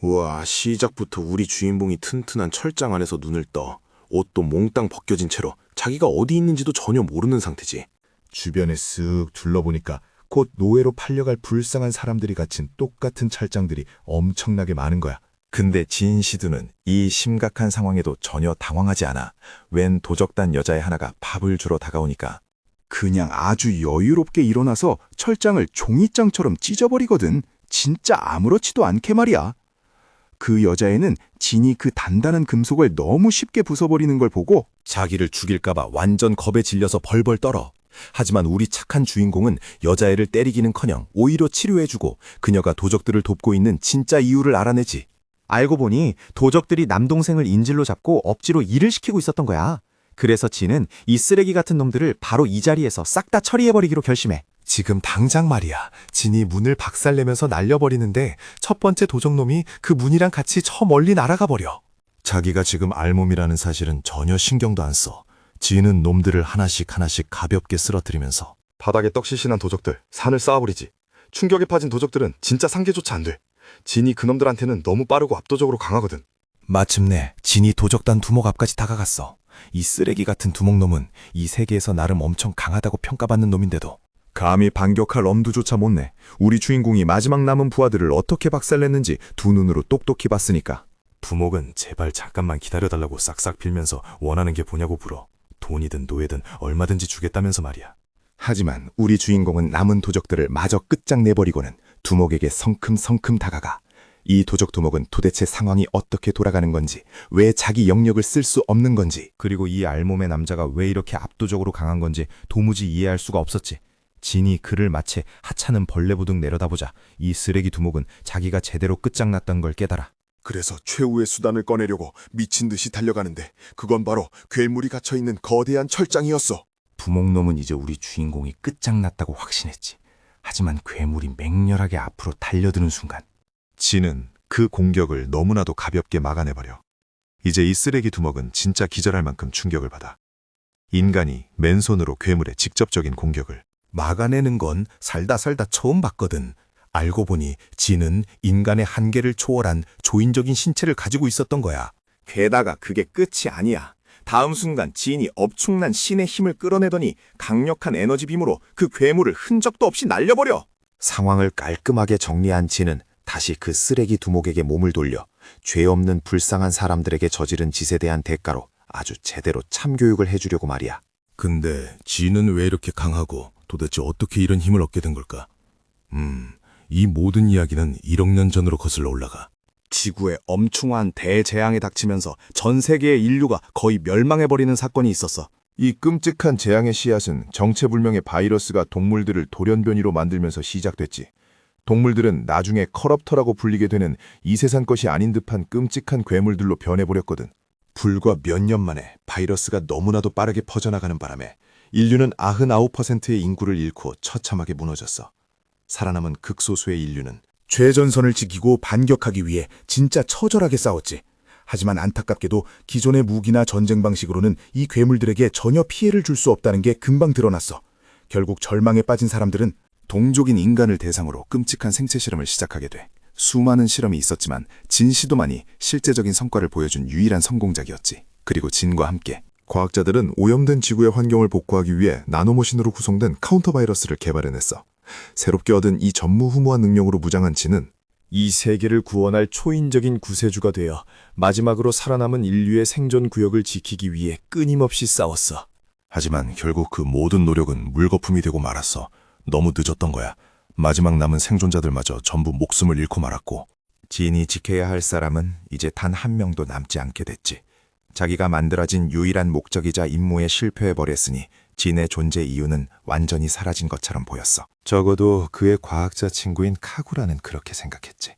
우와, 시작부터 우리 주인공이 튼튼한 철장 안에서 눈을 떠 옷도 몽땅 벗겨진 채로 자기가 어디 있는지도 전혀 모르는 상태지. 주변에 쓱 둘러보니까 곧 노예로 팔려갈 불쌍한 사람들이 갇힌 똑같은 철장들이 엄청나게 많은 거야. 근데 진시두는 이 심각한 상황에도 전혀 당황하지 않아. 웬 도적단 여자애 하나가 밥을 주러 다가오니까 그냥 아주 여유롭게 일어나서 철장을 종이장처럼 찢어버리거든. 진짜 아무렇지도 않게 말이야. 그 여자애는 진이 그 단단한 금속을 너무 쉽게 부숴버리는 걸 보고 자기를 죽일까봐 완전 겁에 질려서 벌벌 떨어. 하지만 우리 착한 주인공은 여자애를 때리기는커녕 오히려 치료해주고 그녀가 도적들을 돕고 있는 진짜 이유를 알아내지. 알고 보니 도적들이 남동생을 인질로 잡고 억지로 일을 시키고 있었던 거야. 그래서 진은 이 쓰레기 같은 놈들을 바로 이 자리에서 싹 다 처리해버리기로 결심해. 지금 당장 말이야. 진이 문을 박살내면서 날려버리는데 첫 번째 도적놈이 그 문이랑 같이 저 멀리 날아가 버려. 자기가 지금 알몸이라는 사실은 전혀 신경도 안 써. 진은 놈들을 하나씩 가볍게 쓰러뜨리면서 바닥에 떡시신한 도적들, 산을 쌓아버리지. 충격에 빠진 도적들은 진짜 상계조차 안 돼. 진이 그놈들한테는 너무 빠르고 압도적으로 강하거든. 마침내 진이 도적단 두목 앞까지 다가갔어. 이 쓰레기 같은 두목놈은 이 세계에서 나름 엄청 강하다고 평가받는 놈인데도 감히 반격할 엄두조차 못 내. 우리 주인공이 마지막 남은 부하들을 어떻게 박살냈는지 두 눈으로 똑똑히 봤으니까. 두목은 제발 잠깐만 기다려달라고 싹싹 빌면서 원하는 게 뭐냐고 물어. 돈이든 노예든 얼마든지 주겠다면서 말이야. 하지만 우리 주인공은 남은 도적들을 마저 끝장내버리고는 두목에게 성큼성큼 다가가. 이 도적 두목은 도대체 상황이 어떻게 돌아가는 건지, 왜 자기 영역을 쓸 수 없는 건지, 그리고 이 알몸의 남자가 왜 이렇게 압도적으로 강한 건지 도무지 이해할 수가 없었지. 진이 그를 마치 하찮은 벌레 보듯 내려다보자 이 쓰레기 두목은 자기가 제대로 끝장났던 걸 깨달아. 그래서 최후의 수단을 꺼내려고 미친 듯이 달려가는데 그건 바로 괴물이 갇혀있는 거대한 철장이었어. 두목놈은 이제 우리 주인공이 끝장났다고 확신했지. 하지만 괴물이 맹렬하게 앞으로 달려드는 순간 진은 그 공격을 너무나도 가볍게 막아내버려. 이제 이 쓰레기 두목은 진짜 기절할 만큼 충격을 받아. 인간이 맨손으로 괴물의 직접적인 공격을 막아내는 건 살다 처음 봤거든. 알고 보니 진은 인간의 한계를 초월한 조인적인 신체를 가지고 있었던 거야. 게다가 그게 끝이 아니야. 다음 순간 진이 엄청난 신의 힘을 끌어내더니 강력한 에너지 빔으로 그 괴물을 흔적도 없이 날려버려. 상황을 깔끔하게 정리한 진은 다시 그 쓰레기 두목에게 몸을 돌려 죄 없는 불쌍한 사람들에게 저지른 짓에 대한 대가로 아주 제대로 참교육을 해주려고 말이야. 근데 진은 왜 이렇게 강하고 도대체 어떻게 이런 힘을 얻게 된 걸까? 이 모든 이야기는 1억 년 전으로 거슬러 올라가. 지구에 엄청난 대재앙이 닥치면서 전 세계의 인류가 거의 멸망해버리는 사건이 있었어. 이 끔찍한 재앙의 씨앗은 정체불명의 바이러스가 동물들을 돌연변이로 만들면서 시작됐지. 동물들은 나중에 커럽터라고 불리게 되는 이 세상 것이 아닌 듯한 끔찍한 괴물들로 변해버렸거든. 불과 몇 년 만에 바이러스가 너무나도 빠르게 퍼져나가는 바람에 인류는 99%의 인구를 잃고 처참하게 무너졌어. 살아남은 극소수의 인류는 최전선을 지키고 반격하기 위해 진짜 처절하게 싸웠지. 하지만 안타깝게도 기존의 무기나 전쟁 방식으로는 이 괴물들에게 전혀 피해를 줄 수 없다는 게 금방 드러났어. 결국 절망에 빠진 사람들은 동족인 인간을 대상으로 끔찍한 생체 실험을 시작하게 돼. 수많은 실험이 있었지만 진시도만이 실제적인 성과를 보여준 유일한 성공작이었지. 그리고 진과 함께 과학자들은 오염된 지구의 환경을 복구하기 위해 나노머신으로 구성된 카운터 바이러스를 개발해냈어. 새롭게 얻은 이 전무후무한 능력으로 무장한 진은 이 세계를 구원할 초인적인 구세주가 되어 마지막으로 살아남은 인류의 생존 구역을 지키기 위해 끊임없이 싸웠어. 하지만 결국 그 모든 노력은 물거품이 되고 말았어. 너무 늦었던 거야. 마지막 남은 생존자들마저 전부 목숨을 잃고 말았고 진이 지켜야 할 사람은 이제 단 한 명도 남지 않게 됐지. 자기가 만들어진 유일한 목적이자 임무에 실패해버렸으니 진의 존재 이유는 완전히 사라진 것처럼 보였어. 적어도 그의 과학자 친구인 카구라는 그렇게 생각했지.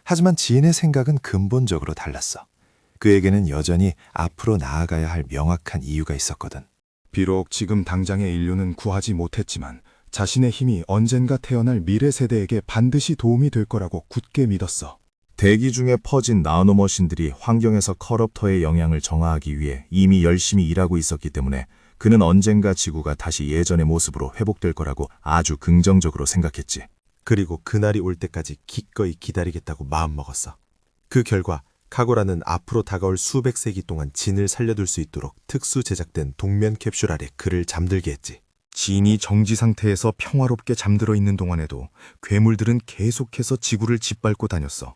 하지만 진의 생각은 근본적으로 달랐어. 그에게는 여전히 앞으로 나아가야 할 명확한 이유가 있었거든. 비록 지금 당장의 인류는 구하지 못했지만 자신의 힘이 언젠가 태어날 미래 세대에게 반드시 도움이 될 거라고 굳게 믿었어. 대기 중에 퍼진 나노머신들이 환경에서 커럽터의 영향을 정화하기 위해 이미 열심히 일하고 있었기 때문에 그는 언젠가 지구가 다시 예전의 모습으로 회복될 거라고 아주 긍정적으로 생각했지. 그리고 그날이 올 때까지 기꺼이 기다리겠다고 마음먹었어. 그 결과 카고라는 앞으로 다가올 수백 세기 동안 진을 살려둘 수 있도록 특수 제작된 동면 캡슐 아래 그를 잠들게 했지. 진이 정지 상태에서 평화롭게 잠들어 있는 동안에도 괴물들은 계속해서 지구를 짓밟고 다녔어.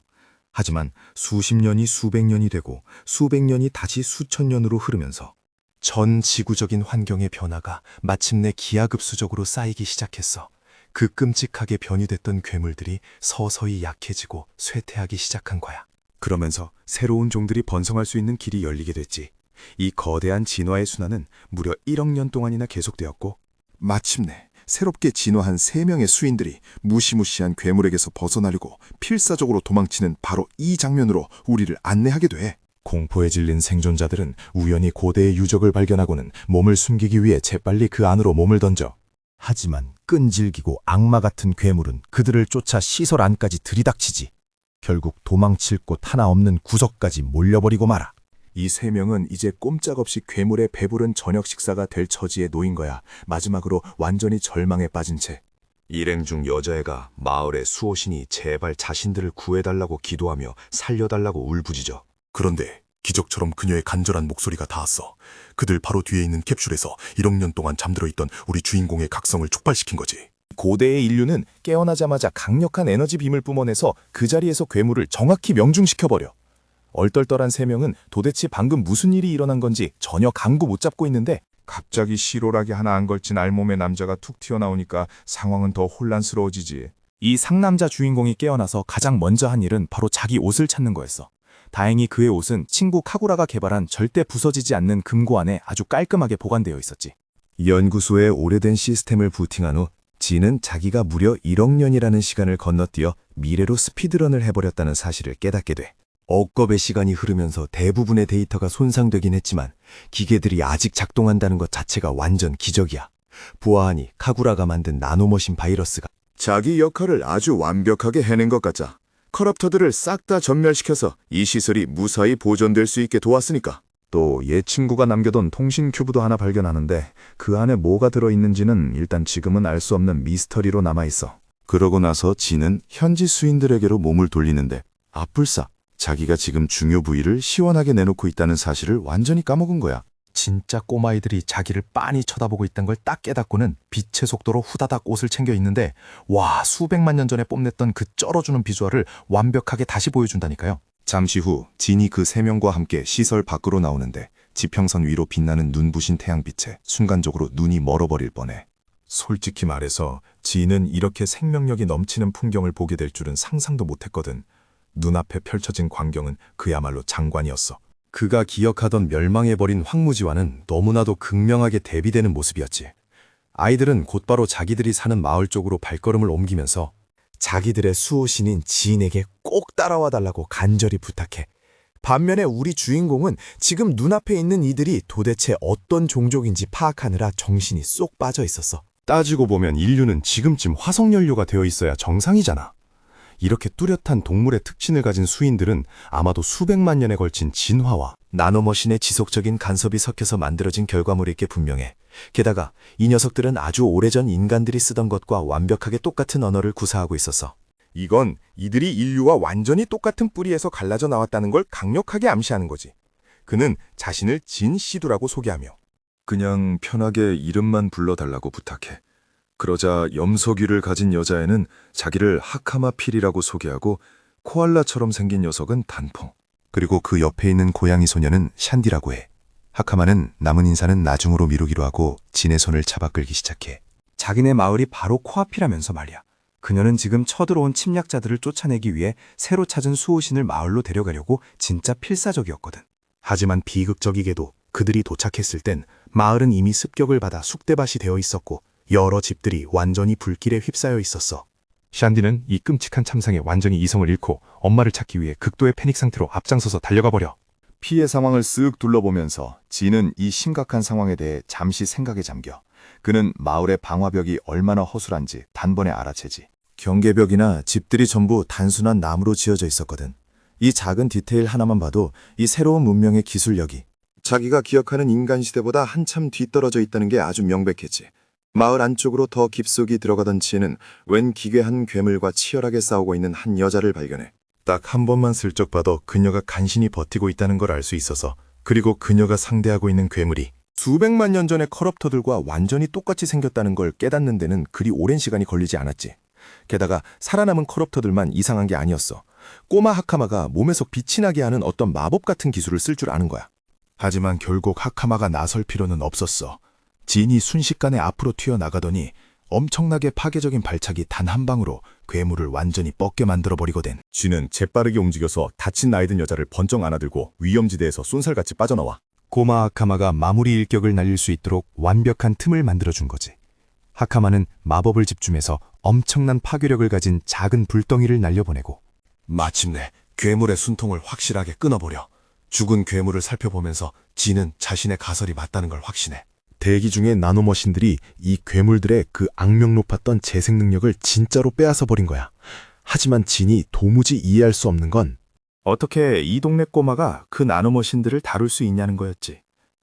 하지만 수십 년이 수백 년이 되고 수백 년이 다시 수천 년으로 흐르면서 전 지구적인 환경의 변화가 마침내 기하급수적으로 쌓이기 시작했어. 그 끔찍하게 변이됐던 괴물들이 서서히 약해지고 쇠퇴하기 시작한 거야. 그러면서 새로운 종들이 번성할 수 있는 길이 열리게 됐지. 이 거대한 진화의 순환은 무려 1억 년 동안이나 계속되었고 마침내 새롭게 진화한 3명의 수인들이 무시무시한 괴물에게서 벗어나려고 필사적으로 도망치는 바로 이 장면으로 우리를 안내하게 돼. 공포에 질린 생존자들은 우연히 고대의 유적을 발견하고는 몸을 숨기기 위해 재빨리 그 안으로 몸을 던져. 하지만 끈질기고 악마 같은 괴물은 그들을 쫓아 시설 안까지 들이닥치지. 결국 도망칠 곳 하나 없는 구석까지 몰려버리고 말아. 이 3명은 이제 꼼짝없이 괴물의 배부른 저녁 식사가 될 처지에 놓인 거야. 마지막으로 완전히 절망에 빠진 채. 일행 중 여자애가 마을의 수호신이 제발 자신들을 구해달라고 기도하며 살려달라고 울부짖어. 그런데 기적처럼 그녀의 간절한 목소리가 닿았어. 그들 바로 뒤에 있는 캡슐에서 1억 년 동안 잠들어 있던 우리 주인공의 각성을 촉발시킨 거지. 고대의 인류는 깨어나자마자 강력한 에너지 빔을 뿜어내서 그 자리에서 괴물을 정확히 명중시켜버려. 얼떨떨한 3명은 도대체 방금 무슨 일이 일어난 건지 전혀 감도 못 잡고 있는데 갑자기 시로락이 하나 안 걸친 알몸의 남자가 툭 튀어나오니까 상황은 더 혼란스러워지지. 이 상남자 주인공이 깨어나서 가장 먼저 한 일은 바로 자기 옷을 찾는 거였어. 다행히 그의 옷은 친구 카구라가 개발한 절대 부서지지 않는 금고 안에 아주 깔끔하게 보관되어 있었지. 연구소의 오래된 시스템을 부팅한 후 진은 자기가 무려 1억 년이라는 시간을 건너뛰어 미래로 스피드런을 해버렸다는 사실을 깨닫게 돼. 억겁의 시간이 흐르면서 대부분의 데이터가 손상되긴 했지만 기계들이 아직 작동한다는 것 자체가 완전 기적이야. 보아하니 카구라가 만든 나노머신 바이러스가 자기 역할을 아주 완벽하게 해낸 것 같자. 커럽터들을 싹 다 전멸시켜서 이 시설이 무사히 보존될 수 있게 도왔으니까. 또 얘 친구가 남겨둔 통신 큐브도 하나 발견하는데 그 안에 뭐가 들어있는지는 일단 지금은 알 수 없는 미스터리로 남아있어. 그러고 나서 진은 현지 수인들에게로 몸을 돌리는데 아뿔싸 자기가 지금 중요 부위를 시원하게 내놓고 있다는 사실을 완전히 까먹은 거야. 진짜 꼬마이들이 자기를 빤히 쳐다보고 있다는 걸 딱 깨닫고는 빛의 속도로 후다닥 옷을 챙겨 입는데 와, 수백만 년 전에 뽐냈던 그 쩔어주는 비주얼을 완벽하게 다시 보여준다니까요. 잠시 후 진이 그 3명과 함께 시설 밖으로 나오는데 지평선 위로 빛나는 눈부신 태양빛에 순간적으로 눈이 멀어버릴 뻔해. 솔직히 말해서 진은 이렇게 생명력이 넘치는 풍경을 보게 될 줄은 상상도 못했거든. 눈앞에 펼쳐진 광경은 그야말로 장관이었어. 그가 기억하던 멸망해버린 황무지와는 너무나도 극명하게 대비되는 모습이었지. 아이들은 곧바로 자기들이 사는 마을 쪽으로 발걸음을 옮기면서 자기들의 수호신인 지인에게 꼭 따라와 달라고 간절히 부탁해. 반면에 우리 주인공은 지금 눈앞에 있는 이들이 도대체 어떤 종족인지 파악하느라 정신이 쏙 빠져 있었어. 따지고 보면 인류는 지금쯤 화석연료가 되어 있어야 정상이잖아. 이렇게 뚜렷한 동물의 특징을 가진 수인들은 아마도 수백만 년에 걸친 진화와 나노머신의 지속적인 간섭이 섞여서 만들어진 결과물일 게 분명해. 게다가 이 녀석들은 아주 오래전 인간들이 쓰던 것과 완벽하게 똑같은 언어를 구사하고 있었어. 이건 이들이 인류와 완전히 똑같은 뿌리에서 갈라져 나왔다는 걸 강력하게 암시하는 거지. 그는 자신을 진 시두라고 소개하며 그냥 편하게 이름만 불러달라고 부탁해. 그러자 염소귀를 가진 여자애는 자기를 하카마필이라고 소개하고 코알라처럼 생긴 녀석은 단퐁, 그리고 그 옆에 있는 고양이 소녀는 샨디라고 해. 하카마는 남은 인사는 나중으로 미루기로 하고 진의 손을 잡아 끌기 시작해. 자기네 마을이 바로 코앞이라면서 말이야. 그녀는 지금 쳐들어온 침략자들을 쫓아내기 위해 새로 찾은 수호신을 마을로 데려가려고 진짜 필사적이었거든. 하지만 비극적이게도 그들이 도착했을 땐 마을은 이미 습격을 받아 쑥대밭이 되어 있었고 여러 집들이 완전히 불길에 휩싸여 있었어. 샨디는 이 끔찍한 참상에 완전히 이성을 잃고 엄마를 찾기 위해 극도의 패닉 상태로 앞장서서 달려가 버려. 피해 상황을 쓱 둘러보면서 진은 이 심각한 상황에 대해 잠시 생각에 잠겨. 그는 마을의 방화벽이 얼마나 허술한지 단번에 알아채지. 경계벽이나 집들이 전부 단순한 나무로 지어져 있었거든. 이 작은 디테일 하나만 봐도 이 새로운 문명의 기술력이 자기가 기억하는 인간 시대보다 한참 뒤떨어져 있다는 게 아주 명백했지. 마을 안쪽으로 더 깊숙이 들어가던 지혜는 웬 기괴한 괴물과 치열하게 싸우고 있는 한 여자를 발견해. 딱 한 번만 슬쩍 봐도 그녀가 간신히 버티고 있다는 걸 알 수 있어서, 그리고 그녀가 상대하고 있는 괴물이 수백만 년 전의 커럽터들과 완전히 똑같이 생겼다는 걸 깨닫는 데는 그리 오랜 시간이 걸리지 않았지. 게다가 살아남은 커럽터들만 이상한 게 아니었어. 꼬마 하카마가 몸에서 빛이 나게 하는 어떤 마법 같은 기술을 쓸 줄 아는 거야. 하지만 결국 하카마가 나설 필요는 없었어. 진이 순식간에 앞으로 튀어나가더니 엄청나게 파괴적인 발차기 단 한 방으로 괴물을 완전히 뻗게 만들어버리거든. 쥐는 재빠르게 움직여서 다친 나이든 여자를 번쩍 안아들고 위험지대에서 쏜살같이 빠져나와. 꼬마 하카마가 마무리 일격을 날릴 수 있도록 완벽한 틈을 만들어준 거지. 하카마는 마법을 집중해서 엄청난 파괴력을 가진 작은 불덩이를 날려보내고, 마침내 괴물의 순통을 확실하게 끊어버려. 죽은 괴물을 살펴보면서 진은 자신의 가설이 맞다는 걸 확신해. 대기 중의 나노머신들이 이 괴물들의 그 악명 높았던 재생 능력을 진짜로 빼앗아 버린 거야. 하지만 진이 도무지 이해할 수 없는 건 어떻게 이 동네 꼬마가 그 나노머신들을 다룰 수 있냐는 거였지.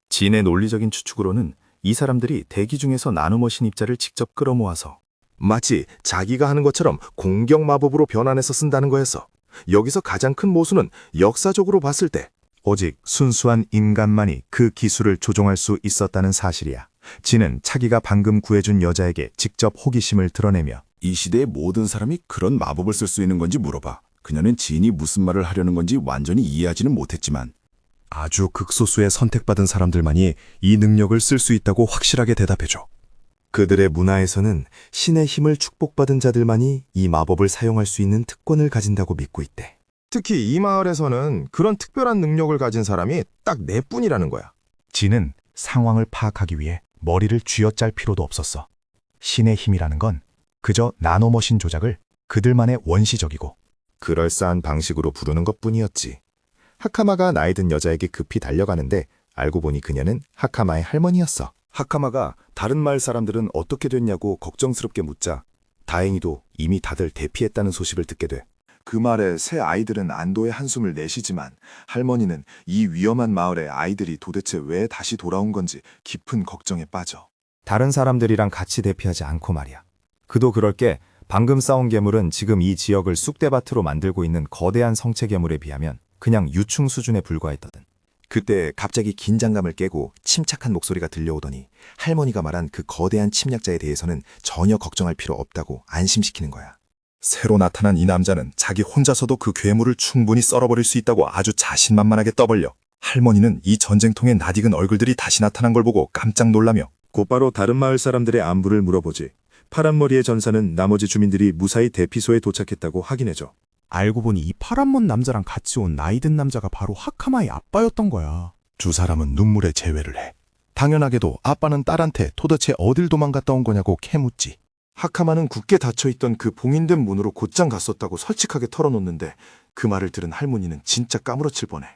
진의 논리적인 추측으로는 이 사람들이 대기 중에서 나노머신 입자를 직접 끌어모아서 마치 자기가 하는 것처럼 공격 마법으로 변환해서 쓴다는 거였어. 여기서 가장 큰 모순은 역사적으로 봤을 때 오직 순수한 인간만이 그 기술을 조종할 수 있었다는 사실이야. 진은 차기가 방금 구해준 여자에게 직접 호기심을 드러내며, 이 시대의 모든 사람이 그런 마법을 쓸 수 있는 건지 물어봐. 그녀는 진이 무슨 말을 하려는 건지 완전히 이해하지는 못했지만 아주 극소수의 선택받은 사람들만이 이 능력을 쓸 수 있다고 확실하게 대답해줘. 그들의 문화에서는 신의 힘을 축복받은 자들만이 이 마법을 사용할 수 있는 특권을 가진다고 믿고 있대. 특히 이 마을에서는 그런 특별한 능력을 가진 사람이 딱 네뿐이라는 거야. 진은 상황을 파악하기 위해 머리를 쥐어짤 필요도 없었어. 신의 힘이라는 건 그저 나노머신 조작을 그들만의 원시적이고 그럴싸한 방식으로 부르는 것뿐이었지. 하카마가 나이든 여자에게 급히 달려가는데 알고 보니 그녀는 하카마의 할머니였어. 하카마가 다른 마을 사람들은 어떻게 됐냐고 걱정스럽게 묻자 다행히도 이미 다들 대피했다는 소식을 듣게 돼. 그 말에 새 아이들은 안도의 한숨을 내쉬지만 할머니는 이 위험한 마을의 아이들이 도대체 왜 다시 돌아온 건지 깊은 걱정에 빠져. 다른 사람들이랑 같이 대피하지 않고 말이야. 그도 그럴 게 방금 싸운 괴물은 지금 이 지역을 쑥대밭으로 만들고 있는 거대한 성체 괴물에 비하면 그냥 유충 수준에 불과했거든. 그때 갑자기 긴장감을 깨고 침착한 목소리가 들려오더니 할머니가 말한 그 거대한 침략자에 대해서는 전혀 걱정할 필요 없다고 안심시키는 거야. 새로 나타난 이 남자는 자기 혼자서도 그 괴물을 충분히 썰어버릴 수 있다고 아주 자신만만하게 떠벌려. 할머니는 이 전쟁통에 낯익은 얼굴들이 다시 나타난 걸 보고 깜짝 놀라며 곧바로 다른 마을 사람들의 안부를 물어보지. 파란머리의 전사는 나머지 주민들이 무사히 대피소에 도착했다고 확인해줘. 알고 보니 이 파란먼 남자랑 같이 온 나이든 남자가 바로 하카마의 아빠였던 거야. 두 사람은 눈물에 제외를 해. 당연하게도 아빠는 딸한테 도대체 어딜 도망갔다 온 거냐고 캐묻지. 하카마는 굳게 닫혀있던 그 봉인된 문으로 곧장 갔었다고 솔직하게 털어놓는데 그 말을 들은 할머니는 진짜 까무러칠 뻔해.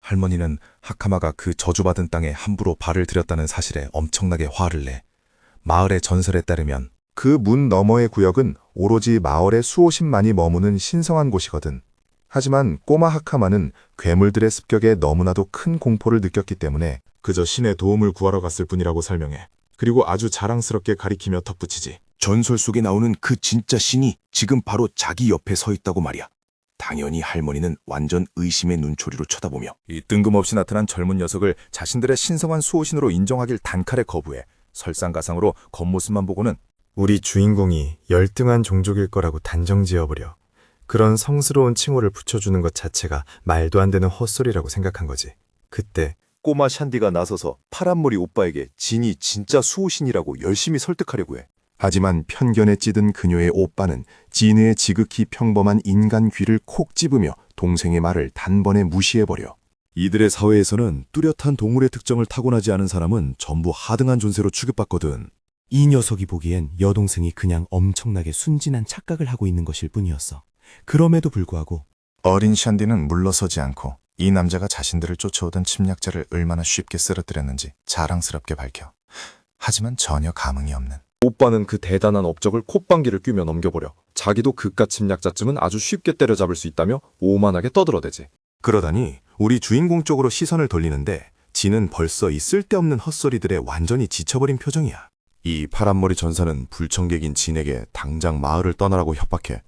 할머니는 하카마가 그 저주받은 땅에 함부로 발을 들였다는 사실에 엄청나게 화를 내. 마을의 전설에 따르면 그 문 너머의 구역은 오로지 마을의 수호신만이 머무는 신성한 곳이거든. 하지만 꼬마 하카마는 괴물들의 습격에 너무나도 큰 공포를 느꼈기 때문에 그저 신의 도움을 구하러 갔을 뿐이라고 설명해. 그리고 아주 자랑스럽게 가리키며 덧붙이지. 전설 속에 나오는 그 진짜 신이 지금 바로 자기 옆에 서 있다고 말이야. 당연히 할머니는 완전 의심의 눈초리로 쳐다보며 이 뜬금없이 나타난 젊은 녀석을 자신들의 신성한 수호신으로 인정하길 단칼에 거부해 설상가상으로 겉모습만 보고는 우리 주인공이 열등한 종족일 거라고 단정 지어버려. 그런 성스러운 칭호를 붙여주는 것 자체가 말도 안 되는 헛소리라고 생각한 거지. 그때 꼬마 샨디가 나서서 파란머리 오빠에게 진이 진짜 수호신이라고 열심히 설득하려고 해. 하지만 편견에 찌든 그녀의 오빠는 진의 지극히 평범한 인간 귀를 콕 집으며 동생의 말을 단번에 무시해버려. 이들의 사회에서는 뚜렷한 동물의 특정을 타고나지 않은 사람은 전부 하등한 존재로 취급받거든. 이 녀석이 보기엔 여동생이 그냥 엄청나게 순진한 착각을 하고 있는 것일 뿐이었어. 그럼에도 불구하고 어린 샨디는 물러서지 않고 이 남자가 자신들을 쫓아오던 침략자를 얼마나 쉽게 쓰러뜨렸는지 자랑스럽게 밝혀. 하지만 전혀 감흥이 없는. 오빠는 그 대단한 업적을 콧방귀를 뀌며 넘겨버려. 자기도 그깟 침략자쯤은 아주 쉽게 때려잡을 수 있다며 오만하게 떠들어대지. 그러다니 우리 주인공 쪽으로 시선을 돌리는데 진은 벌써 이 쓸데없는 헛소리들에 완전히 지쳐버린 표정이야. 이 파란머리 전사는 불청객인 진에게 당장 마을을 떠나라고 협박해.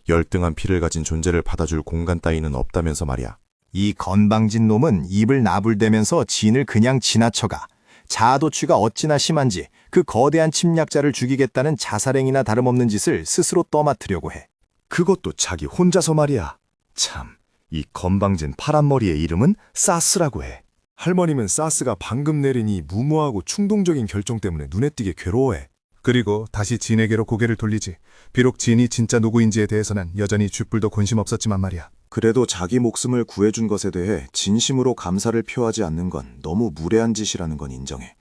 열등한 피를 가진 존재를 받아줄 공간 따위는 없다면서 말이야. 이 건방진 놈은 입을 나불대면서 진을 그냥 지나쳐가. 자아도취가 어찌나 심한지 그 거대한 침략자를 죽이겠다는 자살행위나 다름없는 짓을 스스로 떠맡으려고 해. 그것도 자기 혼자서 말이야. 참, 이 건방진 파란머리의 이름은 사스라고 해. 할머님은 사스가 방금 내린 이 무모하고 충동적인 결정 때문에 눈에 띄게 괴로워해. 그리고 다시 진에게로 고개를 돌리지. 비록 진이 진짜 누구인지에 대해서는 여전히 쥐뿔도 관심 없었지만 말이야. 그래도 자기 목숨을 구해준 것에 대해 진심으로 감사를 표하지 않는 건 너무 무례한 짓이라는 건 인정해.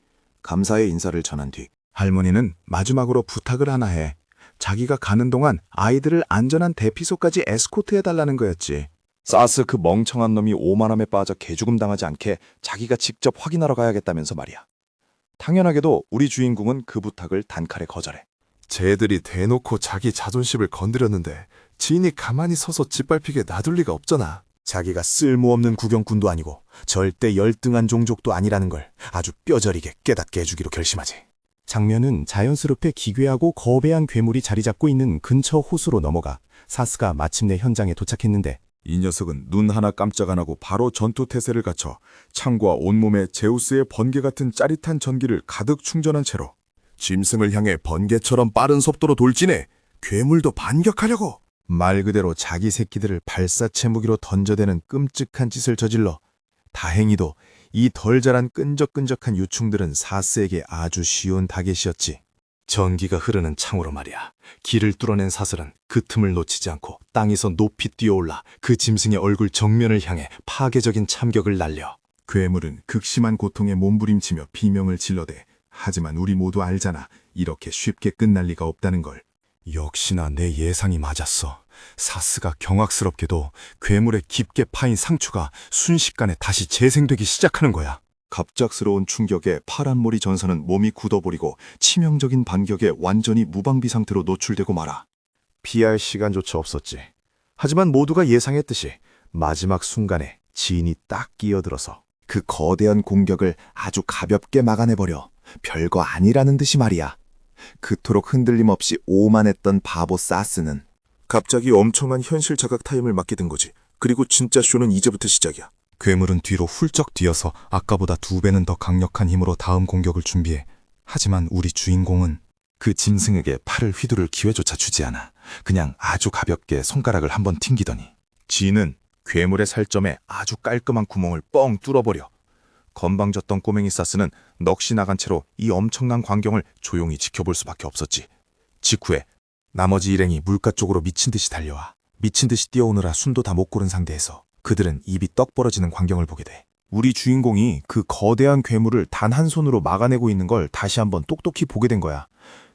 감사의 인사를 전한 뒤 할머니는 마지막으로 부탁을 하나 해. 자기가 가는 동안 아이들을 안전한 대피소까지 에스코트해달라는 거였지. 사스 그 멍청한 놈이 오만함에 빠져 개죽음 당하지 않게 자기가 직접 확인하러 가야겠다면서 말이야. 당연하게도 우리 주인공은 그 부탁을 단칼에 거절해. 쟤들이 대놓고 자기 자존심을 건드렸는데 진이 가만히 서서 짓밟히게 놔둘 리가 없잖아. 자기가 쓸모없는 구경꾼도 아니고 절대 열등한 종족도 아니라는 걸 아주 뼈저리게 깨닫게 해주기로 결심하지. 장면은 자연스럽게 기괴하고 거대한 괴물이 자리 잡고 있는 근처 호수로 넘어가 사스가 마침내 현장에 도착했는데 이 녀석은 눈 하나 깜짝 안 하고 바로 전투 태세를 갖춰 창과 온몸에 제우스의 번개 같은 짜릿한 전기를 가득 충전한 채로 짐승을 향해 번개처럼 빠른 속도로 돌진해 괴물도 반격하려고. 말 그대로 자기 새끼들을 발사체 무기로 던져대는 끔찍한 짓을 저질러 다행히도 이 덜 자란 끈적끈적한 유충들은 사스에게 아주 쉬운 타겟이었지. 전기가 흐르는 창으로 말이야. 길을 뚫어낸 사슬은 그 틈을 놓치지 않고 땅에서 높이 뛰어올라 그 짐승의 얼굴 정면을 향해 파괴적인 참격을 날려. 괴물은 극심한 고통에 몸부림치며 비명을 질러대. 하지만 우리 모두 알잖아. 이렇게 쉽게 끝날 리가 없다는 걸. 역시나 내 예상이 맞았어. 사스가 경악스럽게도 괴물의 깊게 파인 상추가 순식간에 다시 재생되기 시작하는 거야. 갑작스러운 충격에 파란머리 전사는 몸이 굳어버리고 치명적인 반격에 완전히 무방비 상태로 노출되고 말아. 피할 시간조차 없었지. 하지만 모두가 예상했듯이 마지막 순간에 진이 딱 끼어들어서 그 거대한 공격을 아주 가볍게 막아내버려. 별거 아니라는 듯이 말이야. 그토록 흔들림 없이 오만했던 바보 사스는 갑자기 엄청난 현실 자각 타임을 맞게 된 거지. 그리고 진짜 쇼는 이제부터 시작이야. 괴물은 뒤로 훌쩍 뛰어서 아까보다 2배는 더 강력한 힘으로 다음 공격을 준비해. 하지만 우리 주인공은 그 짐승에게 팔을 휘두를 기회조차 주지 않아. 그냥 아주 가볍게 손가락을 한번 튕기더니 진은 괴물의 살점에 아주 깔끔한 구멍을 뻥 뚫어버려. 건방졌던 꼬맹이 사스는 넋이 나간 채로 이 엄청난 광경을 조용히 지켜볼 수밖에 없었지. 직후에 나머지 일행이 물가 쪽으로 미친 듯이 달려와 미친 듯이 뛰어오느라 숨도 다 못 고른 상태에서 그들은 입이 떡 벌어지는 광경을 보게 돼. 우리 주인공이 그 거대한 괴물을 단 한 손으로 막아내고 있는 걸 다시 한번 똑똑히 보게 된 거야.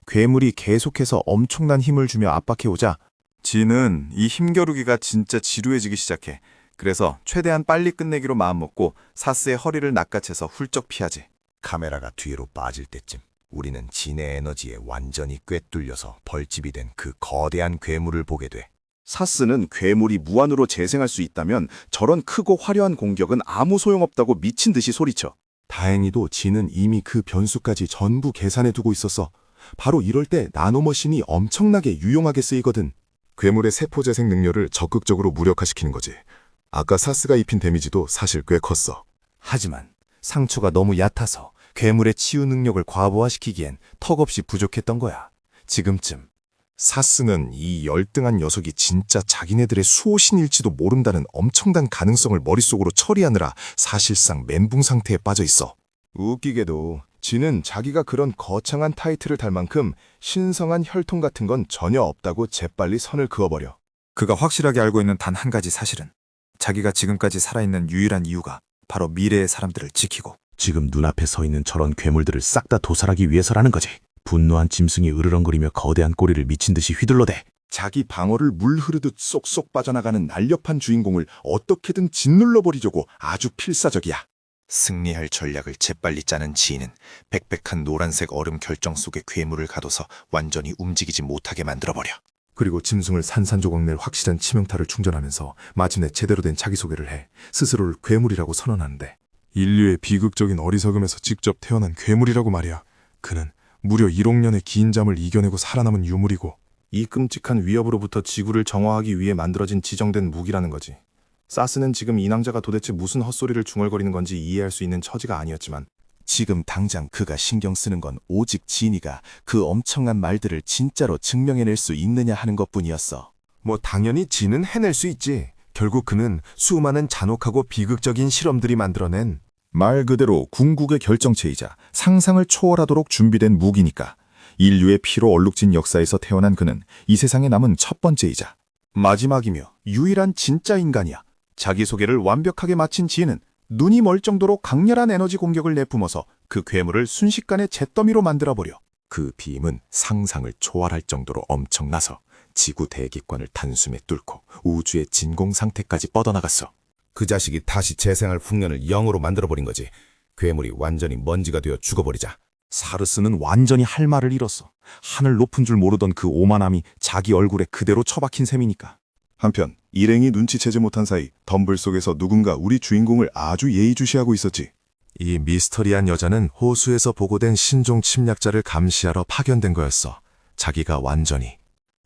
괴물이 계속해서 엄청난 힘을 주며 압박해오자 진은 이 힘겨루기가 진짜 지루해지기 시작해. 그래서 최대한 빨리 끝내기로 마음먹고 사스의 허리를 낚아채서 훌쩍 피하지. 카메라가 뒤로 빠질 때쯤 우리는 진의 에너지에 완전히 꿰뚫려서 벌집이 된 그 거대한 괴물을 보게 돼. 사스는 괴물이 무한으로 재생할 수 있다면 저런 크고 화려한 공격은 아무 소용없다고 미친 듯이 소리쳐. 다행히도 진은 이미 그 변수까지 전부 계산해 두고 있었어. 바로 이럴 때 나노머신이 엄청나게 유용하게 쓰이거든. 괴물의 세포 재생 능력을 적극적으로 무력화시키는 거지. 아까 사스가 입힌 데미지도 사실 꽤 컸어. 하지만 상처가 너무 얕아서 괴물의 치유 능력을 과부하시키기엔 턱없이 부족했던 거야. 지금쯤 사스는 이 열등한 녀석이 진짜 자기네들의 수호신일지도 모른다는 엄청난 가능성을 머릿속으로 처리하느라 사실상 멘붕 상태에 빠져 있어. 웃기게도 진은 자기가 그런 거창한 타이틀을 달 만큼 신성한 혈통 같은 건 전혀 없다고 재빨리 선을 그어버려. 그가 확실하게 알고 있는 단 한 가지 사실은 자기가 지금까지 살아있는 유일한 이유가 바로 미래의 사람들을 지키고 지금 눈앞에 서 있는 저런 괴물들을 싹 다 도살하기 위해서라는 거지. 분노한 짐승이 으르렁거리며 거대한 꼬리를 미친 듯이 휘둘러대. 자기 방어를 물 흐르듯 쏙쏙 빠져나가는 날렵한 주인공을 어떻게든 짓눌러버리려고 아주 필사적이야. 승리할 전략을 재빨리 짜는 지인은 빽빽한 노란색 얼음 결정 속에 괴물을 가둬서 완전히 움직이지 못하게 만들어버려. 그리고 짐승을 산산조각 낼 확실한 치명타를 충전하면서 마침내 제대로 된 자기소개를 해 스스로를 괴물이라고 선언하는데, 인류의 비극적인 어리석음에서 직접 태어난 괴물이라고 말이야. 그는 무려 1억 년의 긴 잠을 이겨내고 살아남은 유물이고 이 끔찍한 위협으로부터 지구를 정화하기 위해 만들어진 지정된 무기라는 거지. 사스는 지금 이 낭자가 도대체 무슨 헛소리를 중얼거리는 건지 이해할 수 있는 처지가 아니었지만 지금 당장 그가 신경 쓰는 건 오직 진이가 그 엄청난 말들을 진짜로 증명해낼 수 있느냐 하는 것뿐이었어. 뭐 당연히 진은 해낼 수 있지. 결국 그는 수많은 잔혹하고 비극적인 실험들이 만들어낸 말 그대로 궁극의 결정체이자 상상을 초월하도록 준비된 무기니까 인류의 피로 얼룩진 역사에서 태어난 그는 이 세상에 남은 첫 번째이자 마지막이며 유일한 진짜 인간이야. 자기소개를 완벽하게 마친 지혜는 눈이 멀 정도로 강렬한 에너지 공격을 내뿜어서 그 괴물을 순식간에 잿더미로 만들어버려. 그 비임은 상상을 초월할 정도로 엄청나서 지구 대기권을 단숨에 뚫고 우주의 진공 상태까지 뻗어나갔어. 그 자식이 다시 재생할 풍년을 0으로 만들어버린 거지. 괴물이 완전히 먼지가 되어 죽어버리자. 사르스는 완전히 할 말을 잃었어. 하늘 높은 줄 모르던 그 오만함이 자기 얼굴에 그대로 처박힌 셈이니까. 한편 일행이 눈치채지 못한 사이 덤불 속에서 누군가 우리 주인공을 아주 예의주시하고 있었지. 이 미스터리한 여자는 호수에서 보고된 신종 침략자를 감시하러 파견된 거였어. 자기가 완전히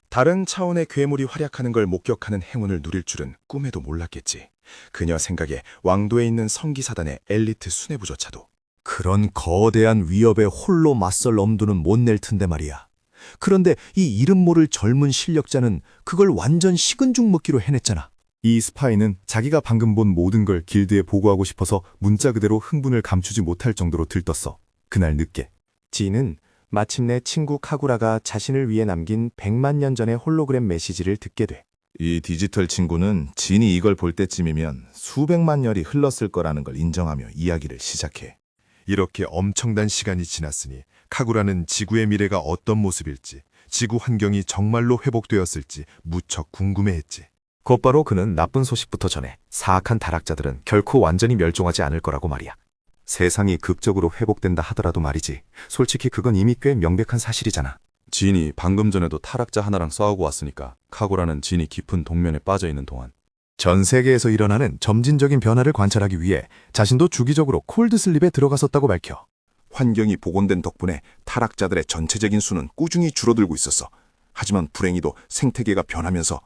다른 차원의 괴물이 활약하는 걸 목격하는 행운을 누릴 줄은 꿈에도 몰랐겠지. 그녀 생각에 왕도에 있는 성기사단의 엘리트 수뇌부조차도. 그런 거대한 위협에 홀로 맞설 엄두는 못 낼 텐데 말이야. 그런데 이 이름 모를 젊은 실력자는 그걸 완전 식은 죽 먹기로 해냈잖아. 이 스파이는 자기가 방금 본 모든 걸 길드에 보고하고 싶어서 문자 그대로 흥분을 감추지 못할 정도로 들떴어. 그날 늦게 지인은 마침내 친구 카구라가 자신을 위해 남긴 100만 년 전의 홀로그램 메시지를 듣게 돼. 이 디지털 친구는 진이 이걸 볼 때쯤이면 수백만 년이 흘렀을 거라는 걸 인정하며 이야기를 시작해. 이렇게 엄청난 시간이 지났으니 카구라는 지구의 미래가 어떤 모습일지, 지구 환경이 정말로 회복되었을지 무척 궁금해했지. 곧바로 그는 나쁜 소식부터 전해 사악한 타락자들은 결코 완전히 멸종하지 않을 거라고 말이야. 세상이 극적으로 회복된다 하더라도 말이지. 솔직히 그건 이미 꽤 명백한 사실이잖아. 진이 방금 전에도 타락자 하나랑 싸우고 왔으니까 카구라는 진이 깊은 동면에 빠져있는 동안 전 세계에서 일어나는 점진적인 변화를 관찰하기 위해 자신도 주기적으로 콜드슬립에 들어갔었다고 밝혀. 환경이 복원된 덕분에 타락자들의 전체적인 수는 꾸준히 줄어들고 있었어. 하지만 불행히도 생태계가 변하면서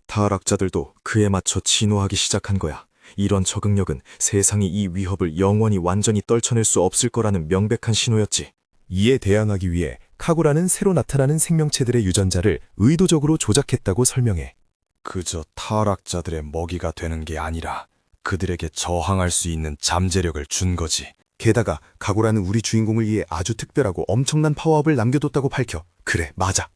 타락자들도 그에 맞춰 진화하기 시작한 거야. 이런 적응력은 세상이 이 위협을 영원히 완전히 떨쳐낼 수 없을 거라는 명백한 신호였지. 이에 대항하기 위해 카구라는 새로 나타나는 생명체들의 유전자를 의도적으로 조작했다고 설명해. 그저 타락자들의 먹이가 되는 게 아니라 그들에게 저항할 수 있는 잠재력을 준 거지. 게다가 카구라는 우리 주인공을 위해 아주 특별하고 엄청난 파워업을 남겨뒀다고 밝혀. 그래, 맞아.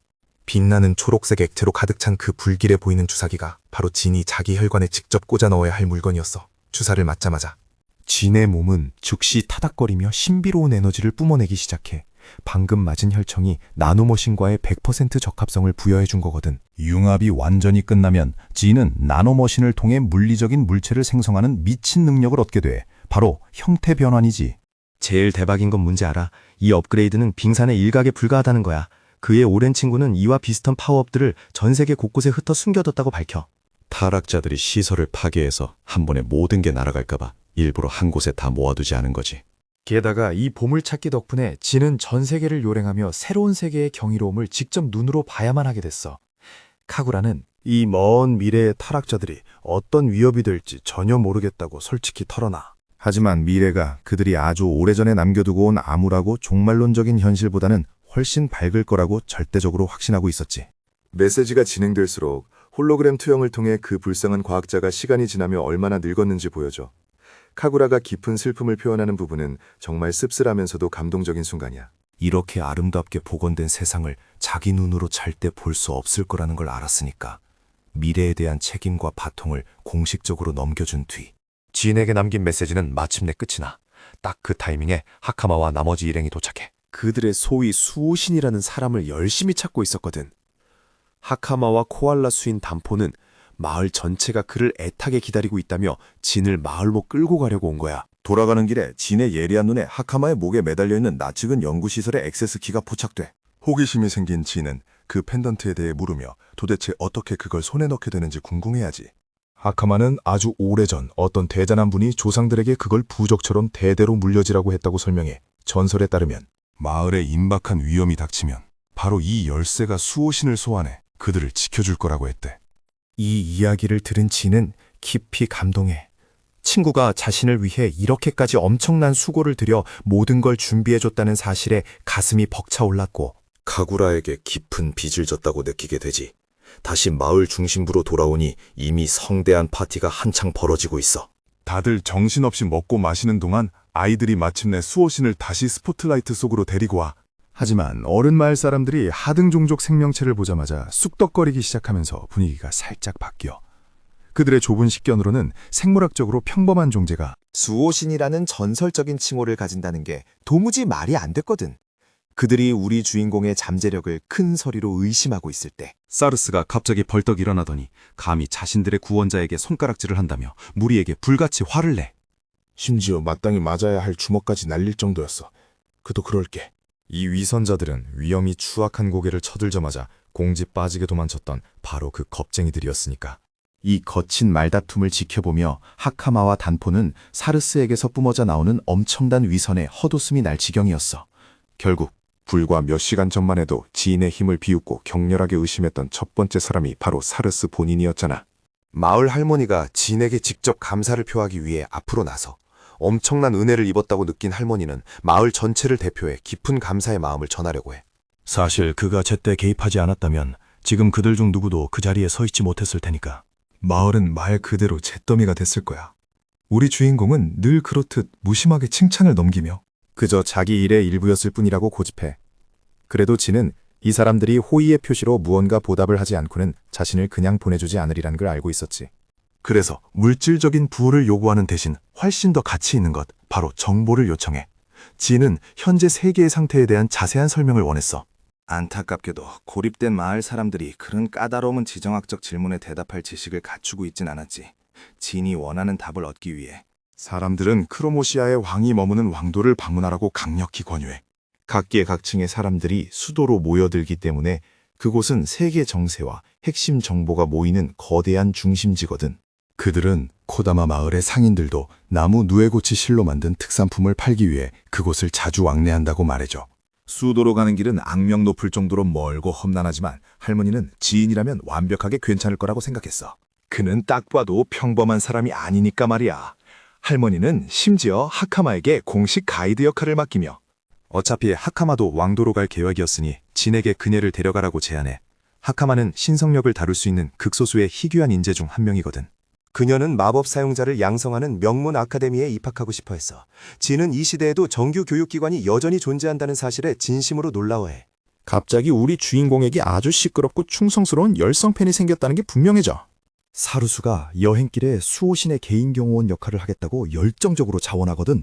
빛나는 초록색 액체로 가득 찬 그 불길해 보이는 주사기가 바로 진이 자기 혈관에 직접 꽂아 넣어야 할 물건이었어. 주사를 맞자마자 진의 몸은 즉시 타닥거리며 신비로운 에너지를 뿜어내기 시작해. 방금 맞은 혈청이 나노머신과의 100% 적합성을 부여해 준 거거든. 융합이 완전히 끝나면 진은 나노머신을 통해 물리적인 물체를 생성하는 미친 능력을 얻게 돼. 바로 형태 변환이지. 제일 대박인 건 뭔지 알아? 이 업그레이드는 빙산의 일각에 불과하다는 거야. 그의 오랜 친구는 이와 비슷한 파워업들을 전 세계 곳곳에 흩어 숨겨뒀다고 밝혀. 타락자들이 시설을 파괴해서 한 번에 모든 게 날아갈까봐 일부러 한 곳에 다 모아두지 않은 거지. 게다가 이 보물찾기 덕분에 진은 전 세계를 요랭하며 새로운 세계의 경이로움을 직접 눈으로 봐야만 하게 됐어. 카구라는 이 먼 미래의 타락자들이 어떤 위협이 될지 전혀 모르겠다고 솔직히 털어놔. 하지만 미래가 그들이 아주 오래전에 남겨두고 온 암울하고 종말론적인 현실보다는 훨씬 밝을 거라고 절대적으로 확신하고 있었지. 메시지가 진행될수록 홀로그램 투영을 통해 그 불쌍한 과학자가 시간이 지나며 얼마나 늙었는지 보여줘. 카구라가 깊은 슬픔을 표현하는 부분은 정말 씁쓸하면서도 감동적인 순간이야. 이렇게 아름답게 복원된 세상을 자기 눈으로 절대 볼 수 없을 거라는 걸 알았으니까 미래에 대한 책임과 바통을 공식적으로 넘겨준 뒤 진에게 남긴 메시지는 마침내 끝이 나. 딱 그 타이밍에 하카마와 나머지 일행이 도착해. 그들의 소위 수호신이라는 사람을 열심히 찾고 있었거든. 하카마와 코알라 수인 단포는 마을 전체가 그를 애타게 기다리고 있다며 진을 마을로 끌고 가려고 온 거야. 돌아가는 길에 진의 예리한 눈에 하카마의 목에 매달려 있는 낯익은 연구시설의 액세스키가 포착돼. 호기심이 생긴 진은 그 펜던트에 대해 물으며 도대체 어떻게 그걸 손에 넣게 되는지 궁금해하지. 하카마는 아주 오래전 어떤 대단한 분이 조상들에게 그걸 부적처럼 대대로 물려지라고 했다고 설명해. 전설에 따르면 마을에 임박한 위험이 닥치면 바로 이 열쇠가 수호신을 소환해 그들을 지켜줄 거라고 했대. 이 이야기를 들은 진은 깊이 감동해. 친구가 자신을 위해 이렇게까지 엄청난 수고를 들여 모든 걸 준비해줬다는 사실에 가슴이 벅차올랐고, 카구라에게 깊은 빚을 졌다고 느끼게 되지. 다시 마을 중심부로 돌아오니 이미 성대한 파티가 한창 벌어지고 있어. 다들 정신없이 먹고 마시는 동안 아이들이 마침내 수호신을 다시 스포트라이트 속으로 데리고 와. 하지만 어른 마을 사람들이 하등 종족 생명체를 보자마자 쑥덕거리기 시작하면서 분위기가 살짝 바뀌어. 그들의 좁은 식견으로는 생물학적으로 평범한 존재가 수호신이라는 전설적인 칭호를 가진다는 게 도무지 말이 안 됐거든. 그들이 우리 주인공의 잠재력을 큰 소리로 의심하고 있을 때 사르스가 갑자기 벌떡 일어나더니 감히 자신들의 구원자에게 손가락질을 한다며 무리에게 불같이 화를 내. 심지어 마땅히 맞아야 할 주먹까지 날릴 정도였어. 그도 그럴게. 이 위선자들은 위험이 추악한 고개를 쳐들자마자 공지 빠지게 도망쳤던 바로 그 겁쟁이들이었으니까. 이 거친 말다툼을 지켜보며 하카마와 단포는 사르스에게서 뿜어져 나오는 엄청난 위선에 헛웃음이 날 지경이었어. 결국 불과 몇 시간 전만 해도 지인의 힘을 비웃고 격렬하게 의심했던 첫 번째 사람이 바로 사르스 본인이었잖아. 마을 할머니가 진에게 직접 감사를 표하기 위해 앞으로 나서 엄청난 은혜를 입었다고 느낀 할머니는 마을 전체를 대표해 깊은 감사의 마음을 전하려고 해. 사실 그가 제때 개입하지 않았다면 지금 그들 중 누구도 그 자리에 서 있지 못했을 테니까. 마을은 말 그대로 잿더미가 됐을 거야. 우리 주인공은 늘 그렇듯 무심하게 칭찬을 넘기며 그저 자기 일의 일부였을 뿐이라고 고집해. 그래도 진은 이 사람들이 호의의 표시로 무언가 보답을 하지 않고는 자신을 그냥 보내주지 않으리란 걸 알고 있었지. 그래서 물질적인 부를 요구하는 대신 훨씬 더 가치 있는 것, 바로 정보를 요청해. 진은 현재 세계의 상태에 대한 자세한 설명을 원했어. 안타깝게도 고립된 마을 사람들이 그런 까다로운 지정학적 질문에 대답할 지식을 갖추고 있진 않았지. 진이 원하는 답을 얻기 위해. 사람들은 크로모시아의 왕이 머무는 왕도를 방문하라고 강력히 권유해. 각계각층의 사람들이 수도로 모여들기 때문에 그곳은 세계 정세와 핵심 정보가 모이는 거대한 중심지거든. 그들은 코다마 마을의 상인들도 나무 누에고치 실로 만든 특산품을 팔기 위해 그곳을 자주 왕래한다고 말해줘. 수도로 가는 길은 악명 높을 정도로 멀고 험난하지만 할머니는 지인이라면 완벽하게 괜찮을 거라고 생각했어. 그는 딱 봐도 평범한 사람이 아니니까 말이야. 할머니는 심지어 하카마에게 공식 가이드 역할을 맡기며 어차피 하카마도 왕도로 갈 계획이었으니 진에게 그녀를 데려가라고 제안해. 하카마는 신성력을 다룰 수 있는 극소수의 희귀한 인재 중 한 명이거든. 그녀는 마법 사용자를 양성하는 명문 아카데미에 입학하고 싶어 했어. 진은 이 시대에도 정규 교육기관이 여전히 존재한다는 사실에 진심으로 놀라워해. 갑자기 우리 주인공에게 아주 시끄럽고 충성스러운 열성팬이 생겼다는 게 분명해져. 사루수가 여행길에 수호신의 개인 경호원 역할을 하겠다고 열정적으로 자원하거든.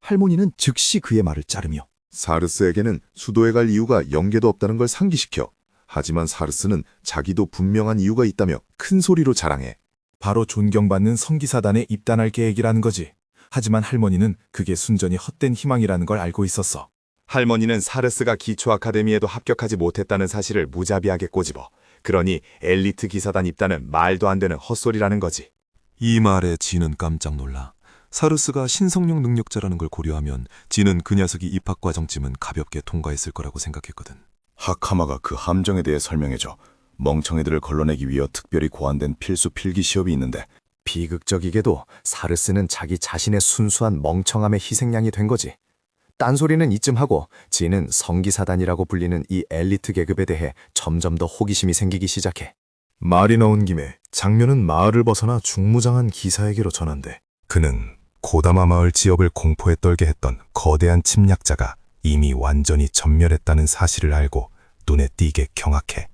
할머니는 즉시 그의 말을 자르며 사르스에게는 수도에 갈 이유가 영계도 없다는 걸 상기시켜. 하지만 사르스는 자기도 분명한 이유가 있다며 큰 소리로 자랑해. 바로 존경받는 성기사단에 입단할 계획이라는 거지. 하지만 할머니는 그게 순전히 헛된 희망이라는 걸 알고 있었어. 할머니는 사르스가 기초 아카데미에도 합격하지 못했다는 사실을 무자비하게 꼬집어. 그러니 엘리트 기사단 입단은 말도 안 되는 헛소리라는 거지. 이 말에 진은 깜짝 놀라. 사르스가 신성령 능력자라는 걸 고려하면 진은 그 녀석이 입학 과정쯤은 가볍게 통과했을 거라고 생각했거든. 하카마가 그 함정에 대해 설명해줘. 멍청이들을 걸러내기 위해 특별히 고안된 필수 필기 시험이 있는데. 비극적이게도 사르스는 자기 자신의 순수한 멍청함의 희생양이 된 거지. 딴소리는 이쯤 하고 진은 성기사단이라고 불리는 이 엘리트 계급에 대해 점점 더 호기심이 생기기 시작해. 말이 나온 김에 장면은 마을을 벗어나 중무장한 기사에게로 전한대. 그는 고다마 마을 지역을 공포에 떨게 했던 거대한 침략자가 이미 완전히 전멸했다는 사실을 알고 눈에 띄게 경악해.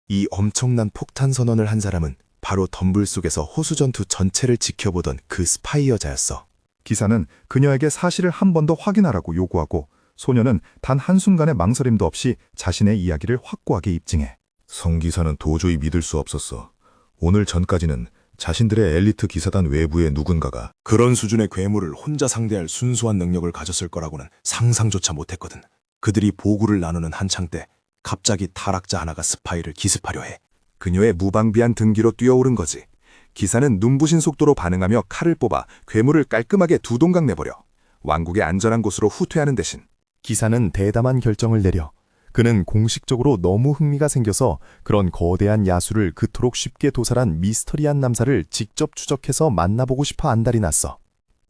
이 엄청난 폭탄 선언을 한 사람은 바로 덤불 속에서 호수전투 전체를 지켜보던 그 스파이 여자였어. 기사는 그녀에게 사실을 한 번 더 확인하라고 요구하고 소녀는 단 한순간의 망설임도 없이 자신의 이야기를 확고하게 입증해. 성기사는 도저히 믿을 수 없었어. 오늘 전까지는 자신들의 엘리트 기사단 외부의 누군가가 그런 수준의 괴물을 혼자 상대할 순수한 능력을 가졌을 거라고는 상상조차 못했거든. 그들이 보구를 나누는 한창 때 갑자기 타락자 하나가 스파이를 기습하려 해. 그녀의 무방비한 등기로 뛰어오른 거지. 기사는 눈부신 속도로 반응하며 칼을 뽑아 괴물을 깔끔하게 두 동강 내버려 왕국의 안전한 곳으로 후퇴하는 대신 기사는 대담한 결정을 내려 그는 공식적으로 너무 흥미가 생겨서 그런 거대한 야수를 그토록 쉽게 도살한 미스터리한 남사를 직접 추적해서 만나보고 싶어 안달이 났어.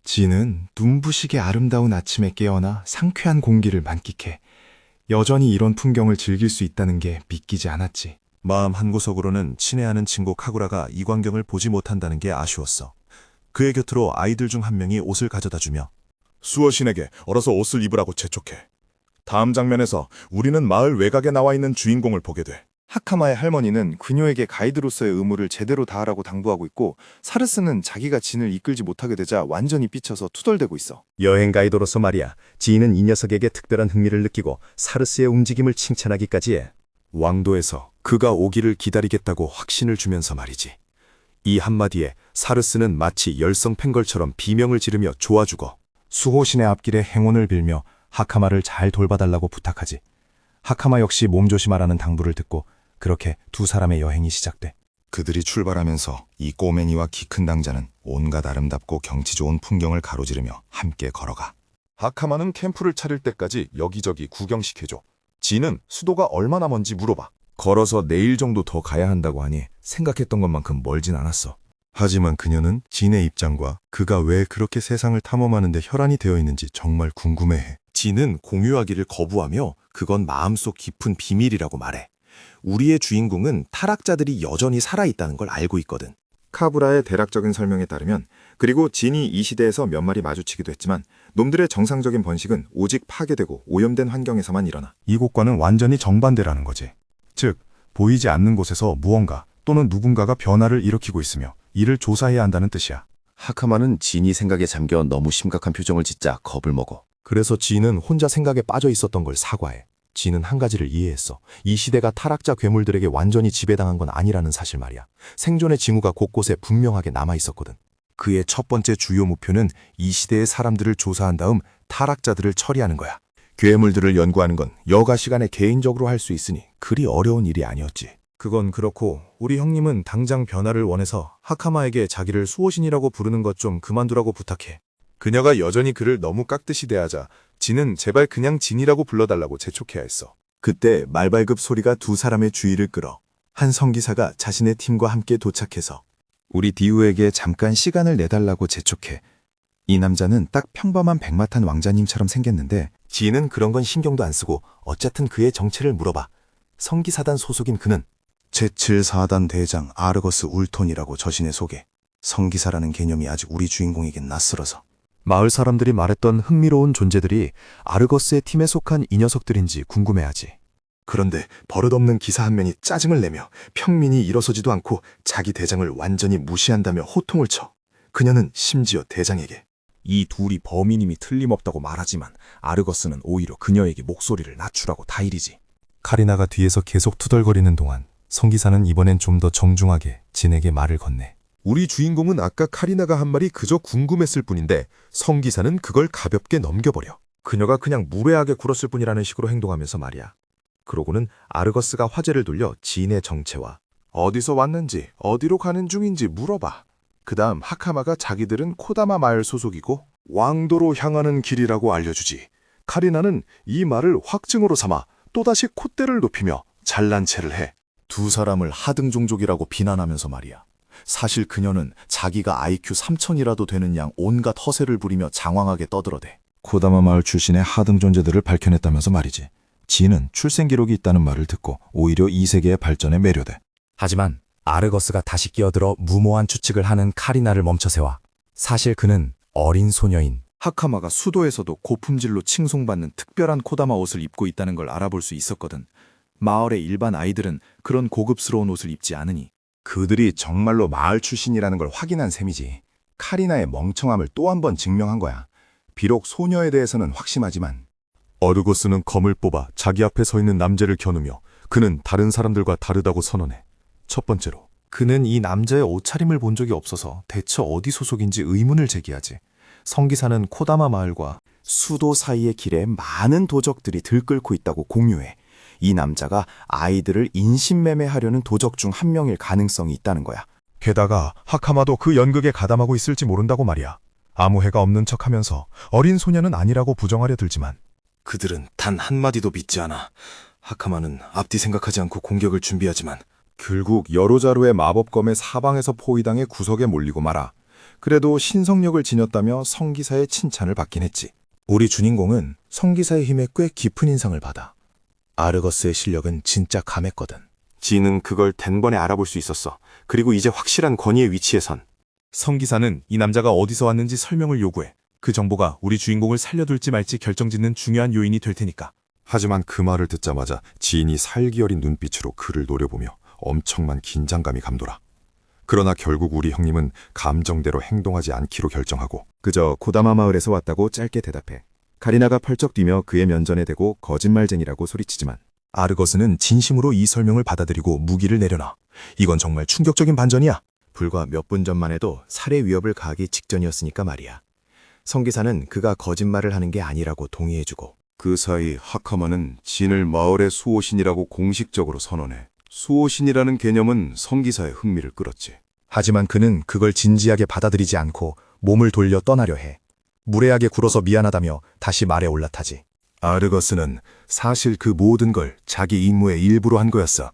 진은 눈부시게 아름다운 아침에 깨어나 상쾌한 공기를 만끽해 여전히 이런 풍경을 즐길 수 있다는 게 믿기지 않았지. 마음 한구석으로는 친애하는 친구 카구라가 이 광경을 보지 못한다는 게 아쉬웠어. 그의 곁으로 아이들 중 한 명이 옷을 가져다 주며 수어신에게 얼어서 옷을 입으라고 재촉해. 다음 장면에서 우리는 마을 외곽에 나와 있는 주인공을 보게 돼. 하카마의 할머니는 그녀에게 가이드로서의 의무를 제대로 다하라고 당부하고 있고, 사르스는 자기가 진을 이끌지 못하게 되자 완전히 삐쳐서 투덜대고 있어. 여행 가이드로서 말이야. 지인은 이 녀석에게 특별한 흥미를 느끼고 사르스의 움직임을 칭찬하기까지 해. 왕도에서 그가 오기를 기다리겠다고 확신을 주면서 말이지. 이 한마디에 사르스는 마치 열성 팽걸처럼 비명을 지르며 좋아주고 수호신의 앞길에 행운을 빌며 하카마를 잘 돌봐달라고 부탁하지. 하카마 역시 몸조심하라는 당부를 듣고 그렇게 두 사람의 여행이 시작돼. 그들이 출발하면서 이 꼬맹이와 키 큰 당자는 온갖 아름답고 경치 좋은 풍경을 가로지르며 함께 걸어가. 하카마는 캠프를 차릴 때까지 여기저기 구경시켜줘. 진은 수도가 얼마나 먼지 물어봐. 걸어서 내일 정도 더 가야 한다고 하니 생각했던 것만큼 멀진 않았어. 하지만 그녀는 진의 입장과 그가 왜 그렇게 세상을 탐험하는데 혈안이 되어 있는지 정말 궁금해해. 진은 공유하기를 거부하며 그건 마음속 깊은 비밀이라고 말해. 우리의 주인공은 타락자들이 여전히 살아있다는 걸 알고 있거든. 카브라의 대략적인 설명에 따르면, 그리고 진이 이 시대에서 몇 마리 마주치기도 했지만, 놈들의 정상적인 번식은 오직 파괴되고 오염된 환경에서만 일어나. 이곳과는 완전히 정반대라는 거지. 즉, 보이지 않는 곳에서 무언가 또는 누군가가 변화를 일으키고 있으며 이를 조사해야 한다는 뜻이야. 하카마는 진이 생각에 잠겨 너무 심각한 표정을 짓자 겁을 먹어. 그래서 진은 혼자 생각에 빠져 있었던 걸 사과해. 진은 한 가지를 이해했어. 이 시대가 타락자 괴물들에게 완전히 지배당한 건 아니라는 사실 말이야. 생존의 징후가 곳곳에 분명하게 남아있었거든. 그의 첫 번째 주요 목표는 이 시대의 사람들을 조사한 다음 타락자들을 처리하는 거야. 괴물들을 연구하는 건 여가 시간에 개인적으로 할 수 있으니 그리 어려운 일이 아니었지. 그건 그렇고 우리 형님은 당장 변화를 원해서 하카마에게 자기를 수호신이라고 부르는 것 좀 그만두라고 부탁해. 그녀가 여전히 그를 너무 깍듯이 대하자 진은 제발 그냥 진이라고 불러달라고 재촉해야 했어. 그때 말발급 소리가 두 사람의 주의를 끌어. 한 성기사가 자신의 팀과 함께 도착해서 우리 디우에게 잠깐 시간을 내달라고 재촉해. 이 남자는 딱 평범한 백마탄 왕자님처럼 생겼는데 진은 그런 건 신경도 안 쓰고 어쨌든 그의 정체를 물어봐. 성기사단 소속인 그는 제7사단 대장 아르거스 울톤이라고 저신의 소개. 성기사라는 개념이 아직 우리 주인공에겐 낯설어서. 마을 사람들이 말했던 흥미로운 존재들이 아르거스의 팀에 속한 이 녀석들인지 궁금해하지. 그런데 버릇없는 기사 한 명이 짜증을 내며 평민이 일어서지도 않고 자기 대장을 완전히 무시한다며 호통을 쳐. 그녀는 심지어 대장에게 이 둘이 범인임이 틀림없다고 말하지만 아르거스는 오히려 그녀에게 목소리를 낮추라고 다일이지. 카리나가 뒤에서 계속 투덜거리는 동안 성기사는 이번엔 좀 더 정중하게 진에게 말을 건네. 우리 주인공은 아까 카리나가 한 말이 그저 궁금했을 뿐인데 성기사는 그걸 가볍게 넘겨버려. 그녀가 그냥 무례하게 굴었을 뿐이라는 식으로 행동하면서 말이야. 그러고는 아르거스가 화제를 돌려 진의 정체와 어디서 왔는지 어디로 가는 중인지 물어봐. 그 다음 하카마가 자기들은 코다마 마을 소속이고 왕도로 향하는 길이라고 알려주지. 카리나는 이 말을 확증으로 삼아 또다시 콧대를 높이며 잘난 체를 해. 두 사람을 하등 종족이라고 비난하면서 말이야. 사실 그녀는 자기가 IQ 3000이라도 되는 양 온갖 허세를 부리며 장황하게 떠들어대. 코다마 마을 출신의 하등 존재들을 밝혀냈다면서 말이지. 진은 출생 기록이 있다는 말을 듣고 오히려 이 세계의 발전에 매료돼. 하지만 아르거스가 다시 끼어들어 무모한 추측을 하는 카리나를 멈춰세워. 사실 그는 어린 소녀인 하카마가 수도에서도 고품질로 칭송받는 특별한 코다마 옷을 입고 있다는 걸 알아볼 수 있었거든. 마을의 일반 아이들은 그런 고급스러운 옷을 입지 않으니. 그들이 정말로 마을 출신이라는 걸 확인한 셈이지. 카리나의 멍청함을 또 한 번 증명한 거야. 비록 소녀에 대해서는 확신하지만. 아르거스는 검을 뽑아 자기 앞에 서 있는 남자를 겨누며 그는 다른 사람들과 다르다고 선언해. 첫 번째로, 그는 이 남자의 옷차림을 본 적이 없어서 대체 어디 소속인지 의문을 제기하지. 성기사는 코다마 마을과 수도 사이의 길에 많은 도적들이 들끓고 있다고 공유해. 이 남자가 아이들을 인신매매하려는 도적 중 한 명일 가능성이 있다는 거야. 게다가 하카마도 그 연극에 가담하고 있을지 모른다고 말이야. 아무 해가 없는 척하면서 어린 소녀는 아니라고 부정하려 들지만 그들은 단 한마디도 믿지 않아. 하카마는 앞뒤 생각하지 않고 공격을 준비하지만 결국 여로자루의 마법검의 사방에서 포위당해 구석에 몰리고 말아. 그래도 신성력을 지녔다며 성기사의 칭찬을 받긴 했지. 우리 주인공은 성기사의 힘에 꽤 깊은 인상을 받아. 아르거스의 실력은 진짜 감했거든. 진은 그걸 단번에 알아볼 수 있었어. 그리고 이제 확실한 권위의 위치에 선. 성기사는 이 남자가 어디서 왔는지 설명을 요구해. 그 정보가 우리 주인공을 살려둘지 말지 결정짓는 중요한 요인이 될 테니까. 하지만 그 말을 듣자마자 지인이 살기 어린 눈빛으로 그를 노려보며 엄청난 긴장감이 감돌아. 그러나 결국 우리 형님은 감정대로 행동하지 않기로 결정하고 그저 고다마 마을에서 왔다고 짧게 대답해. 카리나가 펄쩍 뛰며 그의 면전에 대고 거짓말쟁이라고 소리치지만 아르거스는 진심으로 이 설명을 받아들이고 무기를 내려놔. 이건 정말 충격적인 반전이야. 불과 몇 분 전만 해도 살해 위협을 가하기 직전이었으니까 말이야. 성기사는 그가 거짓말을 하는 게 아니라고 동의해주고 그 사이 하카마는 진을 마을의 수호신이라고 공식적으로 선언해. 수호신이라는 개념은 성기사의 흥미를 끌었지. 하지만 그는 그걸 진지하게 받아들이지 않고 몸을 돌려 떠나려 해. 무례하게 굴어서 미안하다며 다시 말에 올라타지. 아르거스는 사실 그 모든 걸 자기 임무의 일부로 한 거였어.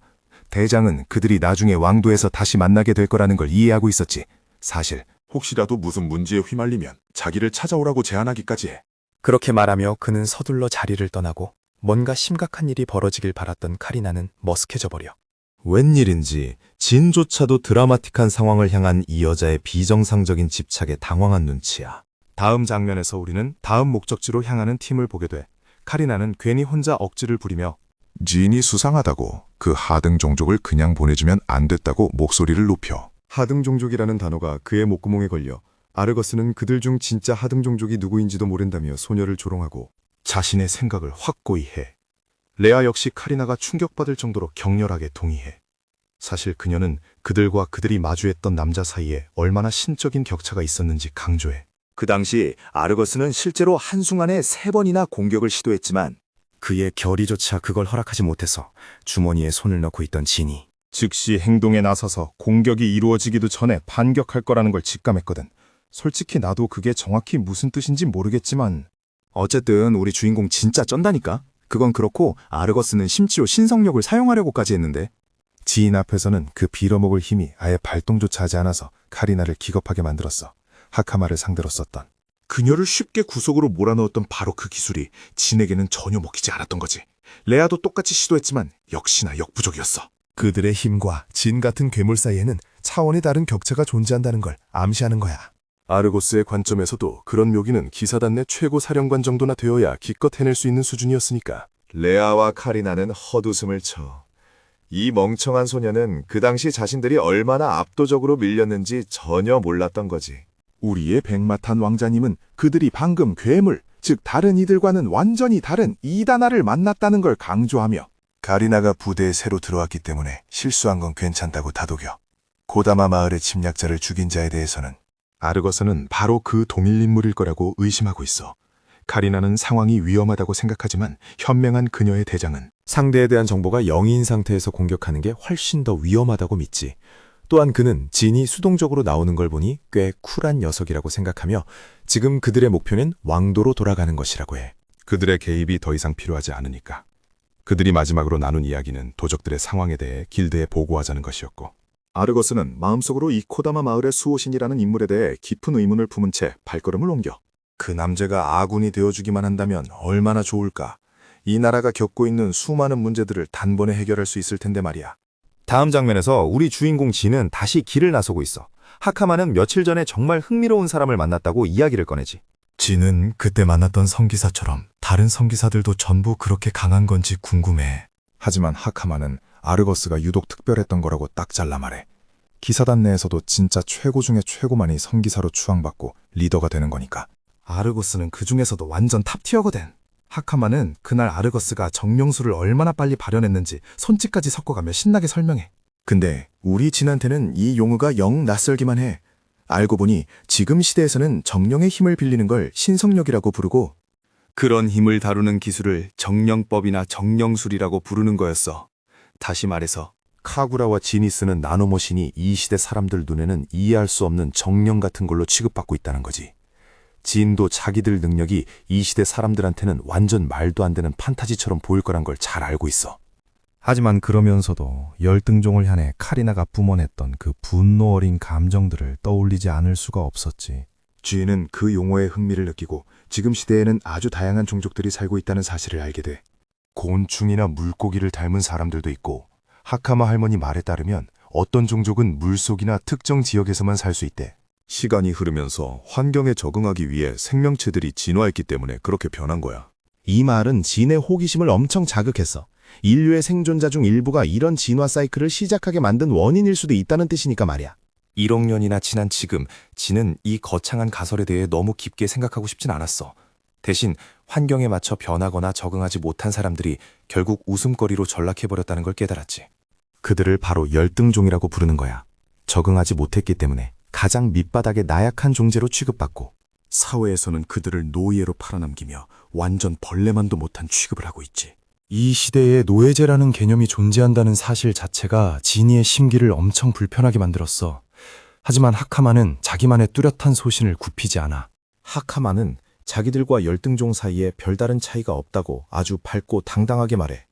대장은 그들이 나중에 왕도에서 다시 만나게 될 거라는 걸 이해하고 있었지. 사실 혹시라도 무슨 문제에 휘말리면 자기를 찾아오라고 제안하기까지 해. 그렇게 말하며 그는 서둘러 자리를 떠나고 뭔가 심각한 일이 벌어지길 바랐던 카리나는 머쓱해져 버려. 웬일인지 진조차도 드라마틱한 상황을 향한 이 여자의 비정상적인 집착에 당황한 눈치야. 다음 장면에서 우리는 다음 목적지로 향하는 팀을 보게 돼. 카리나는 괜히 혼자 억지를 부리며 진이 수상하다고 그 하등 종족을 그냥 보내주면 안 됐다고 목소리를 높여. 하등 종족이라는 단어가 그의 목구멍에 걸려 아르거스는 그들 중 진짜 하등 종족이 누구인지도 모른다며 소녀를 조롱하고 자신의 생각을 확고히 해. 레아 역시 카리나가 충격받을 정도로 격렬하게 동의해. 사실 그녀는 그들과 그들이 마주했던 남자 사이에 얼마나 신적인 격차가 있었는지 강조해. 그 당시 아르거스는 실제로 한순간에 3번이나 공격을 시도했지만 그의 결의조차 그걸 허락하지 못해서 주머니에 손을 넣고 있던 진이 즉시 행동에 나서서 공격이 이루어지기도 전에 반격할 거라는 걸 직감했거든. 솔직히 나도 그게 정확히 무슨 뜻인지 모르겠지만 어쨌든 우리 주인공 진짜 쩐다니까. 그건 그렇고 아르거스는 심지어 신성력을 사용하려고까지 했는데 지인 앞에서는 그 빌어먹을 힘이 아예 발동조차 하지 않아서 카리나를 기겁하게 만들었어. 하카마를 상대로 썼던. 그녀를 쉽게 구석으로 몰아넣었던 바로 그 기술이 진에게는 전혀 먹히지 않았던 거지. 레아도 똑같이 시도했지만 역시나 역부족이었어. 그들의 힘과 진 같은 괴물 사이에는 차원이 다른 격차가 존재한다는 걸 암시하는 거야. 아르고스의 관점에서도 그런 묘기는 기사단 내 최고 사령관 정도나 되어야 기껏 해낼 수 있는 수준이었으니까. 레아와 카리나는 헛웃음을 쳐. 이 멍청한 소녀는 그 당시 자신들이 얼마나 압도적으로 밀렸는지 전혀 몰랐던 거지. 우리의 백마탄 왕자님은 그들이 방금 괴물, 즉 다른 이들과는 완전히 다른 이단아를 만났다는 걸 강조하며 카리나가 부대에 새로 들어왔기 때문에 실수한 건 괜찮다고 다독여. 고다마 마을의 침략자를 죽인 자에 대해서는 아르거스는 바로 그 동일 인물일 거라고 의심하고 있어. 카리나는 상황이 위험하다고 생각하지만 현명한 그녀의 대장은 상대에 대한 정보가 영이인 상태에서 공격하는 게 훨씬 더 위험하다고 믿지. 또한 그는 진이 수동적으로 나오는 걸 보니 꽤 쿨한 녀석이라고 생각하며 지금 그들의 목표는 왕도로 돌아가는 것이라고 해. 그들의 개입이 더 이상 필요하지 않으니까. 그들이 마지막으로 나눈 이야기는 도적들의 상황에 대해 길드에 보고하자는 것이었고, 아르거스는 마음속으로 이 코다마 마을의 수호신이라는 인물에 대해 깊은 의문을 품은 채 발걸음을 옮겨. 그 남자가 아군이 되어주기만 한다면 얼마나 좋을까. 이 나라가 겪고 있는 수많은 문제들을 단번에 해결할 수 있을 텐데 말이야. 다음 장면에서 우리 주인공 진은 다시 길을 나서고 있어. 하카마는 며칠 전에 정말 흥미로운 사람을 만났다고 이야기를 꺼내지. 진은 그때 만났던 성기사처럼 다른 성기사들도 전부 그렇게 강한 건지 궁금해. 하지만 하카마는 아르거스가 유독 특별했던 거라고 딱 잘라 말해. 기사단 내에서도 진짜 최고 중에 최고만이 성기사로 추앙받고 리더가 되는 거니까. 아르고스는 그 중에서도 완전 탑티어거든. 하카마는 그날 아르거스가 정령술을 얼마나 빨리 발현했는지 손짓까지 섞어가며 신나게 설명해. 근데 우리 진한테는 이 용어가 영 낯설기만 해. 알고 보니 지금 시대에서는 정령의 힘을 빌리는 걸 신성력이라고 부르고 그런 힘을 다루는 기술을 정령법이나 정령술이라고 부르는 거였어. 다시 말해서 카구라와 진이 쓰는 나노머신이 이 시대 사람들 눈에는 이해할 수 없는 정령 같은 걸로 취급받고 있다는 거지. 진도 자기들 능력이 이 시대 사람들한테는 완전 말도 안 되는 판타지처럼 보일 거란 걸 잘 알고 있어. 하지만 그러면서도 열등종을 향해 카리나가 뿜어냈던 그 분노 어린 감정들을 떠올리지 않을 수가 없었지. 쥐는 그 용어에 흥미를 느끼고 지금 시대에는 아주 다양한 종족들이 살고 있다는 사실을 알게 돼. 곤충이나 물고기를 닮은 사람들도 있고, 하카마 할머니 말에 따르면 어떤 종족은 물속이나 특정 지역에서만 살 수 있대. 시간이 흐르면서 환경에 적응하기 위해 생명체들이 진화했기 때문에 그렇게 변한 거야. 이 말은 진의 호기심을 엄청 자극했어. 인류의 생존자 중 일부가 이런 진화 사이클을 시작하게 만든 원인일 수도 있다는 뜻이니까 말이야. 1억 년이나 지난 지금 진은 이 거창한 가설에 대해 너무 깊게 생각하고 싶진 않았어. 대신 환경에 맞춰 변하거나 적응하지 못한 사람들이 결국 웃음거리로 전락해버렸다는 걸 깨달았지. 그들을 바로 열등종이라고 부르는 거야. 적응하지 못했기 때문에 가장 밑바닥의 나약한 존재로 취급받고, 사회에서는 그들을 노예로 팔아넘기며 완전 벌레만도 못한 취급을 하고 있지. 이 시대에 노예제라는 개념이 존재한다는 사실 자체가 지니의 심기를 엄청 불편하게 만들었어. 하지만 하카마는 자기만의 뚜렷한 소신을 굽히지 않아. 하카마는 자기들과 열등종 사이에 별다른 차이가 없다고 아주 밝고 당당하게 말해.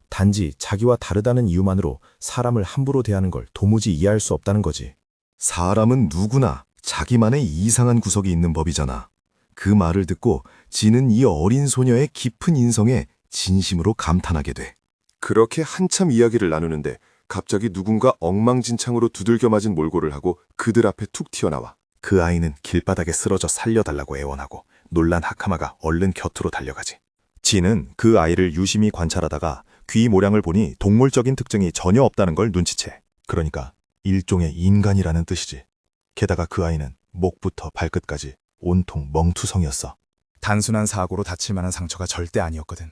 단지 자기와 다르다는 이유만으로 사람을 함부로 대하는 걸 도무지 이해할 수 없다는 거지. 사람은 누구나 자기만의 이상한 구석이 있는 법이잖아. 그 말을 듣고 진은 이 어린 소녀의 깊은 인성에 진심으로 감탄하게 돼. 그렇게 한참 이야기를 나누는데 갑자기 누군가 엉망진창으로 두들겨 맞은 몰골을 하고 그들 앞에 툭 튀어나와. 그 아이는 길바닥에 쓰러져 살려달라고 애원하고 놀란 하카마가 얼른 곁으로 달려가지. 진은 그 아이를 유심히 관찰하다가 귀 모양을 보니 동물적인 특징이 전혀 없다는 걸 눈치채. 그러니까 일종의 인간이라는 뜻이지. 게다가 그 아이는 목부터 발끝까지 온통 멍투성이었어. 단순한 사고로 다칠 만한 상처가 절대 아니었거든.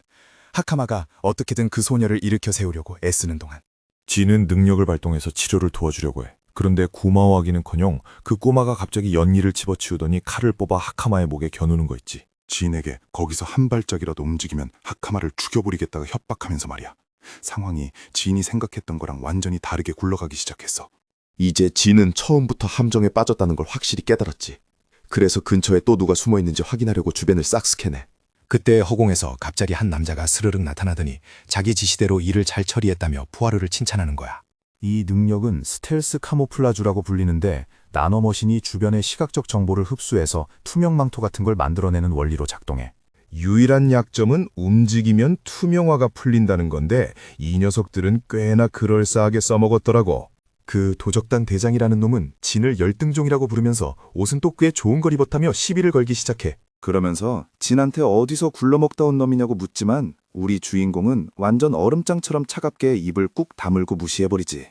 하카마가 어떻게든 그 소녀를 일으켜 세우려고 애쓰는 동안. 진은 능력을 발동해서 치료를 도와주려고 해. 그런데 고마워하기는커녕 그 꼬마가 갑자기 연기를 집어치우더니 칼을 뽑아 하카마의 목에 겨누는 거 있지. 진에게 거기서 한 발짝이라도 움직이면 하카마를 죽여버리겠다고 협박하면서 말이야. 상황이 진이 생각했던 거랑 완전히 다르게 굴러가기 시작했어. 이제 진은 처음부터 함정에 빠졌다는 걸 확실히 깨달았지. 그래서 근처에 또 누가 숨어있는지 확인하려고 주변을 싹 스캔해. 그때 허공에서 갑자기 한 남자가 스르륵 나타나더니 자기 지시대로 일을 잘 처리했다며 푸아르를 칭찬하는 거야. 이 능력은 스텔스 카모플라주라고 불리는데 나노머신이 주변의 시각적 정보를 흡수해서 투명 망토 같은 걸 만들어내는 원리로 작동해. 유일한 약점은 움직이면 투명화가 풀린다는 건데 이 녀석들은 꽤나 그럴싸하게 써먹었더라고. 그 도적단 대장이라는 놈은 진을 열등종이라고 부르면서 옷은 또 꽤 좋은 걸 입었다며 시비를 걸기 시작해. 그러면서 진한테 어디서 굴러먹다 온 놈이냐고 묻지만 우리 주인공은 완전 얼음장처럼 차갑게 입을 꾹 다물고 무시해버리지.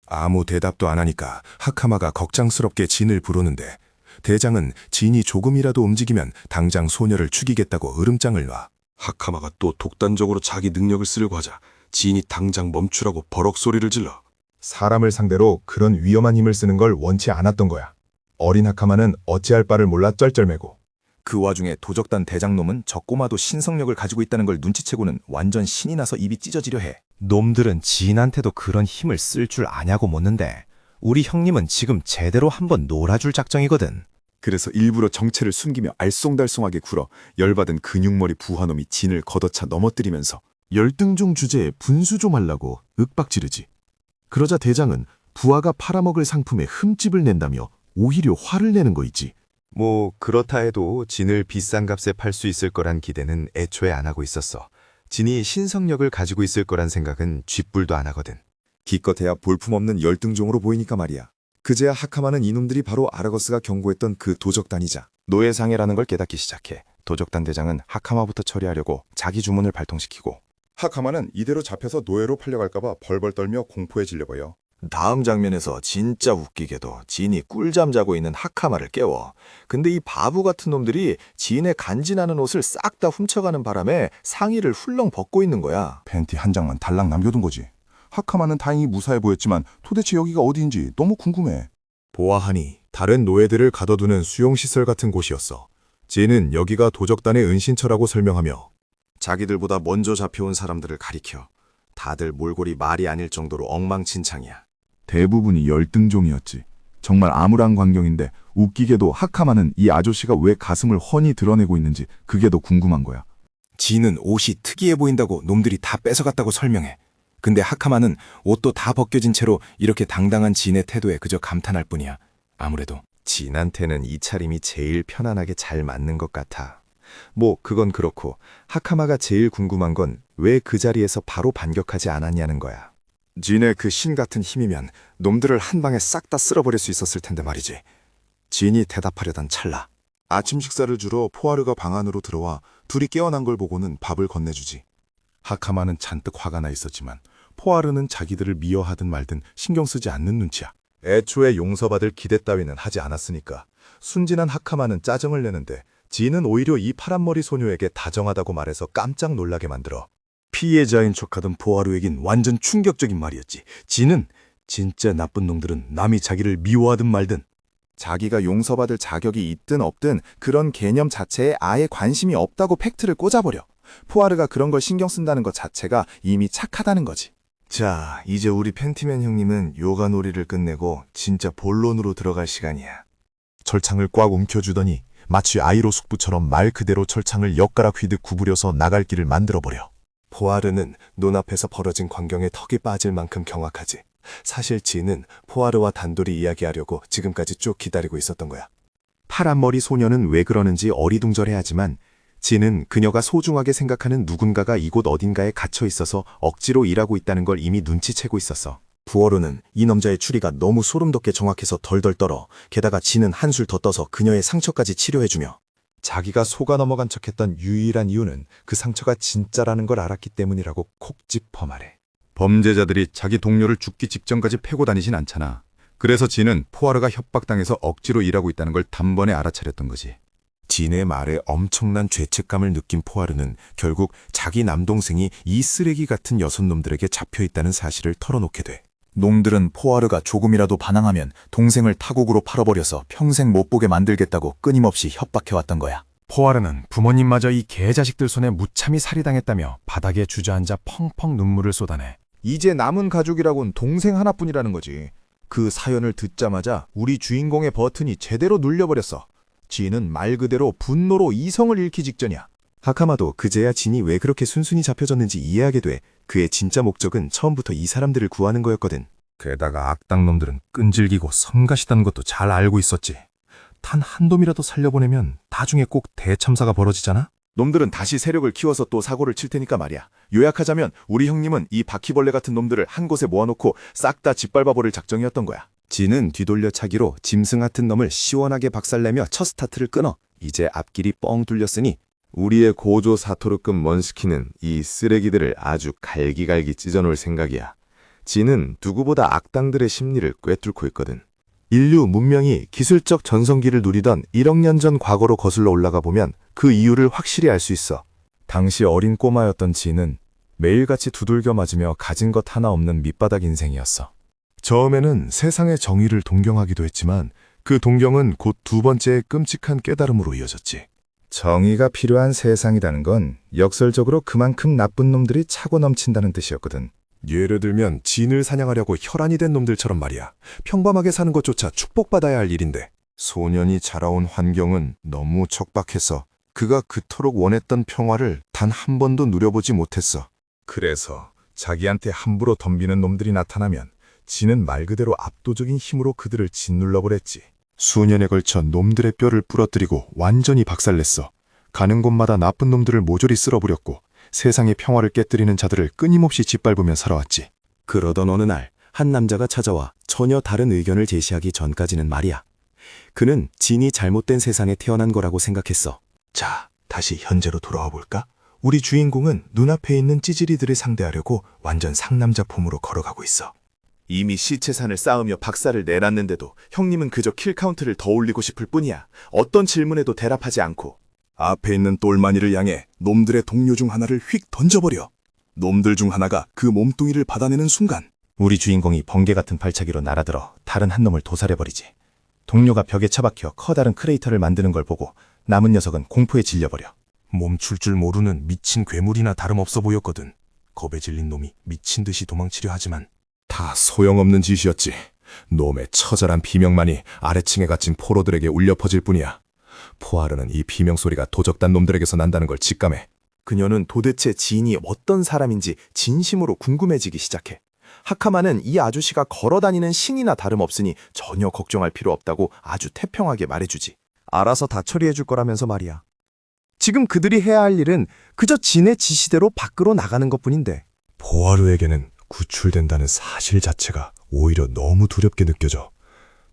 아무 대답도 안 하니까 하카마가 걱정스럽게 진을 부르는데 대장은 진이 조금이라도 움직이면 당장 소녀를 죽이겠다고 으름장을 놔. 하카마가 또 독단적으로 자기 능력을 쓰려고 하자 진이 당장 멈추라고 버럭 소리를 질러. 사람을 상대로 그런 위험한 힘을 쓰는 걸 원치 않았던 거야. 어린 하카마는 어찌할 바를 몰라 쩔쩔매고. 그 와중에 도적단 대장놈은 저 꼬마도 신성력을 가지고 있다는 걸 눈치채고는 완전 신이 나서 입이 찢어지려 해. 놈들은 진한테도 그런 힘을 쓸 줄 아냐고 묻는데 우리 형님은 지금 제대로 한번 놀아줄 작정이거든. 그래서 일부러 정체를 숨기며 알쏭달쏭하게 굴어 열받은 근육머리 부하놈이 진을 걷어차 넘어뜨리면서 열등종 주제에 분수 좀 하려고 윽박지르지. 그러자 대장은 부하가 팔아먹을 상품에 흠집을 낸다며 오히려 화를 내는 거 있지. 뭐 그렇다 해도 진을 비싼 값에 팔 수 있을 거란 기대는 애초에 안 하고 있었어. 진이 신성력을 가지고 있을 거란 생각은 쥐뿔도 안 하거든. 기껏해야 볼품없는 열등종으로 보이니까 말이야. 그제야 하카마는 이놈들이 바로 아라거스가 경고했던 그 도적단이자 노예상해라는 걸 깨닫기 시작해. 도적단 대장은 하카마부터 처리하려고 자기 주문을 발동시키고, 하카마는 이대로 잡혀서 노예로 팔려갈까봐 벌벌 떨며 공포에 질려버려. 다음 장면에서 진짜 웃기게도 진이 꿀잠 자고 있는 하카마를 깨워. 근데 이 바보 같은 놈들이 진의 간지나는 옷을 싹 다 훔쳐가는 바람에 상의를 훌렁 벗고 있는 거야. 팬티 한 장만 달랑 남겨둔 거지. 하카마는 다행히 무사해 보였지만 도대체 여기가 어디인지 너무 궁금해. 보아하니 다른 노예들을 가둬두는 수용시설 같은 곳이었어. 진은 여기가 도적단의 은신처라고 설명하며 자기들보다 먼저 잡혀온 사람들을 가리켜. 다들 몰골이 말이 아닐 정도로 엉망진창이야. 대부분이 열등종이었지. 정말 암울한 광경인데 웃기게도 하카마는 이 아저씨가 왜 가슴을 훤히 드러내고 있는지 그게 더 궁금한 거야. 진은 옷이 특이해 보인다고 놈들이 다 뺏어갔다고 설명해. 근데 하카마는 옷도 다 벗겨진 채로 이렇게 당당한 진의 태도에 그저 감탄할 뿐이야. 아무래도 진한테는 이 차림이 제일 편안하게 잘 맞는 것 같아. 뭐 그건 그렇고 하카마가 제일 궁금한 건 왜 그 자리에서 바로 반격하지 않았냐는 거야. 진의 그 신 같은 힘이면 놈들을 한 방에 싹 다 쓸어버릴 수 있었을 텐데 말이지. 진이 대답하려던 찰나 아침 식사를 주러 포아르가 방 안으로 들어와 둘이 깨어난 걸 보고는 밥을 건네주지. 하카마는 잔뜩 화가 나 있었지만 포아르는 자기들을 미워하든 말든 신경 쓰지 않는 눈치야. 애초에 용서받을 기대 따위는 하지 않았으니까 순진한 하카마는 짜증을 내는데 진은 오히려 이 파란머리 소녀에게 다정하다고 말해서 깜짝 놀라게 만들어. 피해자인 척하던 포하루에겐 완전 충격적인 말이었지. 진은 진짜 나쁜 놈들은 남이 자기를 미워하든 말든 자기가 용서받을 자격이 있든 없든 그런 개념 자체에 아예 관심이 없다고 팩트를 꽂아버려. 포아르가 그런 걸 신경 쓴다는 것 자체가 이미 착하다는 거지. 자, 이제 우리 팬티맨 형님은 요가 놀이를 끝내고 진짜 본론으로 들어갈 시간이야. 철창을 꽉 움켜주더니 마치 아이로 숙부처럼 말 그대로 철창을 엿가락 휘듯 구부려서 나갈 길을 만들어버려. 포아르는 눈앞에서 벌어진 광경에 턱이 빠질 만큼 경악하지. 사실 진은 포아르와 단둘이 이야기하려고 지금까지 쭉 기다리고 있었던 거야. 파란머리 소녀는 왜 그러는지 어리둥절해하지만 진은 그녀가 소중하게 생각하는 누군가가 이곳 어딘가에 갇혀 있어서 억지로 일하고 있다는 걸 이미 눈치채고 있었어. 부어로는 이 남자의 추리가 너무 소름돋게 정확해서 덜덜 떨어. 게다가 진은 한술 더 떠서 그녀의 상처까지 치료해주며 자기가 속아 넘어간 척했던 유일한 이유는 그 상처가 진짜라는 걸 알았기 때문이라고 콕 짚어 말해. 범죄자들이 자기 동료를 죽기 직전까지 패고 다니진 않잖아. 그래서 진은 포아르가 협박당해서 억지로 일하고 있다는 걸 단번에 알아차렸던 거지. 진의 말에 엄청난 죄책감을 느낀 포아르는 결국 자기 남동생이 이 쓰레기 같은 여섯 놈들에게 잡혀있다는 사실을 털어놓게 돼. 놈들은 포아르가 조금이라도 반항하면 동생을 타국으로 팔아버려서 평생 못 보게 만들겠다고 끊임없이 협박해왔던 거야. 포아르는 부모님마저 이 개자식들 손에 무참히 살해당했다며 바닥에 주저앉아 펑펑 눈물을 쏟아내. 이제 남은 가족이라곤 동생 하나뿐이라는 거지. 그 사연을 듣자마자 우리 주인공의 버튼이 제대로 눌려버렸어. 진은 말 그대로 분노로 이성을 잃기 직전이야. 하카마도 그제야 진이 왜 그렇게 순순히 잡혀졌는지 이해하게 돼. 그의 진짜 목적은 처음부터 이 사람들을 구하는 거였거든. 게다가 악당놈들은 끈질기고 성가시다는 것도 잘 알고 있었지. 단 한 놈이라도 살려보내면 나중에 꼭 대참사가 벌어지잖아? 놈들은 다시 세력을 키워서 또 사고를 칠 테니까 말이야. 요약하자면 우리 형님은 이 바퀴벌레 같은 놈들을 한 곳에 모아놓고 싹 다 짓밟아버릴 작정이었던 거야. 진은 뒤돌려차기로 짐승 같은 놈을 시원하게 박살내며 첫 스타트를 끊어. 이제 앞길이 뻥 뚫렸으니 우리의 고조 사토르급 먼스키는 이 쓰레기들을 아주 갈기갈기 찢어놓을 생각이야. 진은 누구보다 악당들의 심리를 꿰뚫고 있거든. 인류 문명이 기술적 전성기를 누리던 1억 년 전 과거로 거슬러 올라가 보면 그 이유를 확실히 알 수 있어. 당시 어린 꼬마였던 진은 매일같이 두들겨 맞으며 가진 것 하나 없는 밑바닥 인생이었어. 처음에는 세상의 정의를 동경하기도 했지만 그 동경은 곧 두 번째의 끔찍한 깨달음으로 이어졌지. 정의가 필요한 세상이라는 건 역설적으로 그만큼 나쁜 놈들이 차고 넘친다는 뜻이었거든. 예를 들면 진을 사냥하려고 혈안이 된 놈들처럼 말이야. 평범하게 사는 것조차 축복받아야 할 일인데 소년이 자라온 환경은 너무 척박해서 그가 그토록 원했던 평화를 단 한 번도 누려보지 못했어. 그래서 자기한테 함부로 덤비는 놈들이 나타나면 진은 말 그대로 압도적인 힘으로 그들을 짓눌러버렸지. 수년에 걸쳐 놈들의 뼈를 부러뜨리고 완전히 박살냈어. 가는 곳마다 나쁜 놈들을 모조리 쓸어버렸고 세상의 평화를 깨뜨리는 자들을 끊임없이 짓밟으며 살아왔지. 그러던 어느 날 한 남자가 찾아와 전혀 다른 의견을 제시하기 전까지는 말이야. 그는 진이 잘못된 세상에 태어난 거라고 생각했어. 자, 다시 현재로 돌아와 볼까? 우리 주인공은 눈앞에 있는 찌질이들을 상대하려고 완전 상남자 폼으로 걸어가고 있어. 이미 시체산을 쌓으며 박살을 내놨는데도 형님은 그저 킬카운트를 더 올리고 싶을 뿐이야. 어떤 질문에도 대답하지 않고 앞에 있는 똘마니를 향해 놈들의 동료 중 하나를 휙 던져버려. 놈들 중 하나가 그 몸뚱이를 받아내는 순간 우리 주인공이 번개 같은 발차기로 날아들어 다른 한 놈을 도살해버리지. 동료가 벽에 처박혀 커다란 크레이터를 만드는 걸 보고 남은 녀석은 공포에 질려버려. 멈출 줄 모르는 미친 괴물이나 다름없어 보였거든. 겁에 질린 놈이 미친 듯이 도망치려 하지만 다 소용없는 짓이었지. 놈의 처절한 비명만이 아래층에 갇힌 포로들에게 울려 퍼질 뿐이야. 포아르는 이 비명 소리가 도적단 놈들에게서 난다는 걸 직감해. 그녀는 도대체 지인이 어떤 사람인지 진심으로 궁금해지기 시작해. 하카마는 이 아저씨가 걸어다니는 신이나 다름없으니 전혀 걱정할 필요 없다고 아주 태평하게 말해주지. 알아서 다 처리해 줄 거라면서 말이야. 지금 그들이 해야 할 일은 그저 진의 지시대로 밖으로 나가는 것뿐인데. 포하루에게는 구출된다는 사실 자체가 오히려 너무 두렵게 느껴져.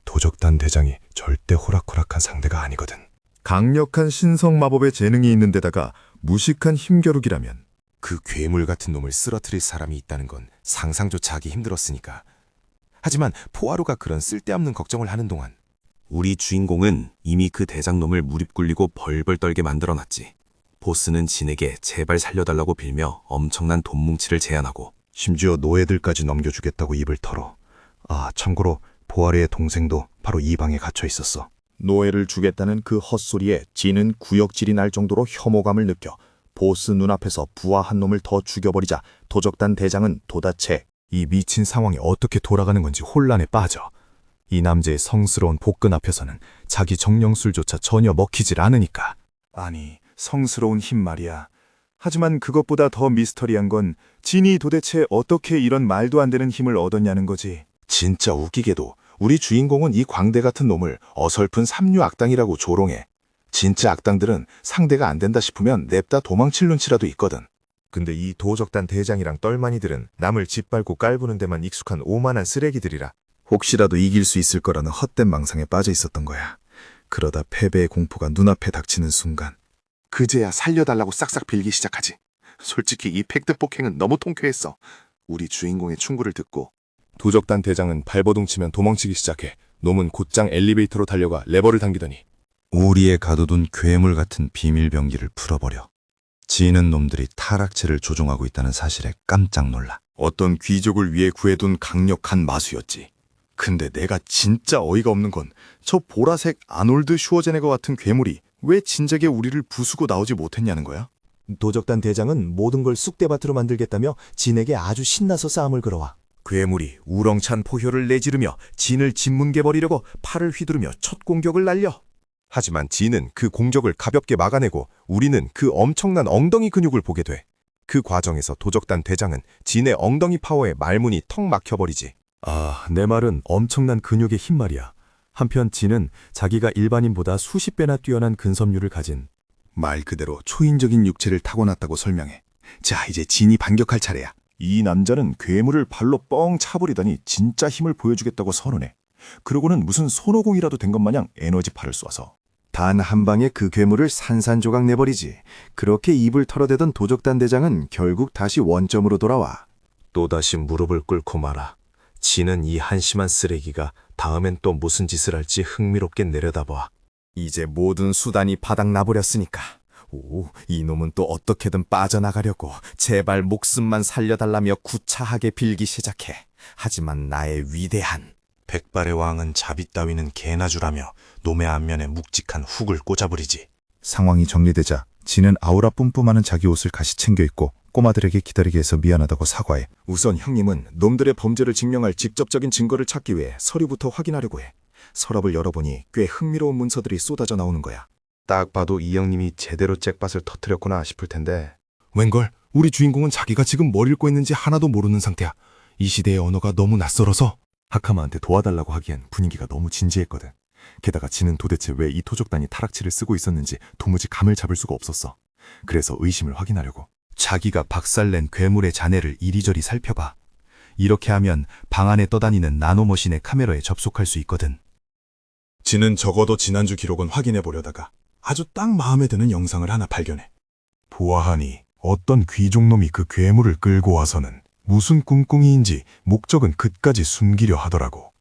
도적단 대장이 절대 호락호락한 상대가 아니거든. 강력한 신성 마법의 재능이 있는 데다가 무식한 힘겨루기라면 그 괴물 같은 놈을 쓰러뜨릴 사람이 있다는 건 상상조차 하기 힘들었으니까. 하지만 포아로가 그런 쓸데없는 걱정을 하는 동안 우리 주인공은 이미 그 대장놈을 무릎 꿇리고 벌벌 떨게 만들어놨지. 보스는 진에게 제발 살려달라고 빌며 엄청난 돈 뭉치를 제안하고 심지어 노예들까지 넘겨주겠다고 입을 털어. 아, 참고로 보아리의 동생도 바로 이 방에 갇혀 있었어. 노예를 주겠다는 그 헛소리에 진은 구역질이 날 정도로 혐오감을 느껴 보스 눈앞에서 부하 한 놈을 더 죽여버리자 도적단 대장은 도다채 이 미친 상황이 어떻게 돌아가는 건지 혼란에 빠져. 이 남자의 성스러운 복근 앞에서는 자기 정령술조차 전혀 먹히질 않으니까. 아니, 성스러운 힘 말이야. 하지만 그것보다 더 미스터리한 건 진이 도대체 어떻게 이런 말도 안 되는 힘을 얻었냐는 거지. 진짜 웃기게도 우리 주인공은 이 광대 같은 놈을 어설픈 삼류 악당이라고 조롱해. 진짜 악당들은 상대가 안 된다 싶으면 냅다 도망칠 눈치라도 있거든. 근데 이 도적단 대장이랑 똘마니들은 남을 짓밟고 깔보는 데만 익숙한 오만한 쓰레기들이라 혹시라도 이길 수 있을 거라는 헛된 망상에 빠져 있었던 거야. 그러다 패배의 공포가 눈앞에 닥치는 순간 그제야 살려달라고 싹싹 빌기 시작하지. 솔직히 이 팩트 폭행은 너무 통쾌했어. 우리 주인공의 충고를 듣고 도적단 대장은 발버둥 치면 도망치기 시작해. 놈은 곧장 엘리베이터로 달려가 레버를 당기더니 우리에 가둬둔 괴물 같은 비밀병기를 풀어버려. 지는 놈들이 타락체를 조종하고 있다는 사실에 깜짝 놀라. 어떤 귀족을 위해 구해둔 강력한 마수였지. 근데 내가 진짜 어이가 없는 건 저 보라색 아놀드 슈워제네거 같은 괴물이 왜 진작에 우리를 부수고 나오지 못했냐는 거야? 도적단 대장은 모든 걸 쑥대밭으로 만들겠다며 진에게 아주 신나서 싸움을 걸어와. 괴물이 우렁찬 포효를 내지르며 진을 짓뭉개버리려고 팔을 휘두르며 첫 공격을 날려. 하지만 진은 그 공격을 가볍게 막아내고 우리는 그 엄청난 엉덩이 근육을 보게 돼. 그 과정에서 도적단 대장은 진의 엉덩이 파워에 말문이 턱 막혀버리지. 아, 내 말은 엄청난 근육의 힘 말이야. 한편 진은 자기가 일반인보다 수십 배나 뛰어난 근섬유를 가진 말 그대로 초인적인 육체를 타고났다고 설명해. 자, 이제 진이 반격할 차례야. 이 남자는 괴물을 발로 뻥 차버리더니 진짜 힘을 보여주겠다고 선언해. 그러고는 무슨 손오공이라도 된 것 마냥 에너지파를 쏴서 단 한 방에 그 괴물을 산산조각 내버리지. 그렇게 입을 털어대던 도적단 대장은 결국 다시 원점으로 돌아와. 또다시 무릎을 꿇고 말아. 진은 이 한심한 쓰레기가 다음엔 또 무슨 짓을 할지 흥미롭게 내려다봐. 이제 모든 수단이 바닥나버렸으니까. 오, 이놈은 또 어떻게든 빠져나가려고 제발 목숨만 살려달라며 구차하게 빌기 시작해. 하지만 나의 위대한 백발의 왕은 자비 따위는 개나 주라며 놈의 안면에 묵직한 훅을 꽂아버리지. 상황이 정리되자 진은 아우라 뿜뿜하는 자기 옷을 다시 챙겨 입고 꼬마들에게 기다리게 해서 미안하다고 사과해. 우선 형님은 놈들의 범죄를 증명할 직접적인 증거를 찾기 위해 서류부터 확인하려고 해. 서랍을 열어보니 꽤 흥미로운 문서들이 쏟아져 나오는 거야. 딱 봐도 이 형님이 제대로 잭밭을 터뜨렸구나 싶을 텐데 웬걸? 우리 주인공은 자기가 지금 뭘 읽고 있는지 하나도 모르는 상태야. 이 시대의 언어가 너무 낯설어서 하카마한테 도와달라고 하기엔 분위기가 너무 진지했거든. 게다가 진은 도대체 왜 이 토적단이 타락치를 쓰고 있었는지 도무지 감을 잡을 수가 없었어. 그래서 의심을 확인하려고 자기가 박살낸 괴물의 잔해를 이리저리 살펴봐. 이렇게 하면 방 안에 떠다니는 나노머신의 카메라에 접속할 수 있거든. 진은 적어도 지난주 기록은 확인해 보려다가 아주 딱 마음에 드는 영상을 하나 발견해. 보아하니 어떤 귀족놈이 그 괴물을 끌고 와서는 무슨 꿍꿍이인지 목적은 끝까지 숨기려 하더라고.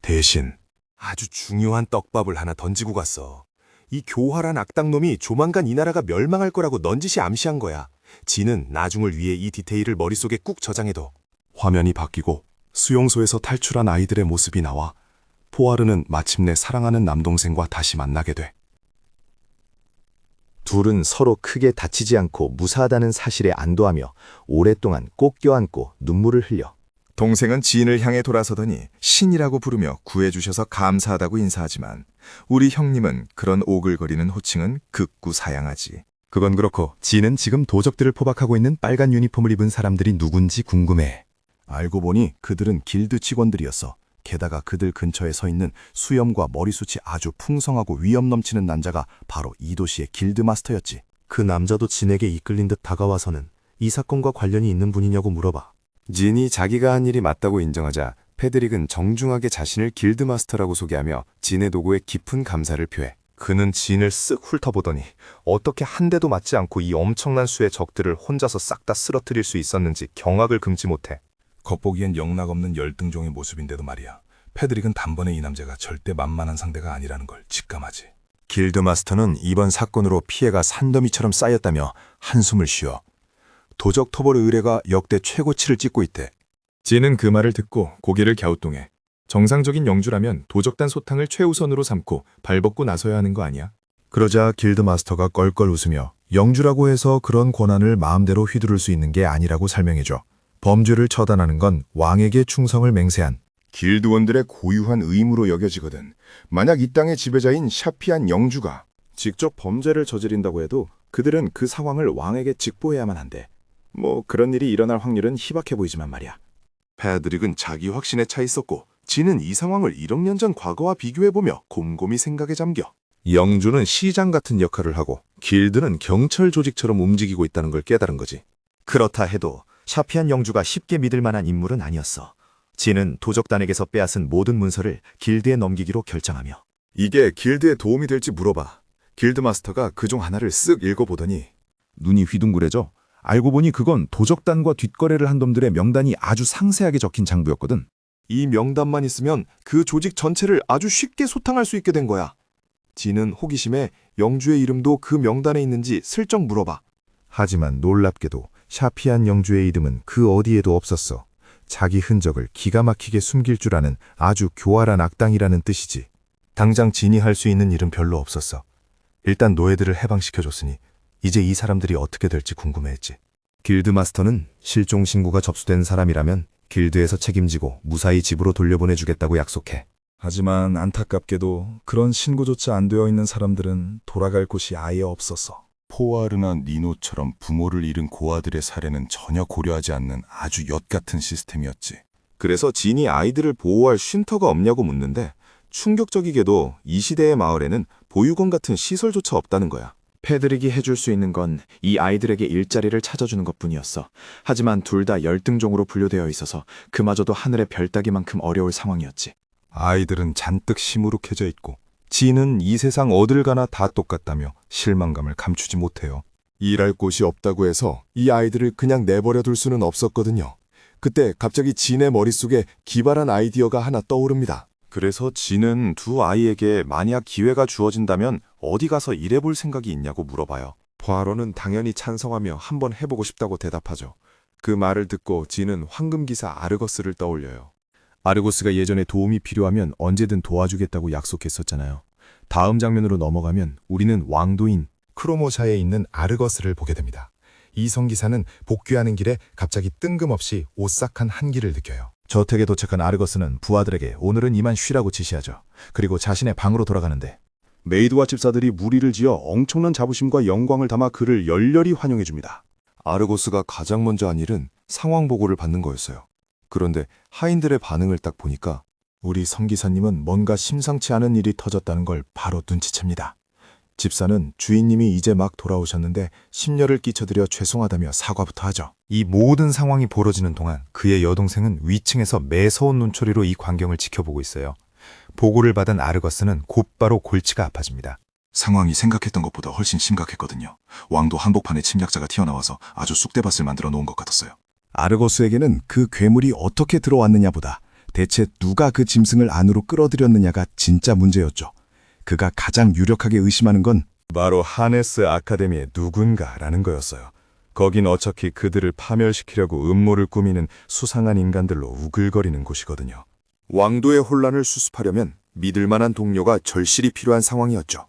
대신 아주 중요한 떡밥을 하나 던지고 갔어. 이 교활한 악당놈이 조만간 이 나라가 멸망할 거라고 넌지시 암시한 거야. 진은 나중을 위해 이 디테일을 머릿속에 꾹 저장해둬. 화면이 바뀌고 수용소에서 탈출한 아이들의 모습이 나와 포아르는 마침내 사랑하는 남동생과 다시 만나게 돼. 둘은 서로 크게 다치지 않고 무사하다는 사실에 안도하며 오랫동안 꼭 껴안고 눈물을 흘려. 동생은 지인을 향해 돌아서더니 신이라고 부르며 구해주셔서 감사하다고 인사하지만 우리 형님은 그런 오글거리는 호칭은 극구 사양하지. 그건 그렇고 진은 지금 도적들을 포박하고 있는 빨간 유니폼을 입은 사람들이 누군지 궁금해. 알고 보니 그들은 길드 직원들이었어. 게다가 그들 근처에 서 있는 수염과 머리숱이 아주 풍성하고 위험 넘치는 남자가 바로 이 도시의 길드 마스터였지. 그 남자도 진에게 이끌린 듯 다가와서는 이 사건과 관련이 있는 분이냐고 물어봐. 진이 자기가 한 일이 맞다고 인정하자 패드릭은 정중하게 자신을 길드마스터라고 소개하며 진의 도구에 깊은 감사를 표해. 그는 진을 쓱 훑어보더니 어떻게 한 대도 맞지 않고 이 엄청난 수의 적들을 혼자서 싹 다 쓰러뜨릴 수 있었는지 경악을 금치 못해. 겉보기엔 영락없는 열등종의 모습인데도 말이야. 패드릭은 단번에 이 남자가 절대 만만한 상대가 아니라는 걸 직감하지. 길드마스터는 이번 사건으로 피해가 산더미처럼 쌓였다며 한숨을 쉬어 도적 토벌 의뢰가 역대 최고치를 찍고 있대. 진은 그 말을 듣고 고개를 갸우뚱해. 정상적인 영주라면 도적단 소탕을 최우선으로 삼고 발벗고 나서야 하는 거 아니야? 그러자 길드마스터가 껄껄 웃으며 영주라고 해서 그런 권한을 마음대로 휘두를 수 있는 게 아니라고 설명해줘. 범죄를 처단하는 건 왕에게 충성을 맹세한 길드원들의 고유한 의무로 여겨지거든. 만약 이 땅의 지배자인 샤피안 영주가 직접 범죄를 저지른다고 해도 그들은 그 상황을 왕에게 직보해야만 한대. 뭐 그런 일이 일어날 확률은 희박해 보이지만 말이야. 패드릭은 자기 확신에 차 있었고 진은 이 상황을 1억 년 전 과거와 비교해보며 곰곰이 생각에 잠겨. 영주는 시장 같은 역할을 하고 길드는 경찰 조직처럼 움직이고 있다는 걸 깨달은 거지. 그렇다 해도 샤피안 영주가 쉽게 믿을 만한 인물은 아니었어. 진은 도적단에게서 빼앗은 모든 문서를 길드에 넘기기로 결정하며 이게 길드에 도움이 될지 물어봐. 길드마스터가 그중 하나를 쓱 읽어보더니 눈이 휘둥그레져. 알고 보니 그건 도적단과 뒷거래를 한 놈들의 명단이 아주 상세하게 적힌 장부였거든. 이 명단만 있으면 그 조직 전체를 아주 쉽게 소탕할 수 있게 된 거야. 진은 호기심에 영주의 이름도 그 명단에 있는지 슬쩍 물어봐. 하지만 놀랍게도 샤피안 영주의 이름은 그 어디에도 없었어. 자기 흔적을 기가 막히게 숨길 줄 아는 아주 교활한 악당이라는 뜻이지. 당장 진이 할 수 있는 일은 별로 없었어. 일단 노예들을 해방시켜줬으니 이제 이 사람들이 어떻게 될지 궁금해했지. 길드마스터는 실종 신고가 접수된 사람이라면 길드에서 책임지고 무사히 집으로 돌려보내주겠다고 약속해. 하지만 안타깝게도 그런 신고조차 안 되어 있는 사람들은 돌아갈 곳이 아예 없었어. 포아르나 니노처럼 부모를 잃은 고아들의 사례는 전혀 고려하지 않는 아주 엿같은 시스템이었지. 그래서 진이 아이들을 보호할 쉼터가 없냐고 묻는데 충격적이게도 이 시대의 마을에는 보육원 같은 시설조차 없다는 거야. 패드릭이 해줄 수 있는 건 이 아이들에게 일자리를 찾아주는 것뿐이었어. 하지만 둘 다 열등종으로 분류되어 있어서 그마저도 하늘의 별 따기만큼 어려울 상황이었지. 아이들은 잔뜩 시무룩해져 있고 진은 이 세상 어딜 가나 다 똑같다며 실망감을 감추지 못해요. 일할 곳이 없다고 해서 이 아이들을 그냥 내버려 둘 수는 없었거든요. 그때 갑자기 진의 머릿속에 기발한 아이디어가 하나 떠오릅니다. 그래서 진은 두 아이에게 만약 기회가 주어진다면 어디 가서 일해볼 생각이 있냐고 물어봐요. 포아로는 당연히 찬성하며 한번 해보고 싶다고 대답하죠. 그 말을 듣고 진은 황금기사 아르거스를 떠올려요. 아르고스가 예전에 도움이 필요하면 언제든 도와주겠다고 약속했었잖아요. 다음 장면으로 넘어가면 우리는 왕도인 크로모샤에 있는 아르거스를 보게 됩니다. 이 성기사는 복귀하는 길에 갑자기 뜬금없이 오싹한 한기를 느껴요. 저택에 도착한 아르거스는 부하들에게 오늘은 이만 쉬라고 지시하죠. 그리고 자신의 방으로 돌아가는데 메이드와 집사들이 무리를 지어 엄청난 자부심과 영광을 담아 그를 열렬히 환영해줍니다. 아르고스가 가장 먼저 한 일은 상황 보고를 받는 거였어요. 그런데 하인들의 반응을 딱 보니까 우리 성기사님은 뭔가 심상치 않은 일이 터졌다는 걸 바로 눈치챕니다. 집사는 주인님이 이제 막 돌아오셨는데 심려를 끼쳐드려 죄송하다며 사과부터 하죠. 이 모든 상황이 벌어지는 동안 그의 여동생은 위층에서 매서운 눈초리로 이 광경을 지켜보고 있어요. 보고를 받은 아르거스는 곧바로 골치가 아파집니다. 상황이 생각했던 것보다 훨씬 심각했거든요. 왕도 한복판에 침략자가 튀어나와서 아주 쑥대밭을 만들어 놓은 것 같았어요. 아르거스에게는 그 괴물이 어떻게 들어왔느냐보다 대체 누가 그 짐승을 안으로 끌어들였느냐가 진짜 문제였죠. 그가 가장 유력하게 의심하는 건 바로 하네스 아카데미의 누군가라는 거였어요. 거긴 어차피 그들을 파멸시키려고 음모를 꾸미는 수상한 인간들로 우글거리는 곳이거든요. 왕도의 혼란을 수습하려면 믿을 만한 동료가 절실히 필요한 상황이었죠.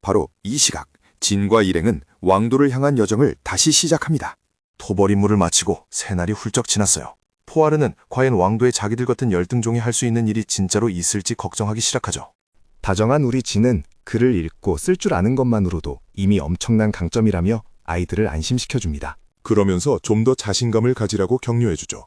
바로 이 시각, 진과 일행은 왕도를 향한 여정을 다시 시작합니다. 토벌 임무를 마치고 새날이 훌쩍 지났어요. 포아르는 과연 왕도에 자기들 같은 열등종이 할 수 있는 일이 진짜로 있을지 걱정하기 시작하죠. 다정한 우리 진은 글을 읽고 쓸 줄 아는 것만으로도 이미 엄청난 강점이라며 아이들을 안심시켜줍니다. 그러면서 좀 더 자신감을 가지라고 격려해주죠.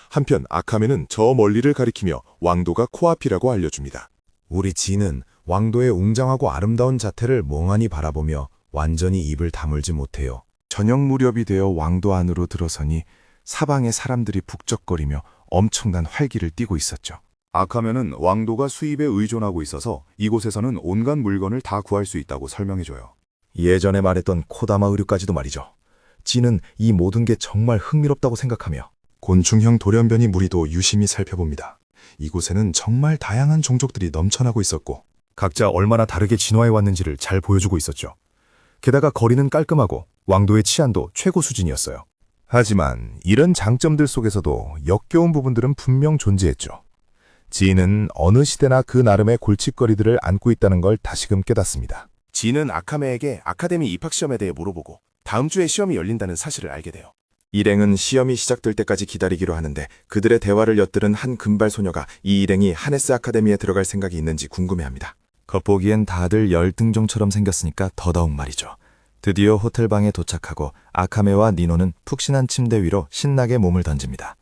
한편 아카메는 저 멀리를 가리키며 왕도가 코앞이라고 알려줍니다. 우리 지는 왕도의 웅장하고 아름다운 자태를 멍하니 바라보며 완전히 입을 다물지 못해요. 저녁 무렵이 되어 왕도 안으로 들어서니 사방의 사람들이 북적거리며 엄청난 활기를 띠고 있었죠. 아카면은 왕도가 수입에 의존하고 있어서 이곳에서는 온갖 물건을 다 구할 수 있다고 설명해줘요. 예전에 말했던 코다마 의류까지도 말이죠. 지는 이 모든 게 정말 흥미롭다고 생각하며 곤충형 돌연변이 무리도 유심히 살펴봅니다. 이곳에는 정말 다양한 종족들이 넘쳐나고 있었고 각자 얼마나 다르게 진화해 왔는지를 잘 보여주고 있었죠. 게다가 거리는 깔끔하고 왕도의 치안도 최고 수준이었어요. 하지만 이런 장점들 속에서도 역겨운 부분들은 분명 존재했죠. 지인은 어느 시대나 그 나름의 골칫거리들을 안고 있다는 걸 다시금 깨닫습니다. 지는 아카메에게 아카데미 입학시험에 대해 물어보고 다음 주에 시험이 열린다는 사실을 알게 돼요. 일행은 시험이 시작될 때까지 기다리기로 하는데 그들의 대화를 엿들은 한 금발 소녀가 이 일행이 하네스 아카데미에 들어갈 생각이 있는지 궁금해합니다. 겉보기엔 다들 열등종처럼 생겼으니까 더더욱 말이죠. 드디어 호텔방에 도착하고 아카메와 니노는 푹신한 침대 위로 신나게 몸을 던집니다.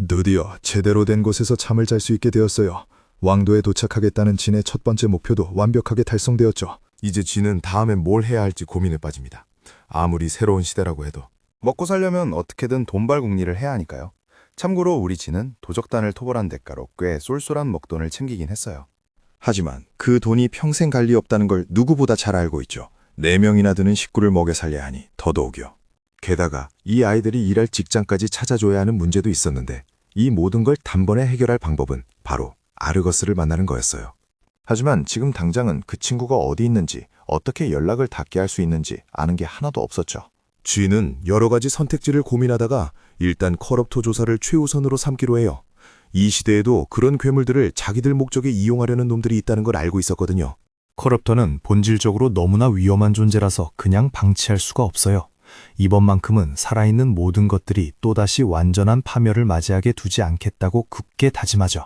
드디어 제대로 된 곳에서 잠을 잘 수 있게 되었어요. 왕도에 도착하겠다는 진의 첫 번째 목표도 완벽하게 달성되었죠. 이제 쥐는 다음엔 뭘 해야 할지 고민에 빠집니다. 아무리 새로운 시대라고 해도. 먹고 살려면 어떻게든 돈벌궁리를 해야 하니까요. 참고로 우리 지는 도적단을 토벌한 대가로 꽤 쏠쏠한 먹돈을 챙기긴 했어요. 하지만 그 돈이 평생 갈 리 없다는 걸 누구보다 잘 알고 있죠. 4명이나 드는 식구를 먹여 살려야 하니 더더욱이요. 게다가 이 아이들이 일할 직장까지 찾아줘야 하는 문제도 있었는데 이 모든 걸 단번에 해결할 방법은 바로 아르거스를 만나는 거였어요. 하지만 지금 당장은 그 친구가 어디 있는지 어떻게 연락을 닿게 할 수 있는지 아는 게 하나도 없었죠. 쥐는 여러 가지 선택지를 고민하다가 일단 컬업토 조사를 최우선으로 삼기로 해요. 이 시대에도 그런 괴물들을 자기들 목적에 이용하려는 놈들이 있다는 걸 알고 있었거든요. 컬럽터는 본질적으로 너무나 위험한 존재라서 그냥 방치할 수가 없어요. 이번만큼은 살아있는 모든 것들이 또다시 완전한 파멸을 맞이하게 두지 않겠다고 굳게 다짐하죠.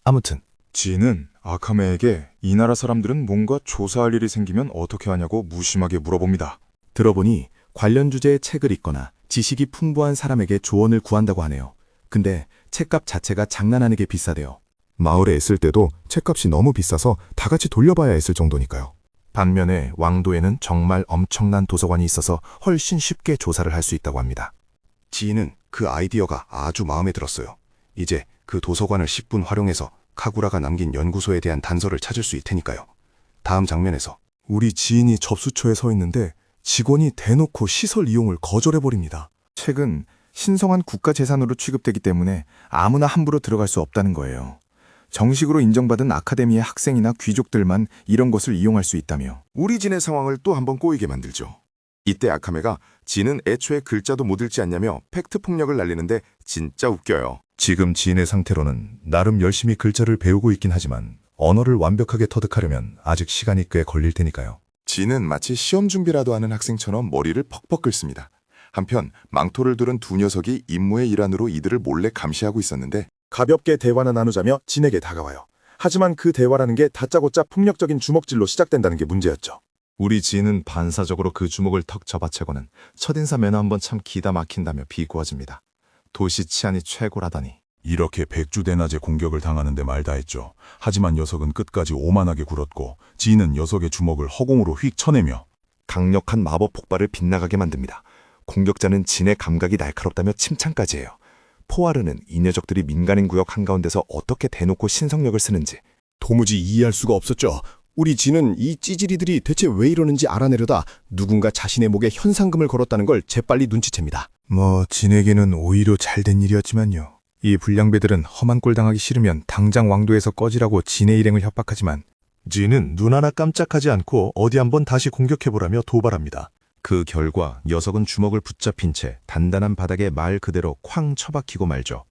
아무튼 지는 아카메에게 이 나라 사람들은 뭔가 조사할 일이 생기면 어떻게 하냐고 무심하게 물어봅니다. 들어보니 관련 주제의 책을 읽거나 지식이 풍부한 사람에게 조언을 구한다고 하네요. 근데 책값 자체가 장난 아니게 비싸대요. 마을에 있을 때도 책값이 너무 비싸서 다 같이 돌려봐야 했을 정도니까요. 반면에 왕도에는 정말 엄청난 도서관이 있어서 훨씬 쉽게 조사를 할 수 있다고 합니다. 지인은 그 아이디어가 아주 마음에 들었어요. 이제 그 도서관을 10분 활용해서 카구라가 남긴 연구소에 대한 단서를 찾을 수 있을 테니까요. 다음 장면에서 우리 지인이 접수처에 서 있는데 직원이 대놓고 시설 이용을 거절해버립니다. 책은 신성한 국가재산으로 취급되기 때문에 아무나 함부로 들어갈 수 없다는 거예요. 정식으로 인정받은 아카데미의 학생이나 귀족들만 이런 것을 이용할 수 있다며. 우리 진의 상황을 또 한번 꼬이게 만들죠. 이때 아카메가 지는 애초에 글자도 못 읽지 않냐며 팩트 폭력을 날리는데 진짜 웃겨요. 지금 지인의 상태로는 나름 열심히 글자를 배우고 있긴 하지만 언어를 완벽하게 터득하려면 아직 시간이 꽤 걸릴 테니까요. 지는 마치 시험 준비라도 하는 학생처럼 머리를 퍽퍽 긁습니다. 한편 망토를 두른 두 녀석이 임무의 일환으로 이들을 몰래 감시하고 있었는데 가볍게 대화나 나누자며 진에게 다가와요. 하지만 그 대화라는 게 다짜고짜 폭력적인 주먹질로 시작된다는 게 문제였죠. 우리 지인은 반사적으로 그 주먹을 턱 잡아채고는 첫인사 매너 한번 참 기다 막힌다며 비꼬아집니다. 도시 치안이 최고라다니. 이렇게 백주대낮에 공격을 당하는데 말다했죠. 하지만 녀석은 끝까지 오만하게 굴었고 지인은 녀석의 주먹을 허공으로 휙 쳐내며 강력한 마법 폭발을 빗나가게 만듭니다. 공격자는 진의 감각이 날카롭다며 칭찬까지 해요. 포아르는 이 녀석들이 민간인 구역 한가운데서 어떻게 대놓고 신성력을 쓰는지 도무지 이해할 수가 없었죠. 우리 지는 이 찌질이들이 대체 왜 이러는지 알아내려다 누군가 자신의 목에 현상금을 걸었다는 걸 재빨리 눈치챕니다. 진에게는 오히려 잘된 일이었지만요. 이 불량배들은 험한 꼴 당하기 싫으면 당장 왕도에서 꺼지라고 진의 일행을 협박하지만 지는 눈 하나 깜짝하지 않고 어디 한번 다시 공격해보라며 도발합니다. 그 결과 녀석은 주먹을 붙잡힌 채 단단한 바닥에 말 그대로 쾅 처박히고 말죠.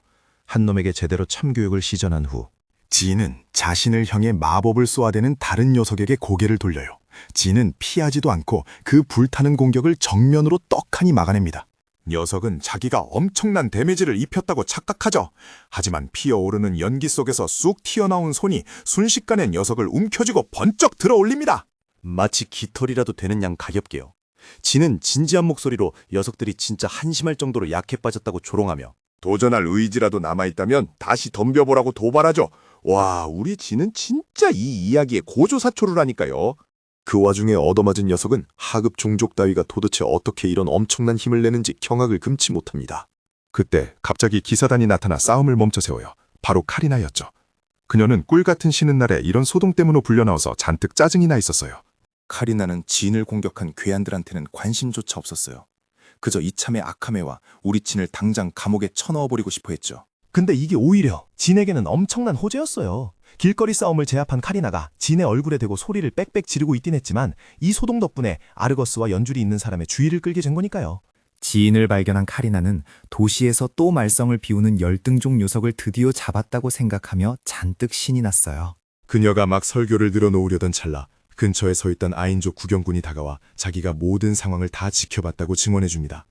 한 놈에게 제대로 참교육을 시전한 후 지인은 자신을 향해 마법을 쏘아대는 다른 녀석에게 고개를 돌려요. 지인은 피하지도 않고 그 불타는 공격을 정면으로 떡하니 막아냅니다. 녀석은 자기가 엄청난 데미지를 입혔다고 착각하죠. 하지만 피어오르는 연기 속에서 쑥 튀어나온 손이 순식간에 녀석을 움켜쥐고 번쩍 들어올립니다. 마치 깃털이라도 되는 양 가볍게요. 진은 진지한 목소리로 녀석들이 진짜 한심할 정도로 약해 빠졌다고 조롱하며 도전할 의지라도 남아있다면 다시 덤벼보라고 도발하죠. 와, 우리 진은 진짜 이 이야기에 고조사초를 하니까요. 그 와중에 얻어맞은 녀석은 하급 종족 따위가 도대체 어떻게 이런 엄청난 힘을 내는지 경악을 금치 못합니다. 그때 갑자기 기사단이 나타나 싸움을 멈춰 세워요. 바로 카리나였죠. 그녀는 꿀 같은 쉬는 날에 이런 소동 때문에 불려나와서 잔뜩 짜증이 나 있었어요. 카리나는 진을 공격한 괴한들한테는 관심조차 없었어요. 그저 이참에 아카메와 우리 진을 당장 감옥에 쳐넣어버리고 싶어 했죠. 근데 이게 오히려 진에게는 엄청난 호재였어요. 길거리 싸움을 제압한 카리나가 진의 얼굴에 대고 소리를 빽빽 지르고 있긴 했지만 이 소동 덕분에 아르거스와 연줄이 있는 사람의 주의를 끌게 된 거니까요. 지인을 발견한 카리나는 도시에서 또 말썽을 피우는 열등종 녀석을 드디어 잡았다고 생각하며 잔뜩 신이 났어요. 그녀가 막 설교를 늘어놓으려던 찰나 근처에 서 있던 아인족 구경꾼이 다가와 자기가 모든 상황을 다 지켜봤다고 증언해줍니다.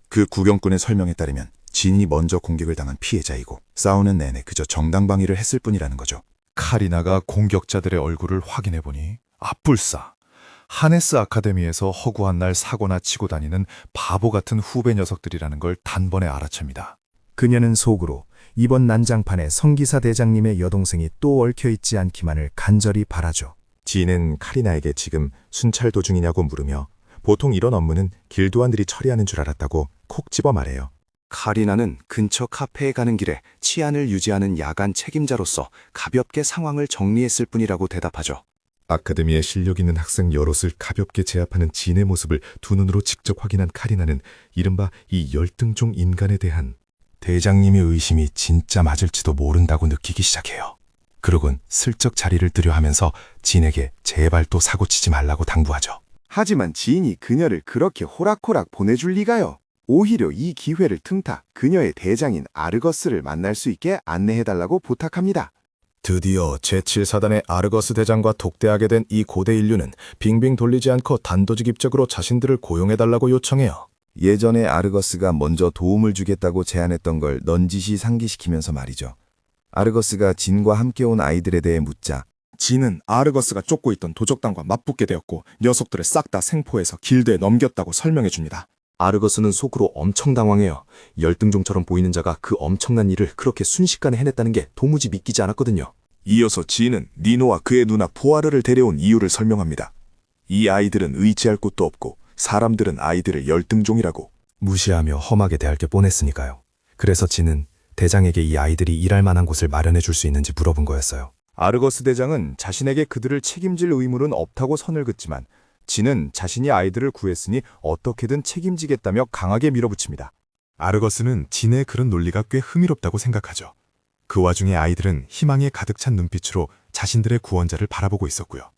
그 구경꾼의 설명에 따르면 진이 먼저 공격을 당한 피해자이고 싸우는 내내 그저 정당방위를 했을 뿐이라는 거죠. 카리나가 공격자들의 얼굴을 확인해보니 앞불싸. 하네스 아카데미에서 허구한 날 사고나 치고 다니는 바보 같은 후배 녀석들이라는 걸 단번에 알아챕니다. 그녀는 속으로 이번 난장판에 성기사 대장님의 여동생이 또 얽혀있지 않기만을 간절히 바라죠. 진은 카리나에게 지금 순찰 도중이냐고 물으며 보통 이런 업무는 길도안들이 처리하는 줄 알았다고 콕 집어 말해요. 카리나는 근처 카페에 가는 길에 치안을 유지하는 야간 책임자로서 가볍게 상황을 정리했을 뿐이라고 대답하죠. 아카데미에 실력 있는 학생 여럿을 가볍게 제압하는 진의 모습을 두 눈으로 직접 확인한 카리나는 이른바 이 열등종 인간에 대한 대장님의 의심이 진짜 맞을지도 모른다고 느끼기 시작해요. 그러곤 슬쩍 자리를 뜨려 하면서 진에게 제발 또 사고치지 말라고 당부하죠. 하지만 지인이 그녀를 그렇게 호락호락 보내줄 리가요. 오히려 이 기회를 틈타 그녀의 대장인 아르거스를 만날 수 있게 안내해달라고 부탁합니다. 드디어 제7사단의 아르거스 대장과 독대하게 된 이 고대 인류는 빙빙 돌리지 않고 단도직입적으로 자신들을 고용해달라고 요청해요. 예전에 아르거스가 먼저 도움을 주겠다고 제안했던 걸 넌지시 상기시키면서 말이죠. 아르거스가 진과 함께 온 아이들에 대해 묻자 진은 아르거스가 쫓고 있던 도적단과 맞붙게 되었고 녀석들을 싹 다 생포해서 길드에 넘겼다고 설명해 줍니다. 아르거스는 속으로 엄청 당황해요. 열등종처럼 보이는 자가 그 엄청난 일을 그렇게 순식간에 해냈다는 게 도무지 믿기지 않았거든요. 이어서 지인은 니노와 그의 누나 포아르를 데려온 이유를 설명합니다. 이 아이들은 의지할 곳도 없고 사람들은 아이들을 열등종이라고 무시하며 험하게 대할 게 뻔했으니까요. 그래서 진은 대장에게 이 아이들이 일할 만한 곳을 마련해 줄 수 있는지 물어본 거였어요. 아르거스 대장은 자신에게 그들을 책임질 의무는 없다고 선을 긋지만 진은 자신이 아이들을 구했으니 어떻게든 책임지겠다며 강하게 밀어붙입니다. 아르거스는 진의 그런 논리가 꽤 흥미롭다고 생각하죠. 그 와중에 아이들은 희망에 가득 찬 눈빛으로 자신들의 구원자를 바라보고 있었고요.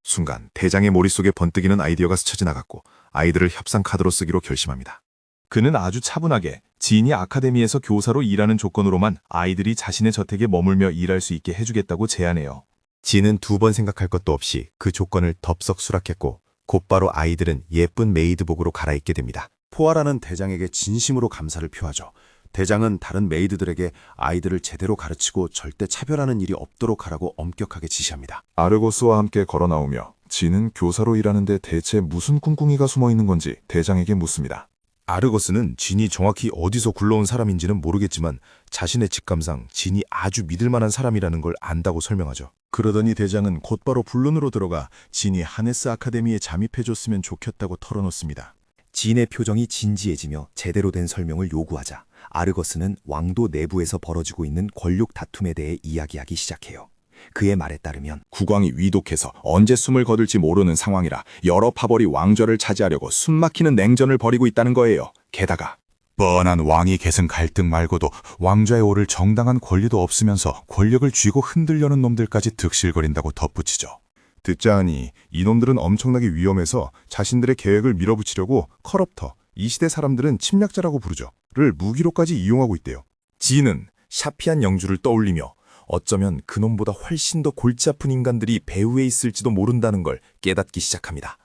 순간 대장의 머릿속에 번뜩이는 아이디어가 스쳐 지나갔고 아이들을 협상 카드로 쓰기로 결심합니다. 그는 아주 차분하게 지인이 아카데미에서 교사로 일하는 조건으로만 아이들이 자신의 저택에 머물며 일할 수 있게 해주겠다고 제안해요. 진은 두 번 생각할 것도 없이 그 조건을 덥석 수락했고 곧바로 아이들은 예쁜 메이드복으로 갈아입게 됩니다. 포아라는 대장에게 진심으로 감사를 표하죠. 대장은 다른 메이드들에게 아이들을 제대로 가르치고 절대 차별하는 일이 없도록 하라고 엄격하게 지시합니다. 아르거스와 함께 걸어 나오며 진은 교사로 일하는데 대체 무슨 꿍꿍이가 숨어 있는 건지 대장에게 묻습니다. 아르거스는 진이 정확히 어디서 굴러온 사람인지는 모르겠지만 자신의 직감상 진이 아주 믿을 만한 사람이라는 걸 안다고 설명하죠. 그러더니 대장은 곧바로 본론으로 들어가 진이 하네스 아카데미에 잠입해줬으면 좋겠다고 털어놓습니다. 진의 표정이 진지해지며 제대로 된 설명을 요구하자 아르거스는 왕도 내부에서 벌어지고 있는 권력 다툼에 대해 이야기하기 시작해요. 그의 말에 따르면 국왕이 위독해서 언제 숨을 거둘지 모르는 상황이라 여러 파벌이 왕좌를 차지하려고 숨막히는 냉전을 벌이고 있다는 거예요. 게다가 뻔한 왕위 계승 갈등 말고도 왕좌에 오를 정당한 권리도 없으면서 권력을 쥐고 흔들려는 놈들까지 득실거린다고 덧붙이죠. 듣자 하니 이놈들은 엄청나게 위험해서 자신들의 계획을 밀어붙이려고 커럽터, 이 시대 사람들은 침략자라고 부르죠.를 무기로까지 이용하고 있대요. 진은 샤피한 영주를 떠올리며 어쩌면 그놈보다 훨씬 더 골치 아픈 인간들이 배후에 있을지도 모른다는 걸 깨닫기 시작합니다.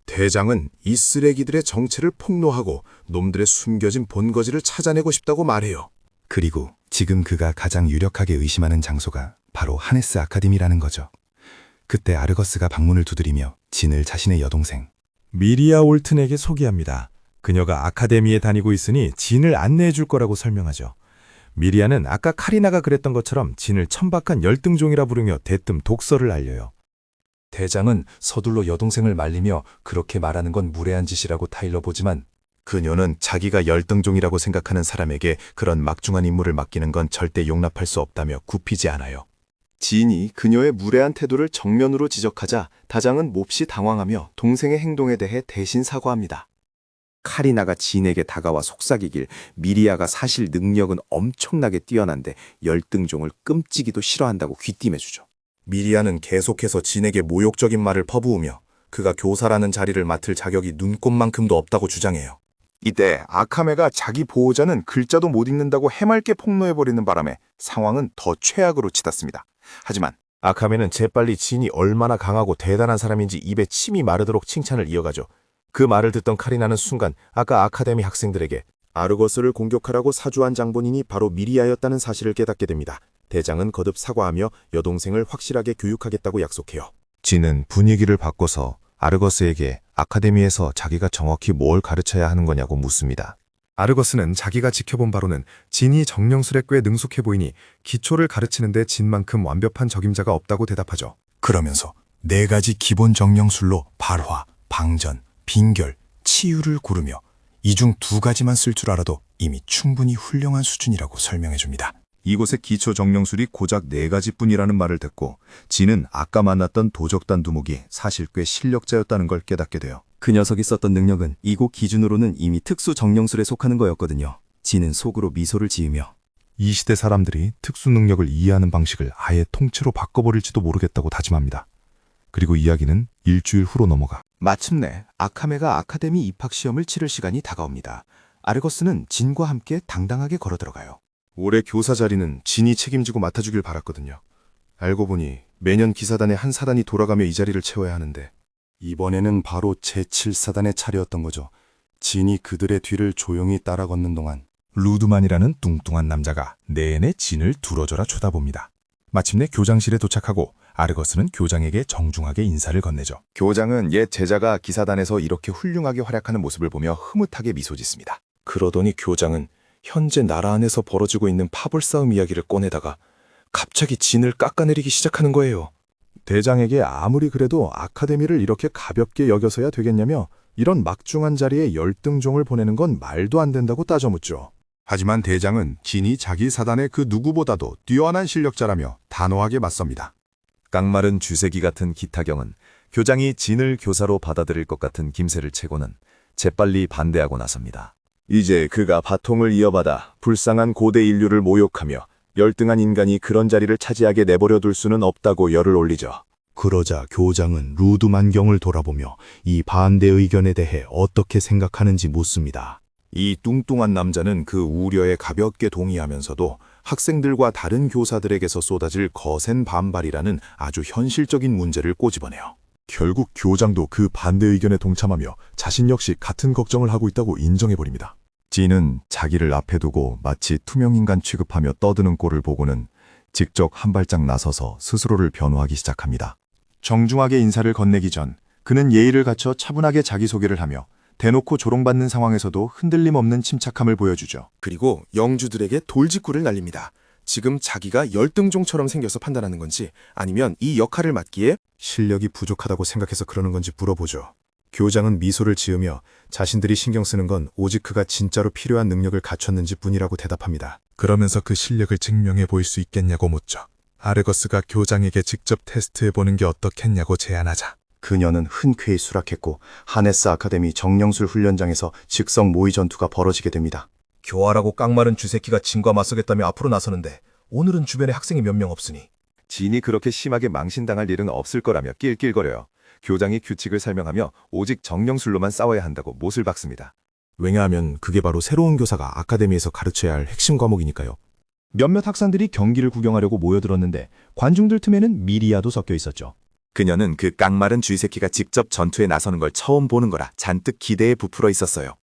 대장은 이 쓰레기들의 정체를 폭로하고 놈들의 숨겨진 본거지를 찾아내고 싶다고 말해요. 그리고 지금 그가 가장 유력하게 의심하는 장소가 바로 하네스 아카데미라는 거죠. 그때 아르거스가 방문을 두드리며 진을 자신의 여동생 미리아 올튼에게 소개합니다. 그녀가 아카데미에 다니고 있으니 진을 안내해 줄 거라고 설명하죠. 미리아는 아까 카리나가 그랬던 것처럼 진을 천박한 열등종이라 부르며 대뜸 독서를 알려요. 대장은 서둘러 여동생을 말리며 그렇게 말하는 건 무례한 짓이라고 타일러 보지만 그녀는 자기가 열등종이라고 생각하는 사람에게 그런 막중한 임무를 맡기는 건 절대 용납할 수 없다며 굽히지 않아요. 진이 그녀의 무례한 태도를 정면으로 지적하자 다장은 몹시 당황하며 동생의 행동에 대해 대신 사과합니다. 카리나가 진에게 다가와 속삭이길 미리아가 사실 능력은 엄청나게 뛰어난데 열등종을 끔찍이도 싫어한다고 귀띔해주죠. 미리아는 계속해서 진에게 모욕적인 말을 퍼부으며 그가 교사라는 자리를 맡을 자격이 눈꼽만큼도 없다고 주장해요. 이때 아카메가 자기 보호자는 글자도 못 읽는다고 해맑게 폭로해버리는 바람에 상황은 더 최악으로 치닫습니다. 하지만 아카메는 재빨리 진이 얼마나 강하고 대단한 사람인지 입에 침이 마르도록 칭찬을 이어가죠. 그 말을 듣던 카리나는 순간 아까 아카데미 학생들에게 아르거스를 공격하라고 사주한 장본인이 바로 미리아였다는 사실을 깨닫게 됩니다. 대장은 거듭 사과하며 여동생을 확실하게 교육하겠다고 약속해요. 진은 분위기를 바꿔서 아르거스에게 아카데미에서 자기가 정확히 뭘 가르쳐야 하는 거냐고 묻습니다. 아르거스는 자기가 지켜본 바로는 진이 정령술에 꽤 능숙해 보이니 기초를 가르치는데 진만큼 완벽한 적임자가 없다고 대답하죠. 그러면서 4가지 기본 정령술로 발화, 방전, 빙결, 치유를 고르며 이 중 2가지만 쓸 줄 알아도 이미 충분히 훌륭한 수준이라고 설명해줍니다. 이곳의 기초 정령술이 고작 4가지뿐이라는 말을 듣고 진은 아까 만났던 도적단 두목이 사실 꽤 실력자였다는 걸 깨닫게 돼요. 그 녀석이 썼던 능력은 이곳 기준으로는 이미 특수 정령술에 속하는 거였거든요. 진은 속으로 미소를 지으며 이 시대 사람들이 특수 능력을 이해하는 방식을 아예 통째로 바꿔버릴지도 모르겠다고 다짐합니다. 그리고 이야기는 일주일 후로 넘어가. 마침내 아카메가 아카데미 입학시험을 치를 시간이 다가옵니다. 아르거스는 진과 함께 당당하게 걸어들어가요. 올해 교사 자리는 진이 책임지고 맡아주길 바랐거든요. 알고 보니 매년 기사단의 한 사단이 돌아가며 이 자리를 채워야 하는데 이번에는 바로 제7사단의 차례였던 거죠. 진이 그들의 뒤를 조용히 따라 걷는 동안 루드만이라는 뚱뚱한 남자가 내내 진을 두러져라 쳐다봅니다. 마침내 교장실에 도착하고 아르거스는 교장에게 정중하게 인사를 건네죠. 교장은 옛 제자가 기사단에서 이렇게 훌륭하게 활약하는 모습을 보며 흐뭇하게 미소 짓습니다. 그러더니 교장은 현재 나라 안에서 벌어지고 있는 파벌 싸움 이야기를 꺼내다가 갑자기 진을 깎아내리기 시작하는 거예요. 대장에게 아무리 그래도 아카데미를 이렇게 가볍게 여겨서야 되겠냐며 이런 막중한 자리에 열등종을 보내는 건 말도 안 된다고 따져묻죠. 하지만 대장은 진이 자기 사단의 그 누구보다도 뛰어난 실력자라며 단호하게 맞섭니다. 깡마른 쥐새끼 같은 기타경은 교장이 진을 교사로 받아들일 것 같은 김새를 채고는 재빨리 반대하고 나섭니다. 이제 그가 바통을 이어받아 불쌍한 고대 인류를 모욕하며 열등한 인간이 그런 자리를 차지하게 내버려 둘 수는 없다고 열을 올리죠. 그러자 교장은 루드만경을 돌아보며 이 반대 의견에 대해 어떻게 생각하는지 묻습니다. 이 뚱뚱한 남자는 그 우려에 가볍게 동의하면서도 학생들과 다른 교사들에게서 쏟아질 거센 반발이라는 아주 현실적인 문제를 꼬집어내요. 결국 교장도 그 반대 의견에 동참하며 자신 역시 같은 걱정을 하고 있다고 인정해버립니다. 진은 자기를 앞에 두고 마치 투명인간 취급하며 떠드는 꼴을 보고는 직접 한 발짝 나서서 스스로를 변호하기 시작합니다. 정중하게 인사를 건네기 전 그는 예의를 갖춰 차분하게 자기소개를 하며 대놓고 조롱받는 상황에서도 흔들림 없는 침착함을 보여주죠. 그리고 영주들에게 돌직구를 날립니다. 지금 자기가 열등종처럼 생겨서 판단하는 건지 아니면 이 역할을 맡기에 실력이 부족하다고 생각해서 그러는 건지 물어보죠. 교장은 미소를 지으며 자신들이 신경 쓰는 건 오직 그가 진짜로 필요한 능력을 갖췄는지 뿐이라고 대답합니다. 그러면서 그 실력을 증명해 보일 수 있겠냐고 묻죠. 아르거스가 교장에게 직접 테스트해보는 게 어떻겠냐고 제안하자. 그녀는 흔쾌히 수락했고 하네스 아카데미 정령술 훈련장에서 즉석 모의 전투가 벌어지게 됩니다. 교활하고 깡마른 쥐새끼가 진과 맞서겠다며 앞으로 나서는데 오늘은 주변에 학생이 몇 명 없으니 진이 그렇게 심하게 망신당할 일은 없을 거라며 낄낄거려요. 교장이 규칙을 설명하며 오직 정령술로만 싸워야 한다고 못을 박습니다. 왜냐하면 그게 바로 새로운 교사가 아카데미에서 가르쳐야 할 핵심 과목이니까요. 몇몇 학생들이 경기를 구경하려고 모여들었는데 관중들 틈에는 미리아도 섞여 있었죠. 그녀는 그 깡마른 쥐새끼가 직접 전투에 나서는 걸 처음 보는 거라 잔뜩 기대에 부풀어 있었어요.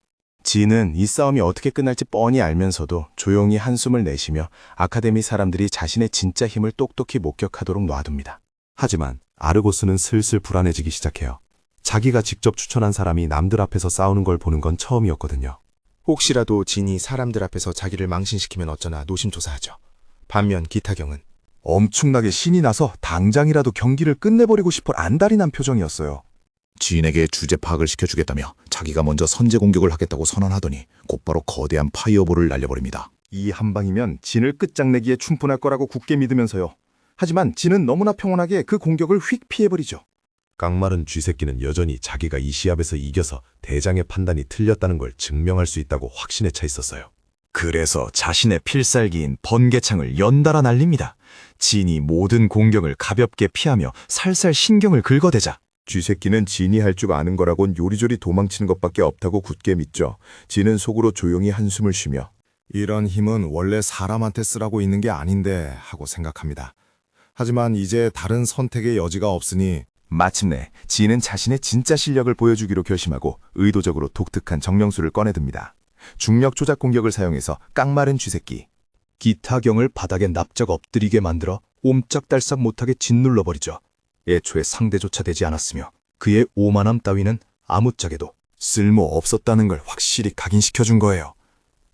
진은 이 싸움이 어떻게 끝날지 뻔히 알면서도 조용히 한숨을 내쉬며 아카데미 사람들이 자신의 진짜 힘을 똑똑히 목격하도록 놔둡니다. 하지만 아르고스는 슬슬 불안해지기 시작해요. 자기가 직접 추천한 사람이 남들 앞에서 싸우는 걸 보는 건 처음이었거든요. 혹시라도 진이 사람들 앞에서 자기를 망신시키면 어쩌나 노심초사하죠. 반면 기타경은 엄청나게 신이 나서 당장이라도 경기를 끝내버리고 싶어 안달이 난 표정이었어요. 지인에게 주제 파악을 시켜주겠다며 자기가 먼저 선제 공격을 하겠다고 선언하더니 곧바로 거대한 파이어볼을 날려버립니다. 이 한 방이면 진을 끝장내기에 충분할 거라고 굳게 믿으면서요. 하지만 진은 너무나 평온하게 그 공격을 휙 피해버리죠. 깡마른 쥐새끼는 여전히 자기가 이 시합에서 이겨서 대장의 판단이 틀렸다는 걸 증명할 수 있다고 확신에 차 있었어요. 그래서 자신의 필살기인 번개창을 연달아 날립니다. 진이 모든 공격을 가볍게 피하며 살살 신경을 긁어대자 쥐새끼는 진이 할 줄 아는 거라곤 요리조리 도망치는 것밖에 없다고 굳게 믿죠. 진은 속으로 조용히 한숨을 쉬며 이런 힘은 원래 사람한테 쓰라고 있는 게 아닌데 하고 생각합니다. 하지만 이제 다른 선택의 여지가 없으니 마침내 진은 자신의 진짜 실력을 보여주기로 결심하고 의도적으로 독특한 정령술을 꺼내듭니다. 중력 조작 공격을 사용해서 깡마른 쥐새끼, 기타경을 바닥에 납작 엎드리게 만들어 옴짝달싹 못하게 짓눌러버리죠. 애초에 상대조차 되지 않았으며 그의 오만함 따위는 아무짝에도 쓸모 없었다는 걸 확실히 각인시켜준 거예요.